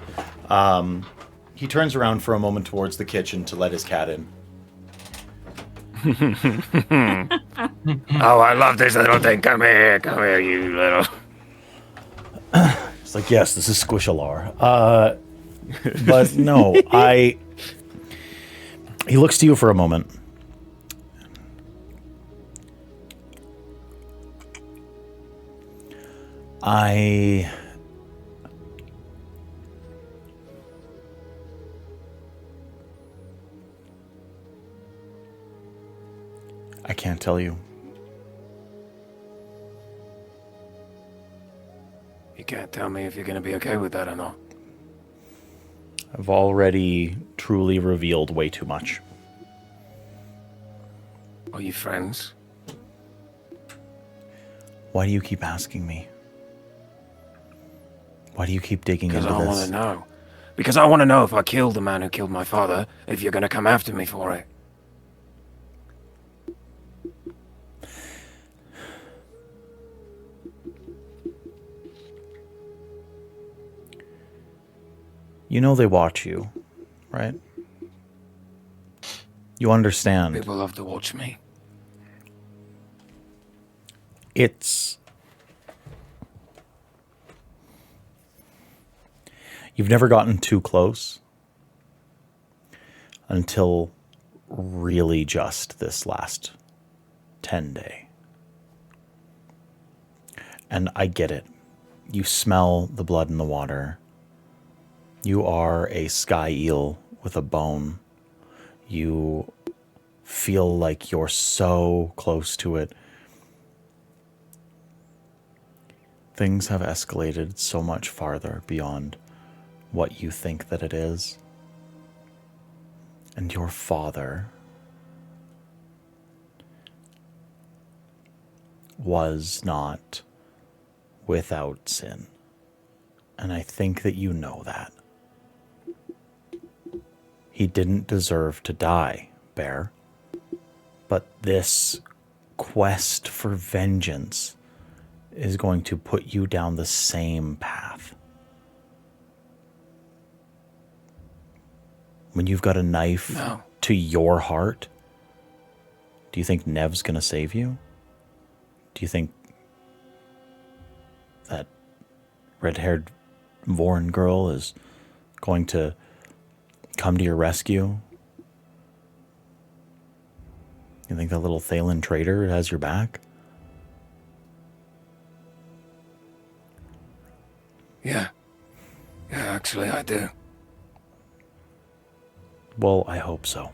Speaker 2: He turns around for a moment towards the kitchen to let his cat in.
Speaker 6: Oh, I love this little thing. Come here, you little...
Speaker 2: It's like, yes, this is Squishalar. But no, He looks to you for a moment. I can't tell you.
Speaker 6: You can't tell me if you're going to be okay with that or not.
Speaker 2: I've already truly revealed way too much.
Speaker 6: Are you friends?
Speaker 2: Why do you keep asking me? Why do you keep digging
Speaker 6: Because
Speaker 2: into
Speaker 6: I want
Speaker 2: this?
Speaker 6: to know. Because I want to know if I killed the man who killed my father, if you're going to come after me for it.
Speaker 2: You know they watch you, right? You understand.
Speaker 6: People love to watch me.
Speaker 2: It's... You've never gotten too close until really just this last 10-day. And I get it. You smell the blood in the water. You are a sky eel with a bone. You feel like you're so close to it. Things have escalated so much farther beyond what you think that it is. And your father was not without sin. And I think that you know that. He didn't deserve to die, Bear. But this quest for vengeance is going to put you down the same path. When you've got a knife to your heart, do you think Nev's going to save you? Do you think that red-haired Vorin girl is going to come to your rescue? You think that little Thalen traitor has your back?
Speaker 6: Yeah. Yeah, actually, I do.
Speaker 2: Well, I hope so.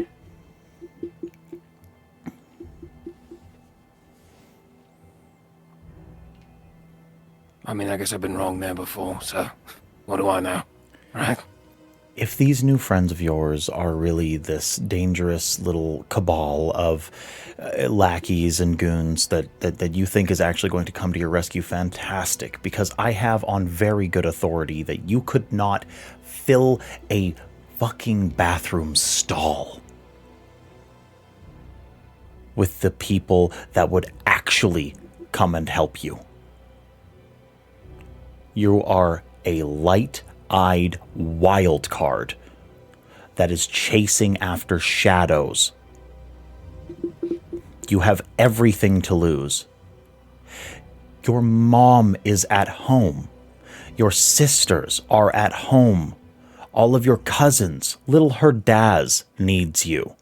Speaker 6: I mean, I guess I've been wrong there before, so what do I know? Right?
Speaker 2: If these new friends of yours are really this dangerous little cabal of lackeys and goons that you think is actually going to come to your rescue, fantastic. Because I have on very good authority that you could not fill a fucking bathroom stall with the people that would actually come and help you. You are a light-eyed wild card that is chasing after shadows. You have everything to lose. Your mom is at home. Your sisters are at home. All of your cousins, little Herdaz needs you.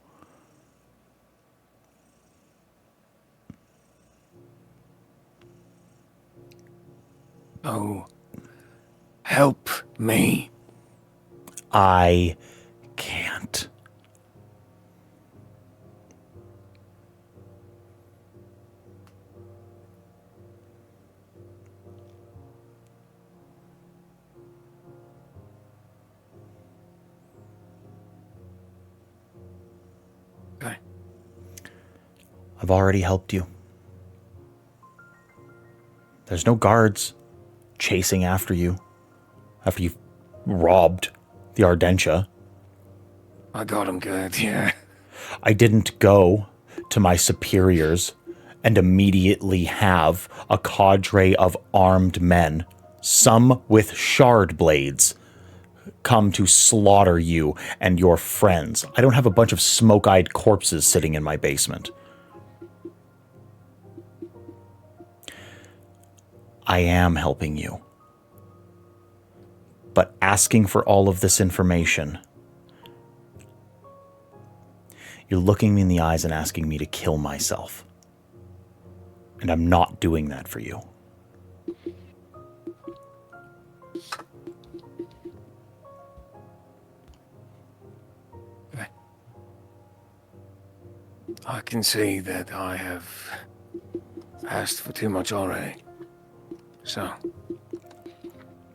Speaker 6: Oh, help me.
Speaker 2: I can't.
Speaker 6: Okay.
Speaker 2: I've already helped you. There's no guards chasing after you after you've robbed the Ardentia.
Speaker 6: I got him good, yeah.
Speaker 2: I didn't go to my superiors and immediately have a cadre of armed men, some with shard blades, come to slaughter you and your friends. I don't have a bunch of smoke-eyed corpses sitting in my basement. I am helping you. But asking for all of this information, you're looking me in the eyes and asking me to kill myself. And I'm not doing that for you.
Speaker 6: I can see that I have asked for too much already. So,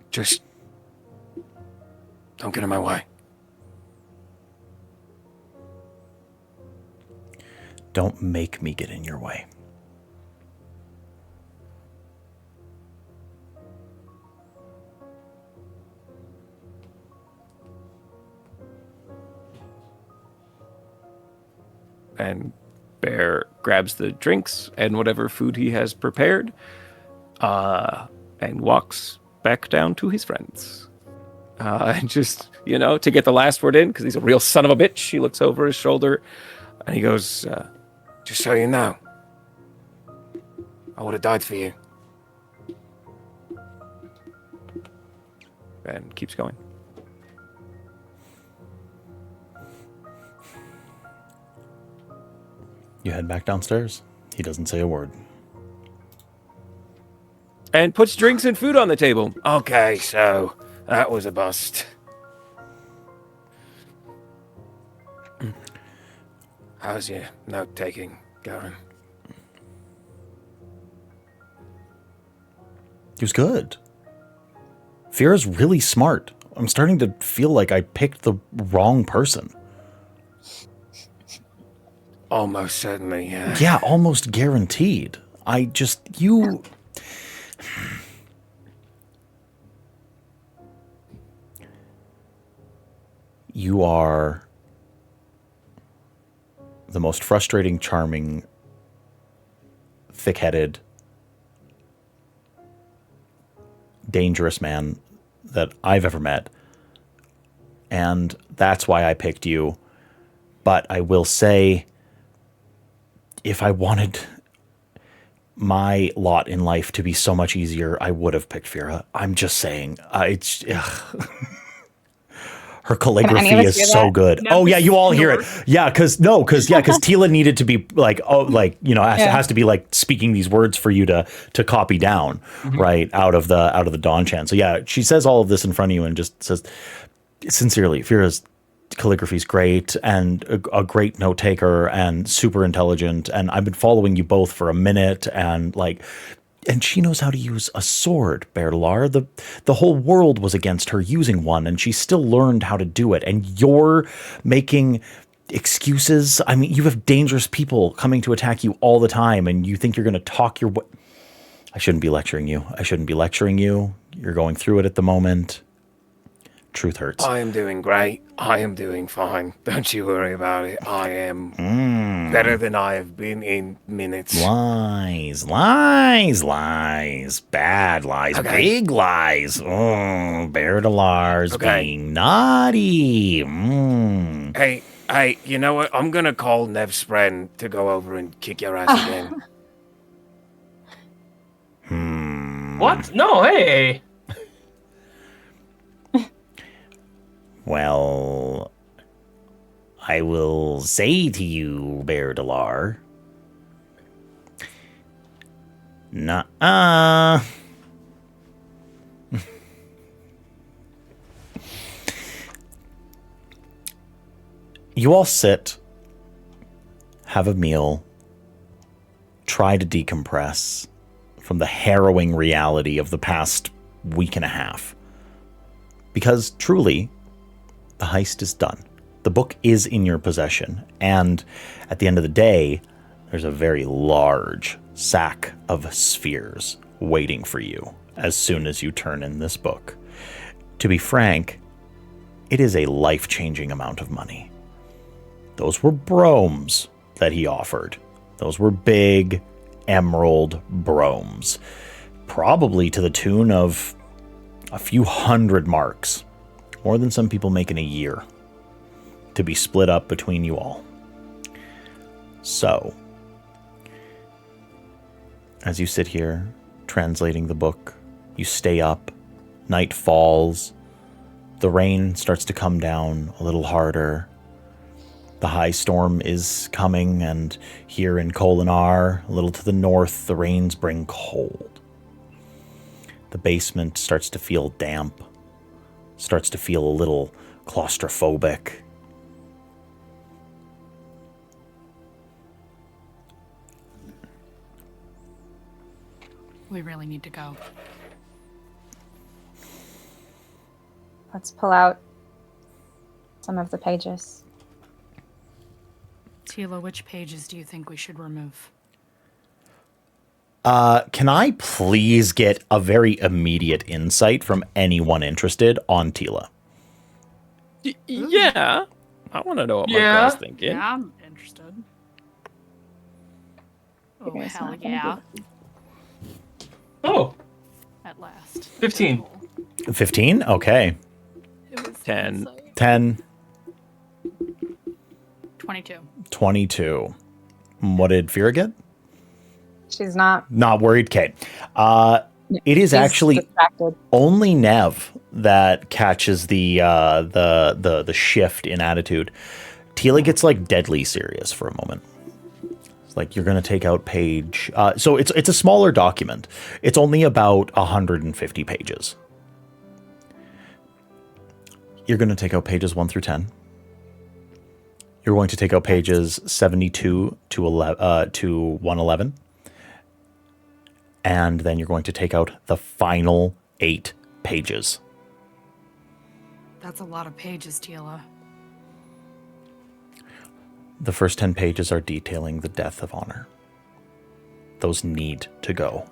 Speaker 6: just don't get in my way.
Speaker 2: Don't make me get in your way.
Speaker 7: And Bear grabs the drinks and whatever food he has prepared, and walks back down to his friends. And just, to get the last word in, because he's a real son of a bitch, he looks over his shoulder and he goes,
Speaker 6: Just so you know, I would have died for you.
Speaker 7: and keeps going.
Speaker 2: You head back downstairs. He doesn't say a word.
Speaker 7: And puts drinks and food on the table.
Speaker 6: Okay, so that was a bust. How's your note-taking going?
Speaker 2: He was good. Fira's really smart. I'm starting to feel like I picked the wrong person.
Speaker 6: Almost certainly, yeah.
Speaker 2: Yeah, almost guaranteed. You are the most frustrating, charming, thick-headed, dangerous man that I've ever met. And that's why I picked you. But I will say, if I wanted my lot in life to be so much easier, I would have picked Fira. I'm just saying. Her calligraphy is so good.
Speaker 3: No.
Speaker 2: Oh yeah, you all hear it. Yeah, because Tila needed to be has to be like speaking these words for you to copy down, right, out of the Dawn chant. So yeah, she says all of this in front of you and just says sincerely, Fira's calligraphy is great and a great note taker and super intelligent, and I've been following you both for a minute, and she knows how to use a sword, Berlar. The whole world was against her using one, and she still learned how to do it. And you're making excuses. I mean, you have dangerous people coming to attack you all the time, and you think you're going to talk your way. I shouldn't be lecturing you. You're going through it at the moment. Truth hurts.
Speaker 6: I am doing great. I am doing fine. Don't you worry about it. I am better than I have been in minutes.
Speaker 2: Lies. Bad lies.
Speaker 6: Okay.
Speaker 2: Big lies. Oh, Bear Delar's being naughty.
Speaker 6: Hey, you know what? I'm going to call Nev Spren to go over and kick your ass again.
Speaker 4: What? No, hey.
Speaker 2: Well, I will say to you, Bear Delar. Nuh-uh. You all sit, have a meal, try to decompress from the harrowing reality of the past week and a half. Because truly, the heist is done. The book is in your possession, and at the end of the day, there's a very large sack of spheres waiting for you as soon as you turn in this book. To be frank, it is a life-changing amount of money. Those were bromes that he offered. Those were big emerald bromes, probably to the tune of a few hundred marks. More than some people make in a year, to be split up between you all. So, as you sit here, translating the book, you stay up, night falls, the rain starts to come down a little harder. The high storm is coming, and here in Kholinar, a little to the north, the rains bring cold. The basement starts to feel damp. Starts to feel a little claustrophobic.
Speaker 3: We really need to go.
Speaker 5: Let's pull out some of the pages.
Speaker 3: Tila, which pages do you think we should remove?
Speaker 2: Can I please get a very immediate insight from anyone interested on Tila?
Speaker 7: Yeah. I want to know what my
Speaker 4: Yeah.
Speaker 7: girl's thinking.
Speaker 3: Yeah, I'm interested. Oh,
Speaker 5: Figure it's
Speaker 3: hell
Speaker 5: not gonna
Speaker 3: yeah.
Speaker 5: be-
Speaker 4: Oh,
Speaker 3: At last.
Speaker 4: 15.
Speaker 2: 15? Okay.
Speaker 7: 10.
Speaker 2: 10,
Speaker 3: 22.
Speaker 2: 22. What did Fira get?
Speaker 5: She's not.
Speaker 2: Not worried. Okay. It is
Speaker 5: She's
Speaker 2: actually
Speaker 5: distracted.
Speaker 2: only Nev that catches the shift in attitude. Tila gets like deadly serious for a moment. It's like you're gonna take out page. So it's a smaller document. It's only about 150 pages. You're gonna take out pages 1 through 10. You're going to take out pages 72 to 111. And then you're going to take out the final 8 pages.
Speaker 3: That's a lot of pages, Tila.
Speaker 2: The first 10 pages are detailing the death of Honor. Those need to go.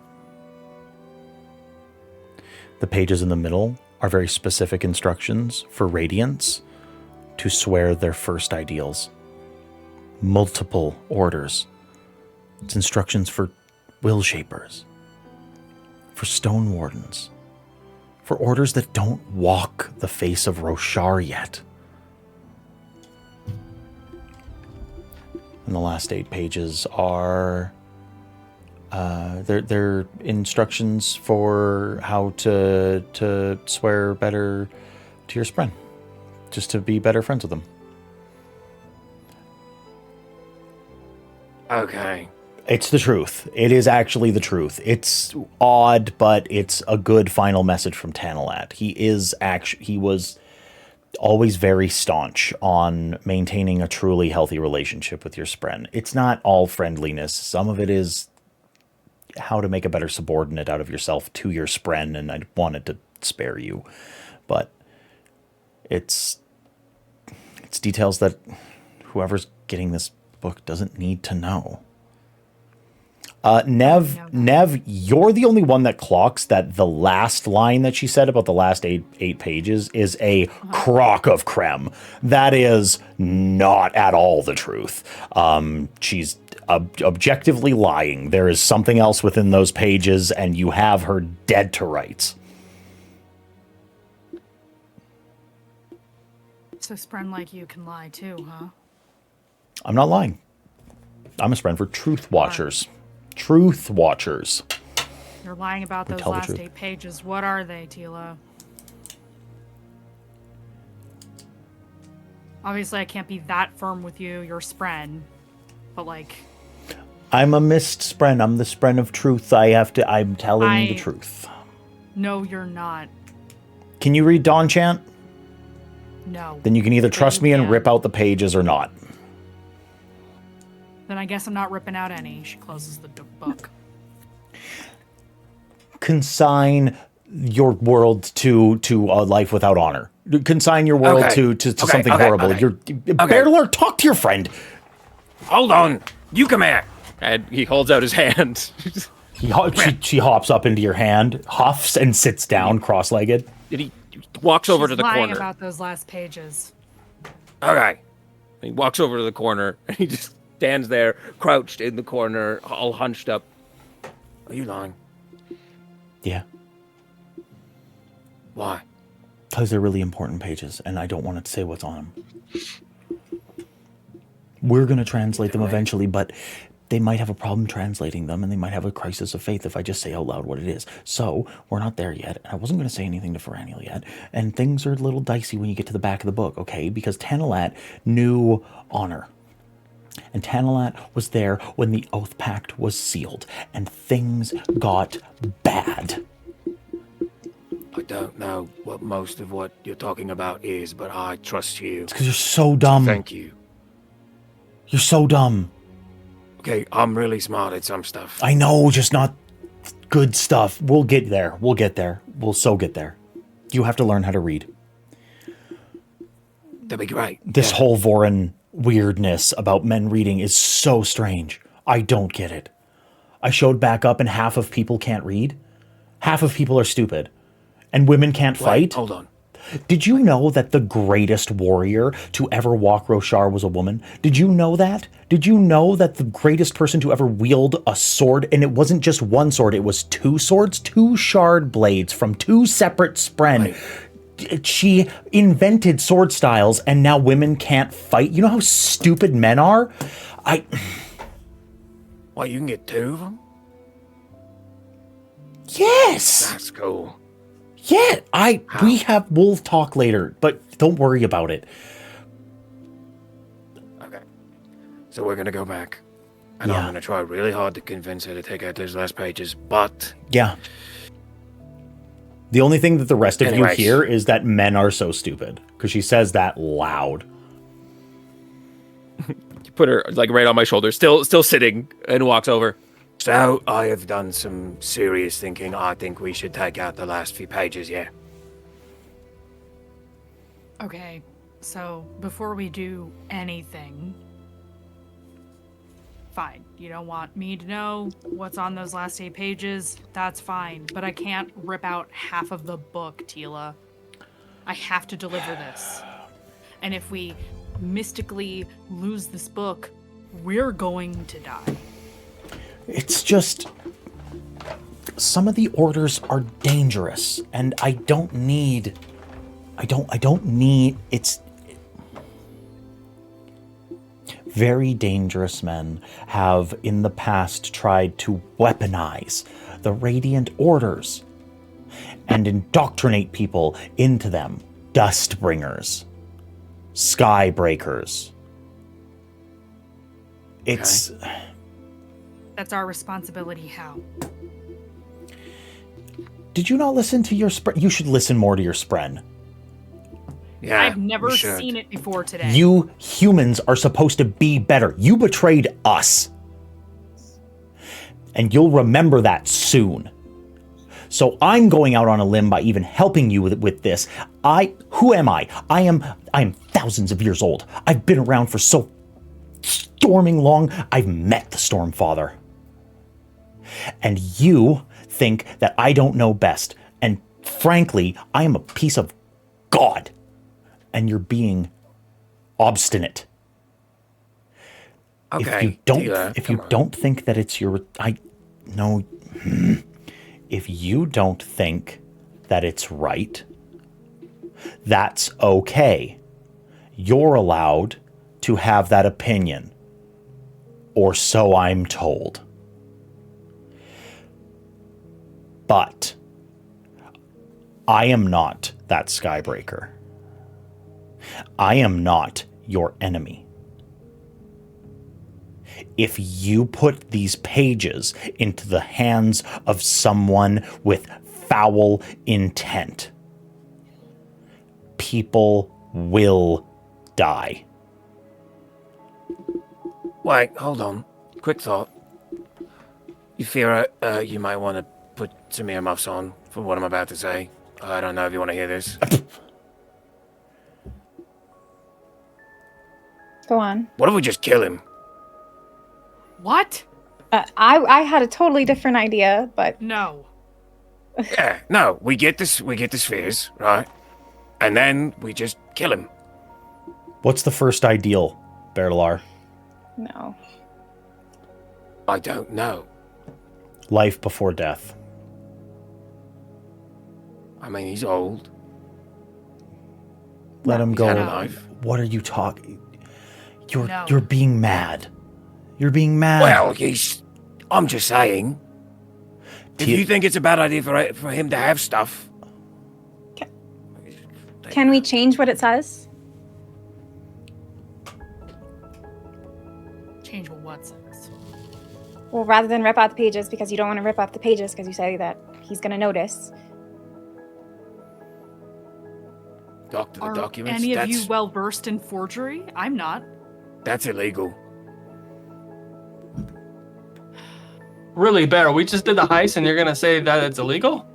Speaker 2: The pages in the middle are very specific instructions for Radiance to swear their first ideals. Multiple orders. It's instructions for will shapers, for stone wardens, for orders that don't walk the face of Roshar yet. And the last 8 pages are they're instructions for how to swear better to your Spren, just to be better friends with them.
Speaker 6: Okay.
Speaker 2: It's the truth. It is actually the truth. It's odd, but it's a good final message from Tanalat. He was always very staunch on maintaining a truly healthy relationship with your Spren. It's not all friendliness. Some of it is how to make a better subordinate out of yourself to your Spren, and I wanted to spare you. But it's details that whoever's getting this book doesn't need to know. Nev, you're the only one that clocks that the last line that she said about the last eight pages is a crock of creme. That is not at all the truth. She's objectively lying. There is something else within those pages, and you have her dead to rights.
Speaker 3: So Spren like you can lie too, huh?
Speaker 2: I'm not lying. I'm a Spren for Truth Watchers. Truth Watchers.
Speaker 3: You're lying about
Speaker 2: We
Speaker 3: those
Speaker 2: tell the
Speaker 3: last
Speaker 2: truth.
Speaker 3: 8 pages. What are they, Tila? Obviously, I can't be that firm with you. You're Spren. But, like...
Speaker 2: I'm a mist Spren. I'm the Spren of truth. I'm telling the truth.
Speaker 3: No, you're not.
Speaker 2: Can you read Dawn Chant?
Speaker 3: No.
Speaker 2: Then you can either trust
Speaker 3: you
Speaker 2: me and
Speaker 3: can.
Speaker 2: rip out the pages or not.
Speaker 3: Then I guess I'm not ripping out any. She closes the book.
Speaker 2: Consign your world to a life without honor. Consign your world
Speaker 6: Okay.
Speaker 2: to
Speaker 6: Okay,
Speaker 2: something
Speaker 6: okay,
Speaker 2: horrible.
Speaker 6: okay.
Speaker 2: You're Bearler, talk to your friend.
Speaker 6: Hold on. You come here.
Speaker 7: And he holds out his hand.
Speaker 2: She hops up into your hand, huffs, and sits down cross-legged.
Speaker 7: And he walks over to
Speaker 3: She's
Speaker 7: the
Speaker 3: lying
Speaker 7: corner.
Speaker 3: about those last pages.
Speaker 6: Okay.
Speaker 7: He walks over to the corner and he just stands there, crouched in the corner, all hunched up.
Speaker 6: Are you lying?
Speaker 2: Yeah,
Speaker 6: Why?
Speaker 2: because they're really important pages, and I don't want to say what's on them. We're going to translate them eventually, but they might have a problem translating them, and they might have a crisis of faith if I just say out loud what it is. So, we're not there yet. I wasn't going to say anything to Feraniel yet, and things are a little dicey when you get to the back of the book, okay? Because Tanalat knew honor. And Tanalat was there when the Oath Pact was sealed, and things got bad.
Speaker 6: I don't know what most of what you're talking about is, but I trust you.
Speaker 2: It's because you're so dumb.
Speaker 6: Thank you.
Speaker 2: You're so dumb.
Speaker 6: Okay, I'm really smart at some stuff.
Speaker 2: I know, just not Good stuff. We'll get there. We'll get there. We'll so get there. You have to learn how to read.
Speaker 6: That'd be great.
Speaker 2: This whole Vorin weirdness about men reading is so strange. I don't get it. I showed back up and half of people can't read. Half of people are stupid. And women can't fight.
Speaker 6: Hold on.
Speaker 2: Did you know that the greatest warrior to ever walk Roshar was a woman? Did you know that? Did you know that the greatest person to ever wield a sword, and it wasn't just one sword, it was two swords, two shard blades from two separate Spren. Right. She invented sword styles, and now women can't fight. You know how stupid men are?
Speaker 6: What, you can get two of them?
Speaker 2: Yes!
Speaker 6: That's cool.
Speaker 2: Yeah, we'll talk later, but don't worry about it.
Speaker 6: Okay. So we're gonna go back. And I'm gonna try really hard to convince her to take out those last pages, but...
Speaker 2: Yeah. The only thing that the rest of you hear is that men are so stupid, because she says that loud.
Speaker 7: You put her, like, right on my shoulder, still sitting, and walks over.
Speaker 6: So, I have done some serious thinking. I think we should take out the last few pages, yeah.
Speaker 3: Okay, so before we do anything... Fine, you don't want me to know what's on those last 8 pages, that's fine. But I can't rip out half of the book, Tila. I have to deliver this. And if we mystically lose this book, we're going to die.
Speaker 2: It's just... Some of the orders are dangerous, and I don't need... It's... Very dangerous men have in the past tried to weaponize the Radiant Orders and indoctrinate people into them. Dustbringers. Skybreakers. It's...
Speaker 6: Okay.
Speaker 3: That's our responsibility, how?
Speaker 2: Did you not listen to your Spren? You should listen more to your Spren.
Speaker 6: Yeah,
Speaker 3: I've never seen it before today.
Speaker 2: You humans are supposed to be better. You betrayed us. And you'll remember that soon. So I'm going out on a limb by even helping you with this. Who am I? I am thousands of years old. I've been around for so storming long. I've met the Stormfather. And you think that I don't know best. And frankly, I am a piece of God. And you're being obstinate.
Speaker 6: Okay.
Speaker 2: If you don't think that it's your... If you don't think that it's right, that's okay. You're allowed to have that opinion. Or so I'm told. But I am not that Skybreaker. I am not your enemy. If you put these pages into the hands of someone with foul intent, people will die.
Speaker 6: Wait, hold on. Quick thought. You fear you might want to put some earmuffs on for what I'm about to say? I don't know if you want to hear this.
Speaker 5: Go on.
Speaker 6: What if we just kill him?
Speaker 3: What?
Speaker 5: I had a totally different idea, but
Speaker 3: No.
Speaker 6: Yeah, no, we get the spheres, right? And then we just kill him.
Speaker 2: What's the first ideal, Bertalar?
Speaker 5: no.
Speaker 6: I don't know.
Speaker 2: Life before death.
Speaker 6: I mean, he's old.
Speaker 2: Let him go.
Speaker 6: He's had a life.
Speaker 2: What are you talking?
Speaker 3: No.
Speaker 2: You're being mad. You're being mad.
Speaker 6: Well, I'm just saying. If you think it's a bad idea for him to have stuff...
Speaker 5: Can we change what it says?
Speaker 3: Change what says.
Speaker 5: Well, rather than rip out the pages, because you don't want to rip out the pages because you say that he's going to notice.
Speaker 6: Doctor the
Speaker 3: Are
Speaker 6: documents.
Speaker 3: any of you well versed in forgery? I'm not.
Speaker 6: That's illegal.
Speaker 4: Really, Bear, we just did the heist and you're gonna say that it's illegal?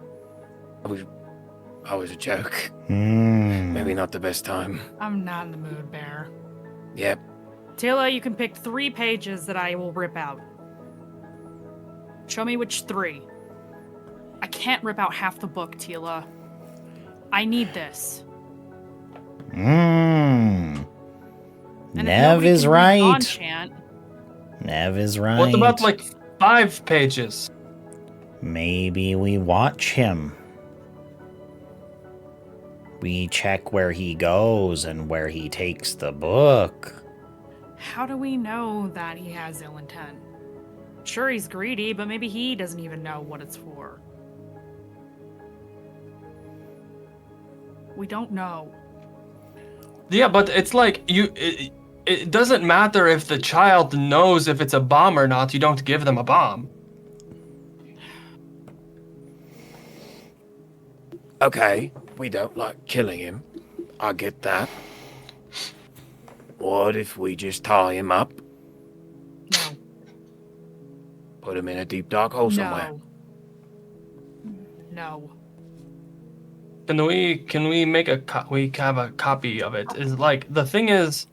Speaker 6: I was a joke.
Speaker 2: Hmm.
Speaker 6: Maybe not the best time.
Speaker 3: I'm not in the mood, Bear.
Speaker 6: Yep.
Speaker 3: Tila, you can pick 3 pages that I will rip out. Show me which 3. I can't rip out half the book, Tila. I need this.
Speaker 2: Hmm.
Speaker 3: And if
Speaker 2: Nev
Speaker 3: nobody
Speaker 2: is
Speaker 3: can read
Speaker 2: right.
Speaker 3: Enchant,
Speaker 2: Nev is right.
Speaker 4: What about like 5 pages?
Speaker 2: Maybe we watch him. We check where he goes and where he takes the book.
Speaker 3: how do we know that he has ill intent? Sure, he's greedy, but maybe he doesn't even know what it's for. We don't know.
Speaker 4: Yeah, but it's like it doesn't matter if the child knows if it's a bomb or not. You don't give them a bomb.
Speaker 6: Okay, we don't like killing him. I get that. What if we just tie him up,
Speaker 3: No.
Speaker 6: put him in a deep dark hole somewhere?
Speaker 3: No.
Speaker 4: Can we make we have a copy of it? Is like the thing is,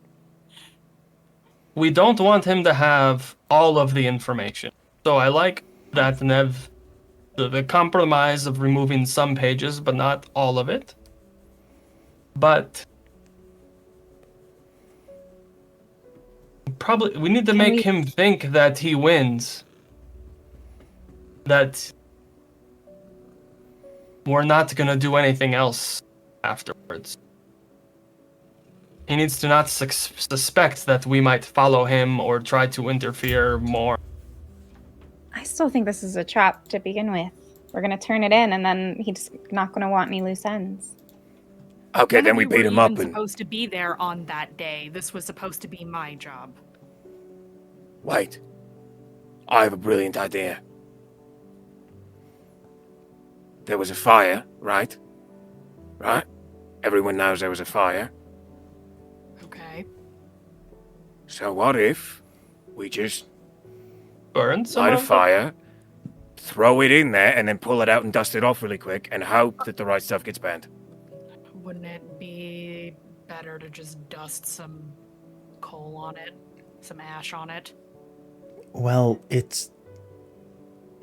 Speaker 4: we don't want him to have all of the information. So I like that Nev, the compromise of removing some pages but not all of it. But probably we need to make him think that he wins. That we're not gonna do anything else afterwards. He needs to not suspect that we might follow him or try to interfere more.
Speaker 5: I still think this is a trap to begin with. We're gonna turn it in, and then he's not gonna want any loose ends.
Speaker 6: Okay,
Speaker 3: None
Speaker 6: then
Speaker 3: of
Speaker 6: we
Speaker 3: you
Speaker 6: beat
Speaker 3: were
Speaker 6: him up
Speaker 3: even
Speaker 6: and...
Speaker 3: supposed to be there on that day. This was supposed to be my job.
Speaker 6: Wait. I have a brilliant idea. There was a fire, right? Right? Everyone knows there was a fire.
Speaker 3: Okay.
Speaker 6: So what if we just
Speaker 4: Burn some
Speaker 6: light a
Speaker 4: of
Speaker 6: fire, throw it in there, and then pull it out and dust it off really quick, and hope that the right stuff gets banned?
Speaker 3: Wouldn't it be better to just dust some coal on it? Some ash on it?
Speaker 2: Well, it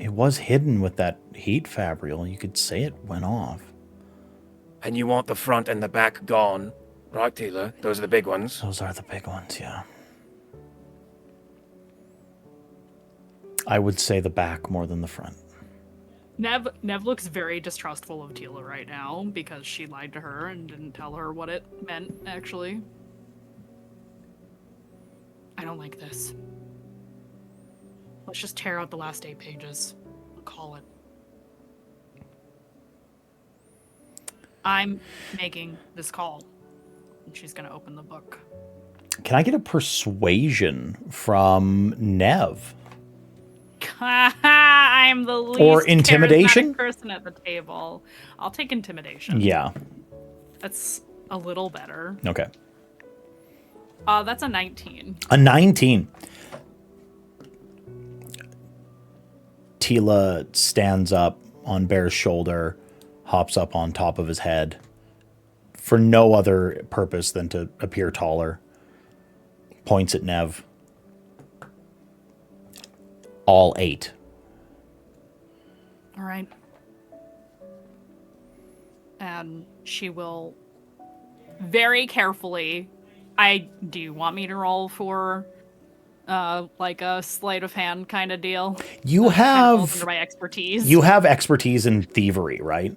Speaker 2: was hidden with that heat fabrial. You could say it went off.
Speaker 6: And you want the front and the back gone, right, Tila? Those are the big ones.
Speaker 2: Those are the big ones, yeah. I would say the back more than the front.
Speaker 3: Nev looks very distrustful of Tila right now because she lied to her and didn't tell her what it meant, actually. I don't like this. Let's just tear out the last 8 pages. I'll call it. I'm making this call. And she's gonna open the book.
Speaker 2: Can I get a persuasion from Nev?
Speaker 3: I'm the least
Speaker 2: Or intimidation?
Speaker 3: charismatic person at the table. I'll take intimidation.
Speaker 2: Yeah.
Speaker 3: That's a little better.
Speaker 2: Okay.
Speaker 3: That's a 19.
Speaker 2: A 19. Tila stands up on Bear's shoulder, hops up on top of his head for no other purpose than to appear taller, points at Nev. All 8.
Speaker 3: All right. And she will very carefully. Do you want me to roll for like a sleight of hand kind of deal?
Speaker 2: You
Speaker 3: Kind of
Speaker 2: have
Speaker 3: falls under my expertise.
Speaker 2: you have expertise in thievery, right?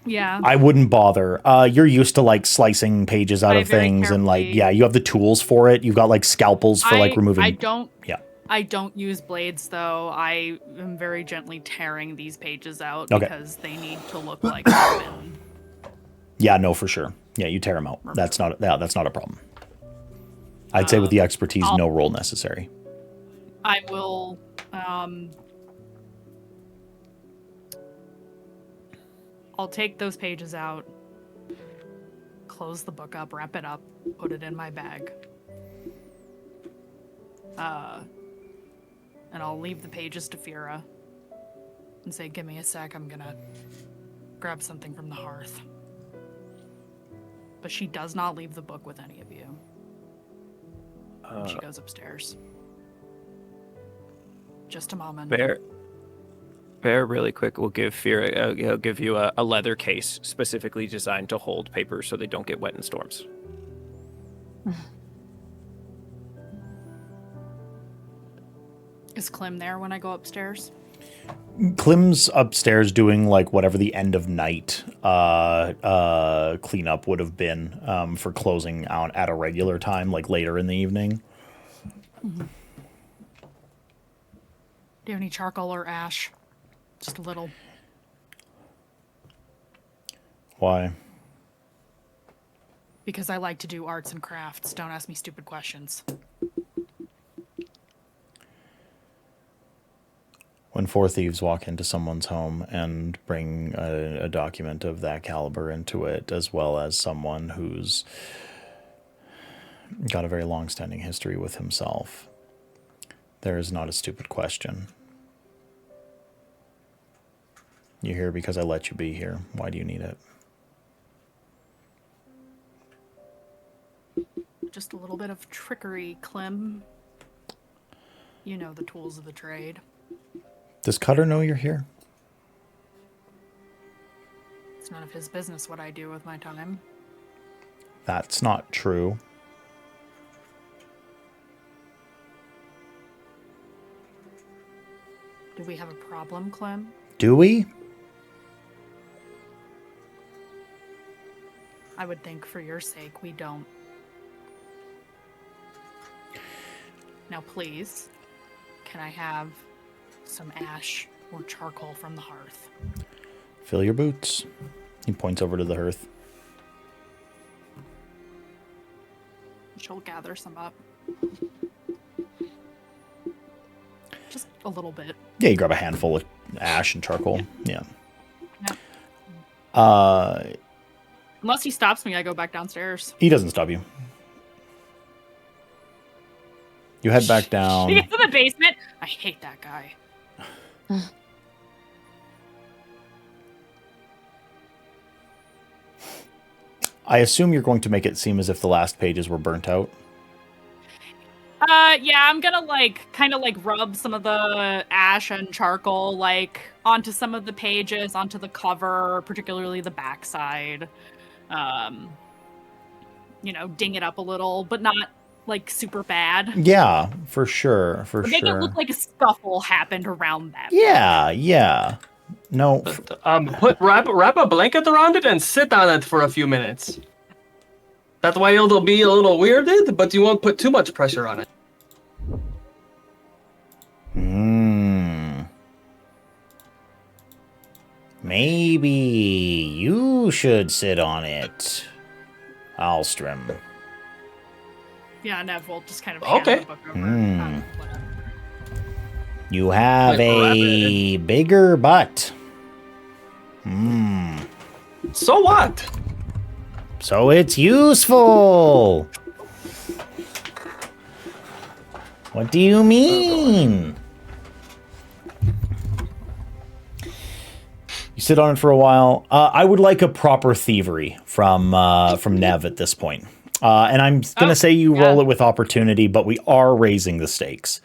Speaker 3: Yeah.
Speaker 2: I wouldn't bother. You're used to like slicing pages out
Speaker 3: I
Speaker 2: of
Speaker 3: very
Speaker 2: things and like,
Speaker 3: carefully-
Speaker 2: yeah, you have the tools for it. You've got like scalpels for like removing.
Speaker 3: I don't use blades though. I am very gently tearing these pages out
Speaker 2: Okay.
Speaker 3: because they need to look like they've been.
Speaker 2: Yeah, no, for sure. Yeah, you tear them out. That's not a problem. I'd say with the expertise, no roll necessary.
Speaker 3: I will I'll take those pages out, close the book up, wrap it up, put it in my bag. and I'll leave the pages to Fira and say, give me a sec, I'm gonna grab something from the hearth. But she does not leave the book with any of you. She goes upstairs. Just a moment.
Speaker 7: Bear, really quick, will give Fira, he'll give you a leather case specifically designed to hold papers so they don't get wet in storms.
Speaker 3: Is Clem there when I go upstairs?
Speaker 2: Clem's upstairs doing like whatever the end of night cleanup would have been for closing out at a regular time, like later in the evening.
Speaker 3: Mm-hmm. Do you have any charcoal or ash? Just a little.
Speaker 2: Why?
Speaker 3: Because I like to do arts and crafts. Don't ask me stupid questions.
Speaker 2: When four thieves walk into someone's home and bring a document of that caliber into it, as well as someone who's got a very long-standing history with himself, there is not a stupid question. You're here because I let you be here. Why do you need it?
Speaker 3: Just a little bit of trickery, Clem. You know the tools of the trade.
Speaker 2: Does Cutter know you're here?
Speaker 3: It's none of his business what I do with my time.
Speaker 2: That's not true.
Speaker 3: Do we have a problem, Clem?
Speaker 2: Do we?
Speaker 3: I would think for your sake we don't. Now please, can I have some ash or charcoal from the hearth?
Speaker 2: Fill your boots. He points over to the hearth.
Speaker 3: She'll gather some up. Just a little bit.
Speaker 2: Yeah, you grab a handful of ash and charcoal. Yeah.
Speaker 3: Unless he stops me, I go back downstairs.
Speaker 2: He doesn't stop you. You head back down.
Speaker 3: She gets in the basement. I hate that guy.
Speaker 2: I assume you're going to make it seem as if the last pages were burnt out.
Speaker 3: Yeah, I'm gonna kind of rub some of the ash and charcoal onto some of the pages, onto the cover, particularly the backside. Ding it up a little, but not super bad.
Speaker 2: Yeah, for sure,
Speaker 3: Make it look like a scuffle happened around that.
Speaker 2: Yeah. No.
Speaker 4: Wrap a blanket around it and sit on it for a few minutes. That way it'll be a little weirded, but you won't put too much pressure on it.
Speaker 2: Maybe you should sit on it, Alstrom.
Speaker 3: Yeah, Nev will just kind of hand the book over.
Speaker 2: You have a bigger butt.
Speaker 4: So what?
Speaker 2: So it's useful. What do you mean? You sit on it for a while. I would like a proper thievery from Nev at this point. And I'm going to say you roll it with opportunity, but we are raising the stakes.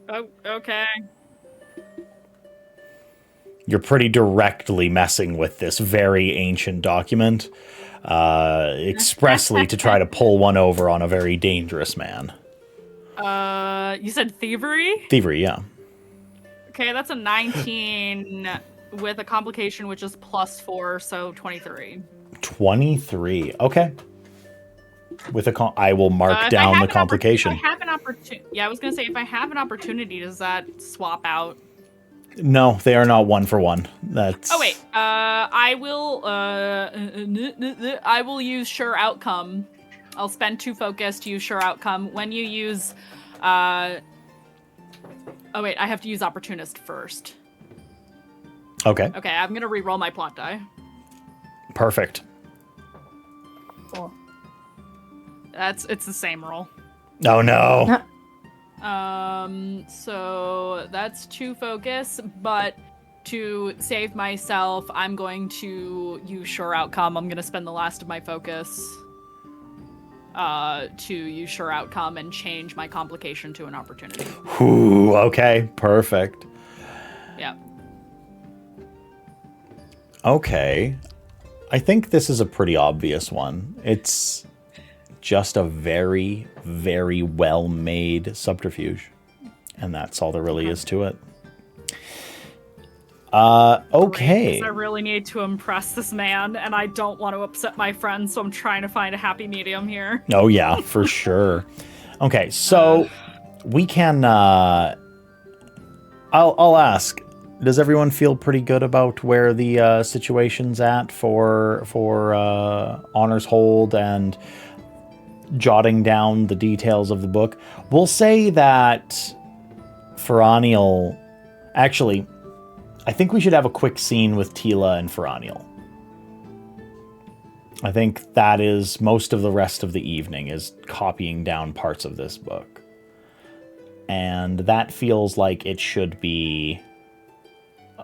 Speaker 3: Oh, okay.
Speaker 2: You're pretty directly messing with this very ancient document, expressly to try to pull one over on a very dangerous man.
Speaker 3: You said thievery?
Speaker 2: Thievery, yeah.
Speaker 3: Okay, that's a 19 with a complication, which is +4, so 23.
Speaker 2: 23. Okay. With I will mark down the complication.
Speaker 3: If I have an opportunity, I was gonna say if I have an opportunity, does that swap out?
Speaker 2: No, they are not one for one. That's.
Speaker 3: Oh wait, I will use sure outcome. I'll spend 2 focus to use sure outcome. When you use, oh wait, I have to use opportunist first.
Speaker 2: Okay.
Speaker 3: Okay, I'm gonna re-roll my plot die.
Speaker 2: Perfect.
Speaker 3: Cool. It's the same roll.
Speaker 2: Oh no.
Speaker 3: So that's 2 focus, but to save myself, I'm going to use Sure Outcome. I'm going to spend the last of my focus to use Sure Outcome and change my complication to an opportunity.
Speaker 2: Ooh, okay, perfect.
Speaker 3: Yeah.
Speaker 2: Okay. I think this is a pretty obvious one. It's just a very, very well-made subterfuge. And that's all there really is to it. Okay.
Speaker 3: Great, 'cause I really need to impress this man, and I don't want to upset my friends, so I'm trying to find a happy medium here.
Speaker 2: Oh, yeah, for sure. Okay, so we can... I'll ask. Does everyone feel pretty good about where the situation's at for Honor's Hold and jotting down the details of the book? We'll say that Feraniel... Actually, I think we should have a quick scene with Tila and Feraniel. I think that is most of the rest of the evening is copying down parts of this book. And that feels like it should be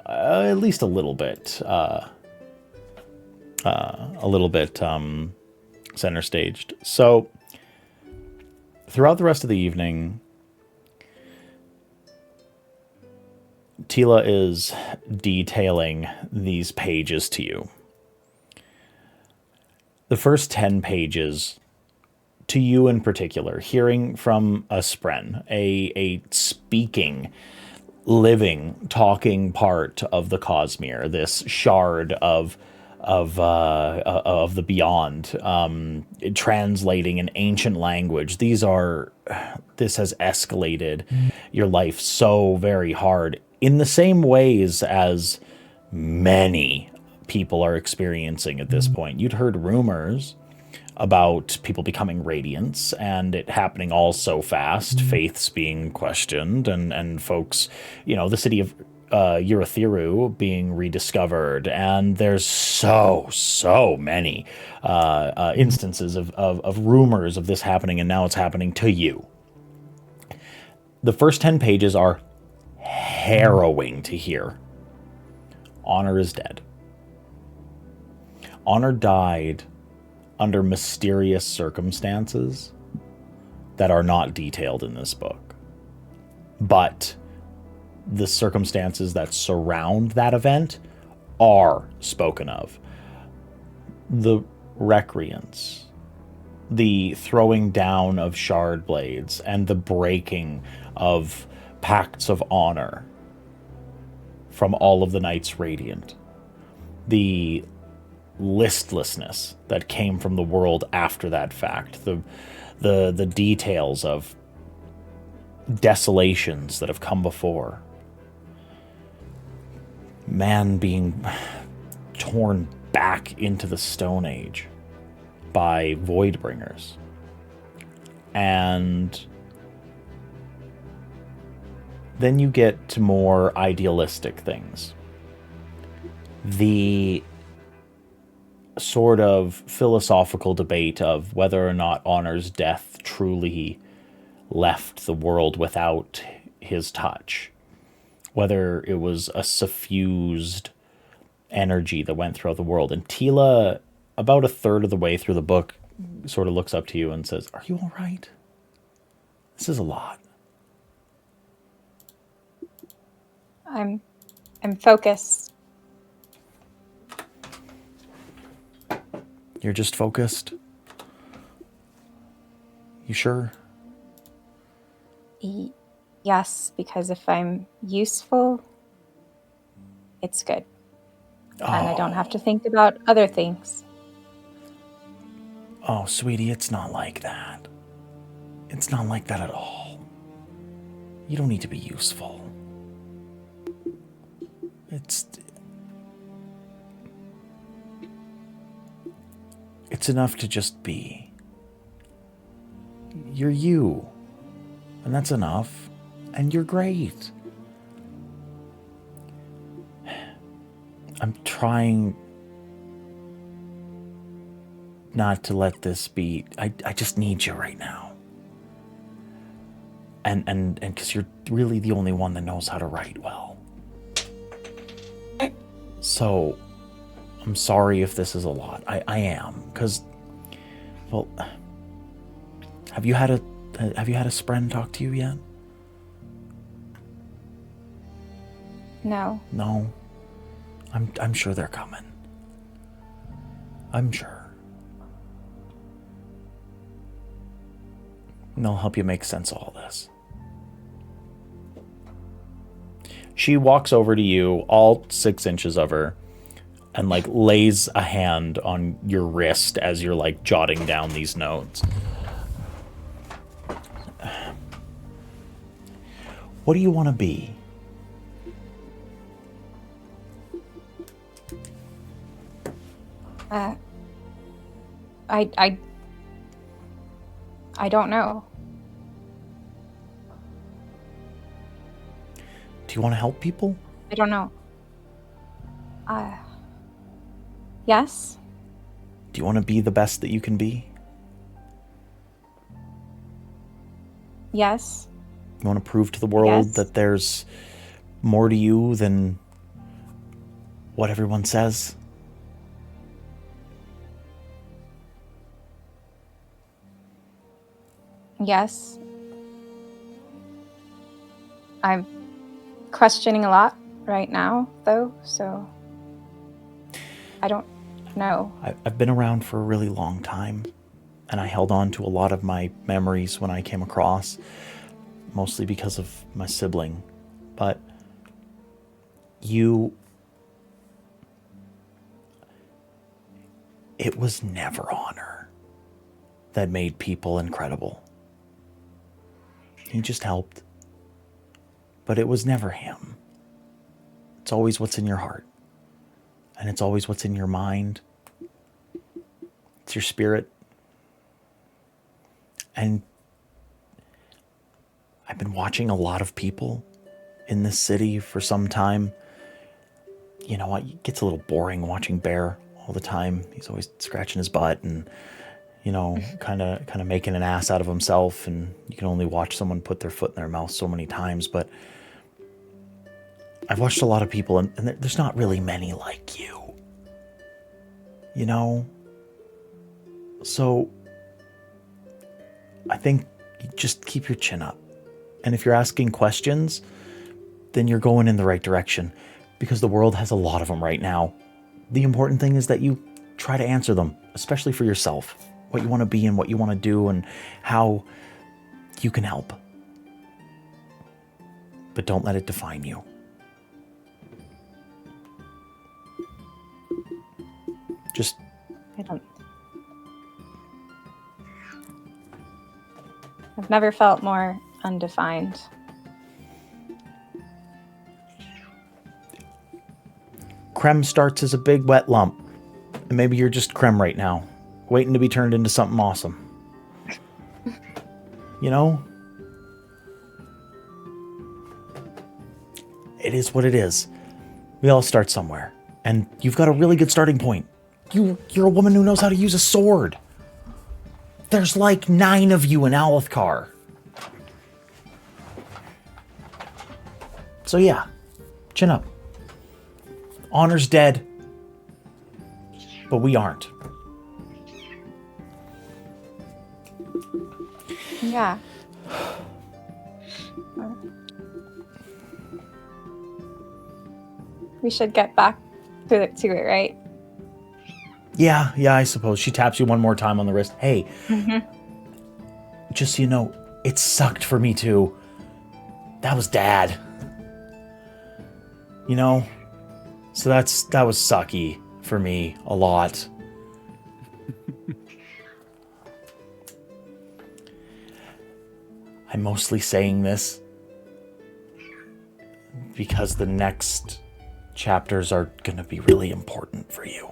Speaker 2: at least a little bit center staged. So throughout the rest of the evening, Tila is detailing these pages to you. The first 10 pages, to you in particular, hearing from a Spren, a speaking, living, talking part of the Cosmere, this shard of the beyond, translating an ancient language. This has escalated your life so very hard in the same ways as many people are experiencing at this point. You'd heard rumors about people becoming Radiance and it happening all so fast, faiths being questioned, and folks, the city of Urithiru being rediscovered, and there's so many instances of rumors of this happening, and now it's happening to you. The first 10 pages are harrowing to hear. Honor is dead. Honor died under mysterious circumstances that are not detailed in this book. But the circumstances that surround that event are spoken of. The recreants, the throwing down of shard blades, and the breaking of pacts of honor from all of the Knights Radiant. The listlessness that came from the world after that fact. The details of desolations that have come before. Man being torn back into the Stone Age by Voidbringers. And then you get to more idealistic things. The sort of philosophical debate of whether or not Honor's death truly left the world without his touch. Whether it was a suffused energy that went throughout the world. And Tila, about a third of the way through the book, sort of looks up to you and says, "Are you all right? This is a lot."
Speaker 5: I'm focused.
Speaker 2: You're just focused? You sure?
Speaker 5: Yes, because if I'm useful, it's good. And I don't have to think about other things.
Speaker 2: Oh, sweetie, it's not like that. It's not like that at all. You don't need to be useful. It's enough to just be. You're you. And that's enough. And you're great. I'm trying not to let this be. I just need you right now. And because you're really the only one that knows how to write well. So, I'm sorry if this is a lot. I am, because, well, have you had a Spren talk to you yet?
Speaker 5: No.
Speaker 2: No. I'm sure they're coming. I'm sure. And they'll help you make sense of all this. She walks over to you, all 6 inches of her, and like lays a hand on your wrist as you're like jotting down these notes. What do you want to be?
Speaker 5: I don't know.
Speaker 2: Do you want to help people?
Speaker 5: I don't know. Yes?
Speaker 2: Do you want to be the best that you can be?
Speaker 5: Yes.
Speaker 2: You want to prove to the world
Speaker 5: Yes.
Speaker 2: that there's more to you than what everyone says?
Speaker 5: Yes. I'm questioning a lot right now, though, so I don't know.
Speaker 2: I've been around for a really long time, and I held on to a lot of my memories when I came across, mostly because of my sibling. But it was never honor that made people incredible. He just helped. But it was never him. It's always what's in your heart. And it's always what's in your mind. It's your spirit. And I've been watching a lot of people in this city for some time. You know what? It gets a little boring watching Bear all the time. He's always scratching his butt and, you know, kind of making an ass out of himself. And you can only watch someone put their foot in their mouth so many times. But I've watched a lot of people, and there's not really many like you. You know? So I think you just keep your chin up. And if you're asking questions, then you're going in the right direction, because the world has a lot of them right now. The important thing is that you try to answer them, especially for yourself, what you want to be and what you want to do and how you can help. But don't let it define you. Just
Speaker 5: I've never felt more undefined.
Speaker 2: Creme starts as a big wet lump, and maybe you're just creme right now, waiting to be turned into something awesome. You know? It is what it is. We all start somewhere, and you've got a really good starting point. You're a woman who knows how to use a sword. There's like 9 of you in Alethkar. So yeah, chin up. Honor's dead, but we aren't.
Speaker 5: Yeah. We should get back to it, right?
Speaker 2: Yeah, I suppose. She taps you one more time on the wrist. Hey, just so you know, it sucked for me too. That was Dad. You know? So that was sucky for me a lot. I'm mostly saying this because the next chapters are going to be really important for you.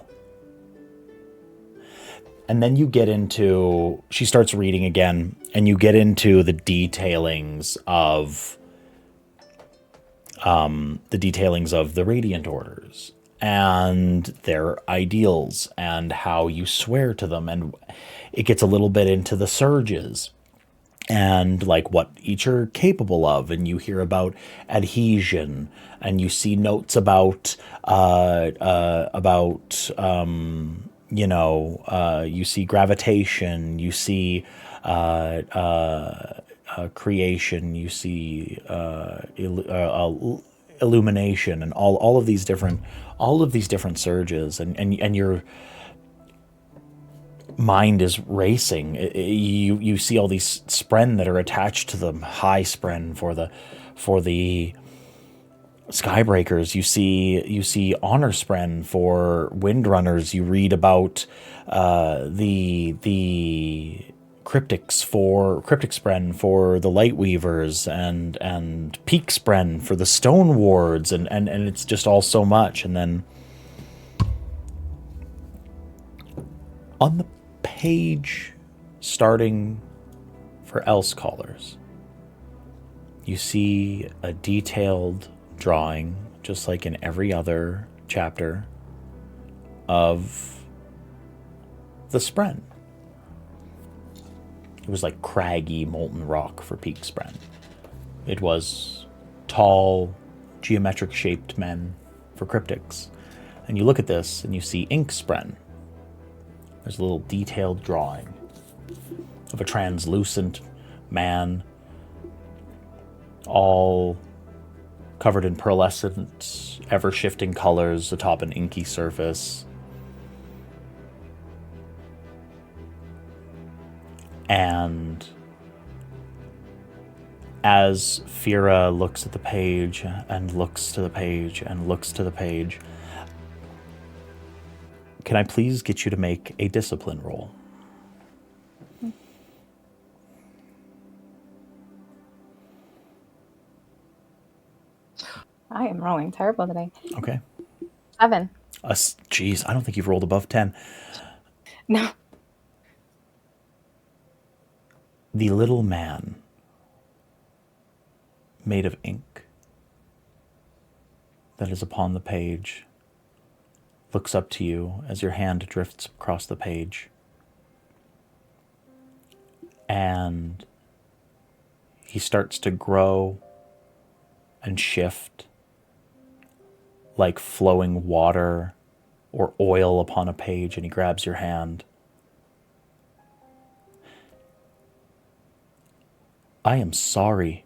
Speaker 2: And then you get into, she starts reading again, and you get into the detailings of the Radiant Orders and their ideals and how you swear to them. And it gets a little bit into the surges and like what each are capable of, and you hear about adhesion, and you see notes about you see gravitation, you see creation, you see illumination, and all of these different surges, and your mind is racing. You see all these spren that are attached to them. High spren for the Skybreakers. You see honor spren for Windrunners. You read about the cryptic spren for the Lightweavers, and peak spren for the Stone Wards, and it's just all so much. And then on the page starting for Else Callers, you see a detailed drawing, just like in every other chapter, of the spren. It was like craggy molten rock for peak spren. It was tall, geometric shaped men for cryptics. And you look at this and you see ink spren. There's a little detailed drawing of a translucent man, all covered in pearlescent, ever-shifting colors atop an inky surface. And as Fira looks at the page and looks to the page and looks to the page, can I please get you to make a discipline roll?
Speaker 5: I am rolling terrible today.
Speaker 2: Okay.
Speaker 5: 7.
Speaker 2: Geez, I don't think you've rolled above 10.
Speaker 5: No.
Speaker 2: The little man made of ink that is upon the page looks up to you as your hand drifts across the page, and he starts to grow and shift like flowing water or oil upon a page, and he grabs your hand. I am sorry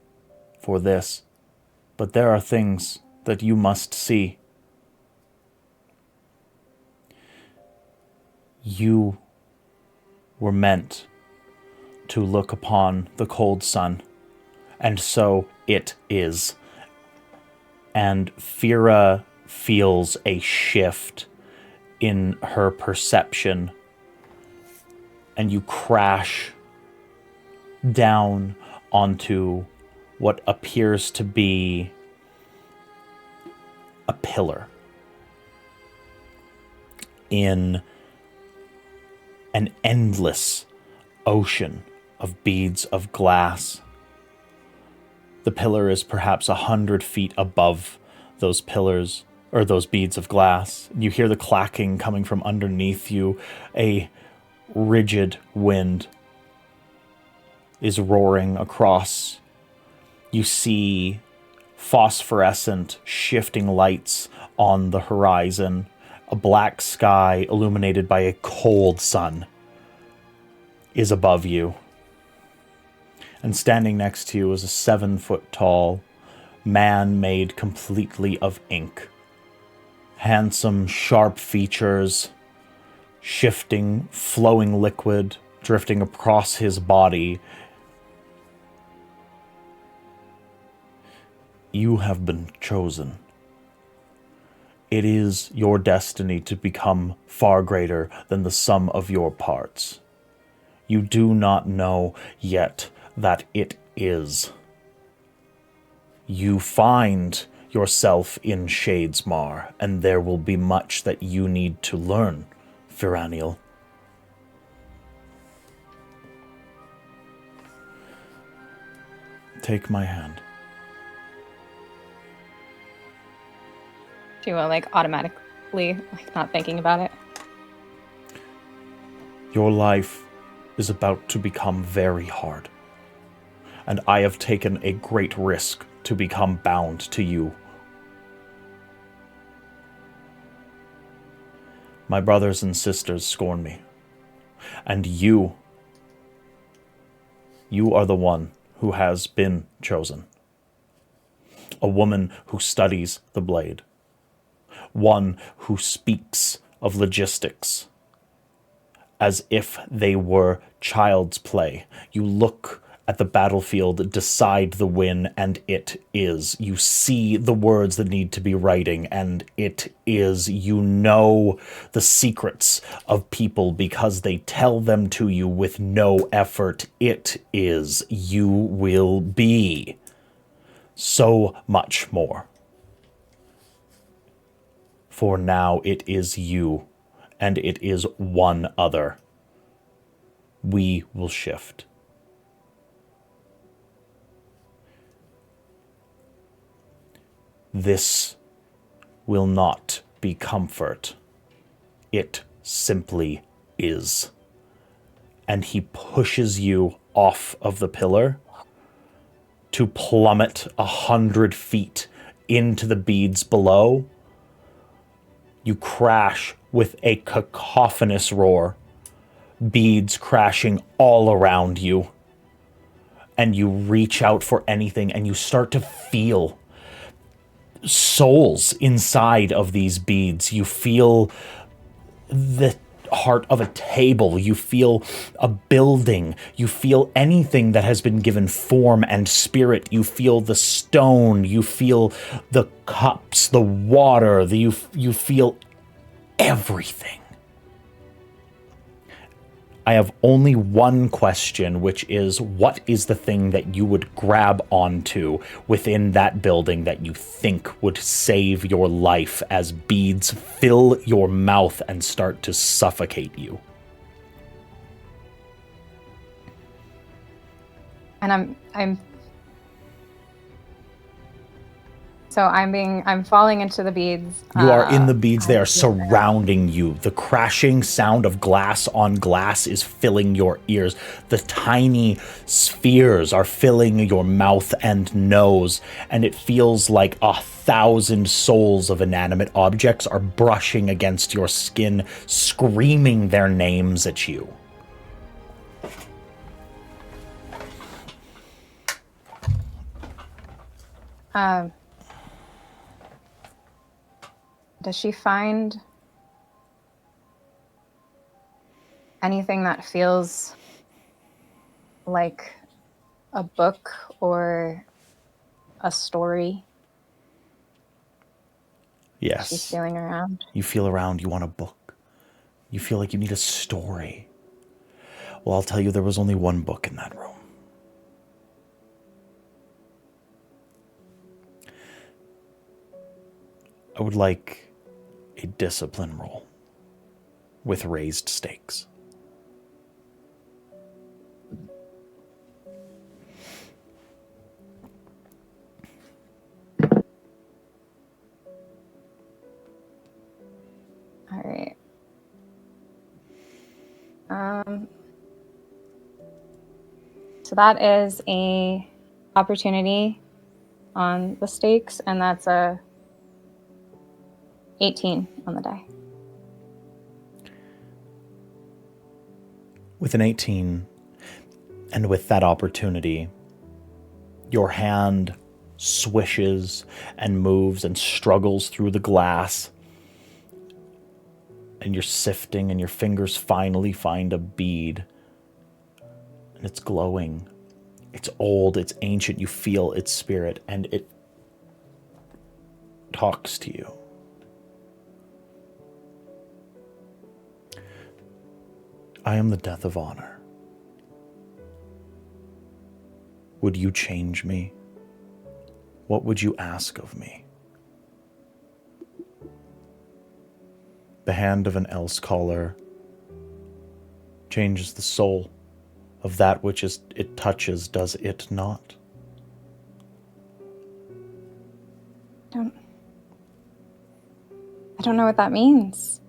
Speaker 2: for this, but there are things that you must see. You were meant to look upon the cold sun, and so it is. And Fira feels a shift in her perception, and you crash down onto what appears to be a pillar in an endless ocean of beads of glass. The pillar is perhaps 100 feet above those pillars, or those beads of glass. You hear the clacking coming from underneath you. A rigid wind is roaring across. You see phosphorescent, shifting lights on the horizon. A black sky illuminated by a cold sun is above you. And standing next to you is a 7-foot-tall man made completely of ink. Handsome, sharp features, shifting, flowing liquid drifting across his body. You have been chosen. It is your destiny to become far greater than the sum of your parts. You do not know yet that it is. You find yourself in Shadesmar, and there will be much that you need to learn, Firaniel. Take my hand.
Speaker 5: She will, automatically, not thinking about it.
Speaker 2: Your life is about to become very hard. and I have taken a great risk to become bound to you. My brothers and sisters scorn me, and you are the one who has been chosen. A woman who studies the blade. One who speaks of logistics as if they were child's play. You look at the battlefield, decide the win, and it is. You see the words that need to be writing, and it is. You know the secrets of people because they tell them to you with no effort. It is. You will be so much more. For now, it is you, and it is one other. We will shift. This will not be comfort. It simply is. And he pushes you off of the pillar to plummet 100 feet into the beads below. You crash with a cacophonous roar, beads crashing all around you. And you reach out for anything, and you start to feel souls inside of these beads. You feel the heart of a table. You feel a building. You feel anything that has been given form and spirit. You feel the stone. You feel the cups, the water. You feel everything. I have only one question, which is, what is the thing that you would grab onto within that building that you think would save your life as beads fill your mouth and start to suffocate you?
Speaker 5: And I'm falling into the beads.
Speaker 2: You are in the beads. They are surrounding you. The crashing sound of glass on glass is filling your ears. The tiny spheres are filling your mouth and nose, and it feels like 1,000 souls of inanimate objects are brushing against your skin, screaming their names at you.
Speaker 5: Does she find anything that feels like a book or a story?
Speaker 2: Yes.
Speaker 5: She's feeling around.
Speaker 2: You feel around, you want a book. You feel like you need a story. Well, I'll tell you, there was only one book in that room. I would like a discipline roll with raised stakes.
Speaker 5: All right. So that is a opportunity on the stakes, and that's a 18 on the die.
Speaker 2: With an 18, and with that opportunity, your hand swishes and moves and struggles through the glass, and you're sifting, and your fingers finally find a bead, and it's glowing. It's old, it's ancient, you feel its spirit, and it talks to you. I am the death of honor. Would you change me? What would you ask of me? The hand of an else caller changes the soul of that which it touches, does it not?
Speaker 5: I don't know what that means.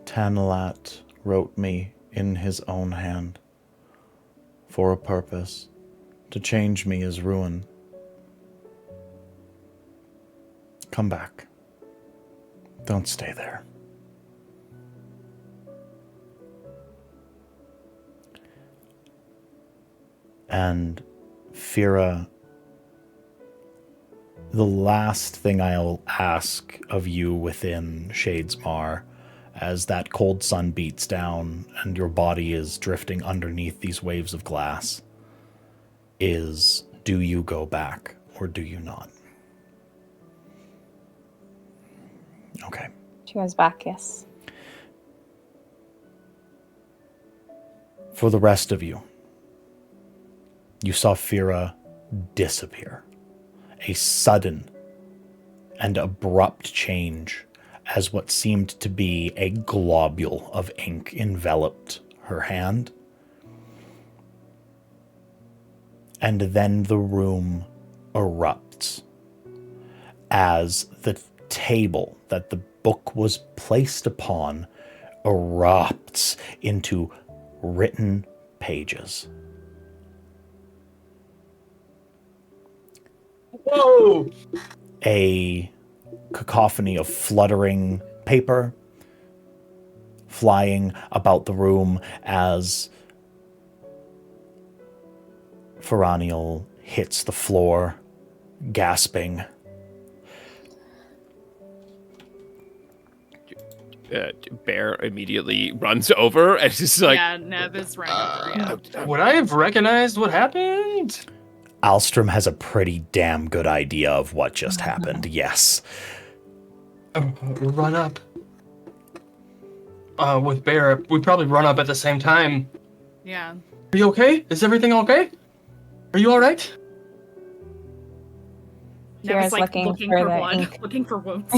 Speaker 2: Tanalat wrote me in his own hand. for a purpose. To change me is ruin. Come back. Don't stay there. And Fira, the last thing I'll ask of you within Shadesmar, as that cold sun beats down and your body is drifting underneath these waves of glass, is, do you go back or do you not? Okay.
Speaker 5: She goes back, yes.
Speaker 2: For the rest of you, you saw Fira disappear. A sudden and abrupt change as what seemed to be a globule of ink enveloped her hand. And then the room erupts as the table that the book was placed upon erupts into written pages.
Speaker 4: Whoa!
Speaker 2: A cacophony of fluttering paper flying about the room as Feraniel hits the floor, gasping.
Speaker 7: Bear immediately runs over and is like,
Speaker 3: yeah, Neb is right over you.
Speaker 4: Would I have recognized what happened?
Speaker 2: Alstrom has a pretty damn good idea of what just happened, yes.
Speaker 4: Run up. With Bear, we probably run up at the same time.
Speaker 3: Yeah.
Speaker 4: Are you okay? Is everything okay? Are you alright?
Speaker 3: Neb
Speaker 5: Kira's
Speaker 3: is like looking
Speaker 5: for
Speaker 3: for
Speaker 5: the
Speaker 3: blood,
Speaker 5: ink.
Speaker 3: looking for wounds.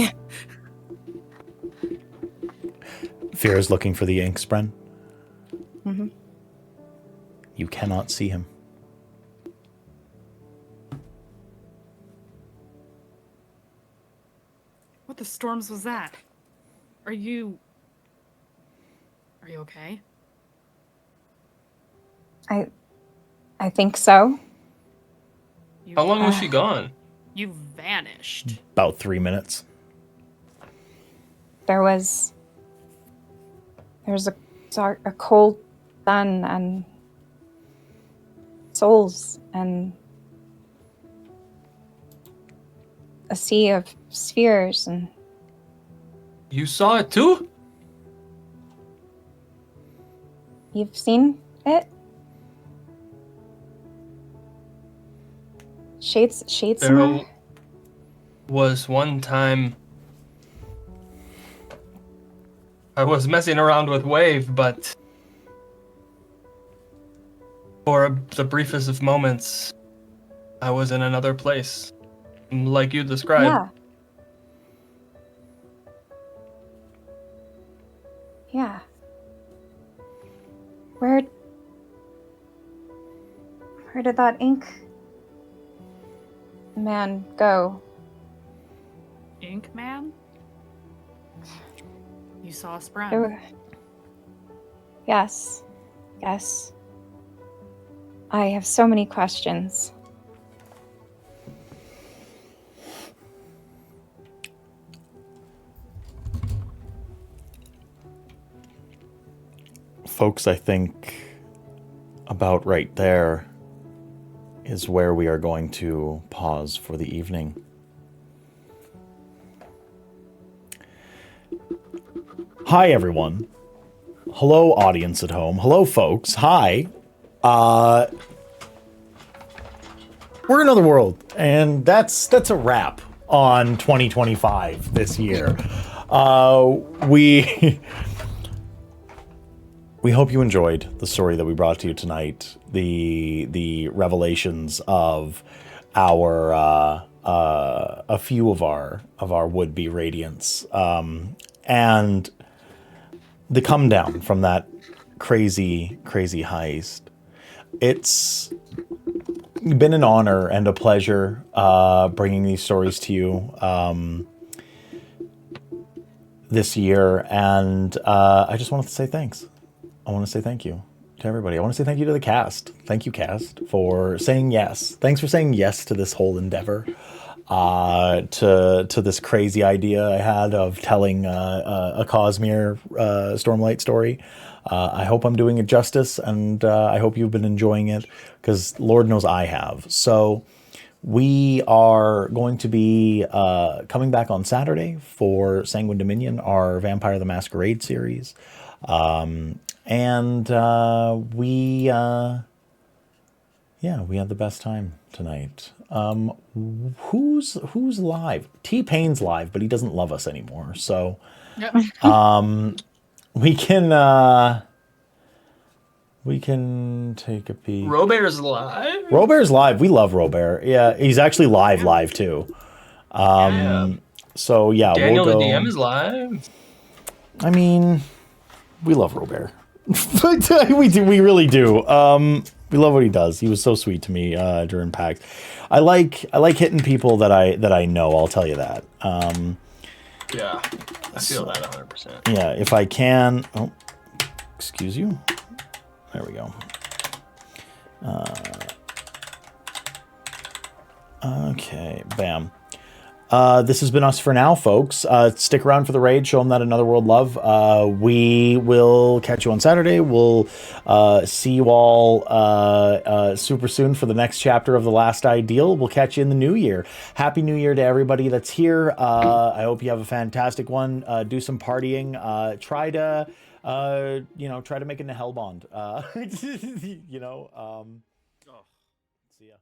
Speaker 2: Fira's looking for the ink, Spren.
Speaker 5: Mm-hmm.
Speaker 2: You cannot see him.
Speaker 3: What the storms was that? Are you okay?
Speaker 5: I think so.
Speaker 3: You,
Speaker 4: How long was she gone?
Speaker 3: You vanished.
Speaker 2: About 3 minutes.
Speaker 5: There was a cold sun and souls and a sea of spheres, and
Speaker 4: You saw it too?
Speaker 5: you've seen it? Shades
Speaker 4: There was one time I was messing around with Wave, but for the briefest of moments, I was in another place, like you described.
Speaker 5: Yeah. Yeah. Where did that ink man go?
Speaker 3: Ink Man? You saw Spren.
Speaker 5: Yes. Yes. I have so many questions.
Speaker 2: Folks, I think about right there is where we are going to pause for the evening. Hi, everyone. Hello, audience at home. Hello, folks. Hi. We're in another world, and that's a wrap on 2025 this year. We hope you enjoyed the story that we brought to you tonight. The revelations of our a few of our would-be Radiance, and the come down from that crazy heist. It's been an honor and a pleasure bringing these stories to you this year, and I just wanted to say thanks. I want to say thank you to everybody. I want to say thank you to the cast. Thank you, cast, for saying yes. Thanks for saying yes to this whole endeavor. To this crazy idea I had of telling a Cosmere Stormlight story. I hope I'm doing it justice, and I hope you've been enjoying it, because Lord knows I have. So we are going to be coming back on Saturday for Sanguine Dominion, our Vampire the Masquerade series. We had the best time tonight. Who's live? T-Pain's live, but he doesn't love us anymore. So
Speaker 3: Yep.
Speaker 2: we can take a peek.
Speaker 4: Robert's live.
Speaker 2: Robert's live. We love Robert. Yeah, he's actually live too. So yeah,
Speaker 4: Daniel
Speaker 2: we'll go.
Speaker 4: the DM is live.
Speaker 2: I mean, we love Robert. we do. We really do. We love what he does. He was so sweet to me during PAX. I like hitting people that I know. I'll tell you that.
Speaker 4: Yeah, I feel that 100%.
Speaker 2: Yeah, if I can. Oh, excuse you. There we go. Okay, bam. This has been us for now, folks. Stick around for the raid. Show them that Another World love. We will catch you on Saturday. We'll see you all super soon for the next chapter of The Last Ideal. We'll catch you in the new year. Happy New Year to everybody that's here. I hope you have a fantastic one. Do some partying. Try to make it a Hellbond. See ya.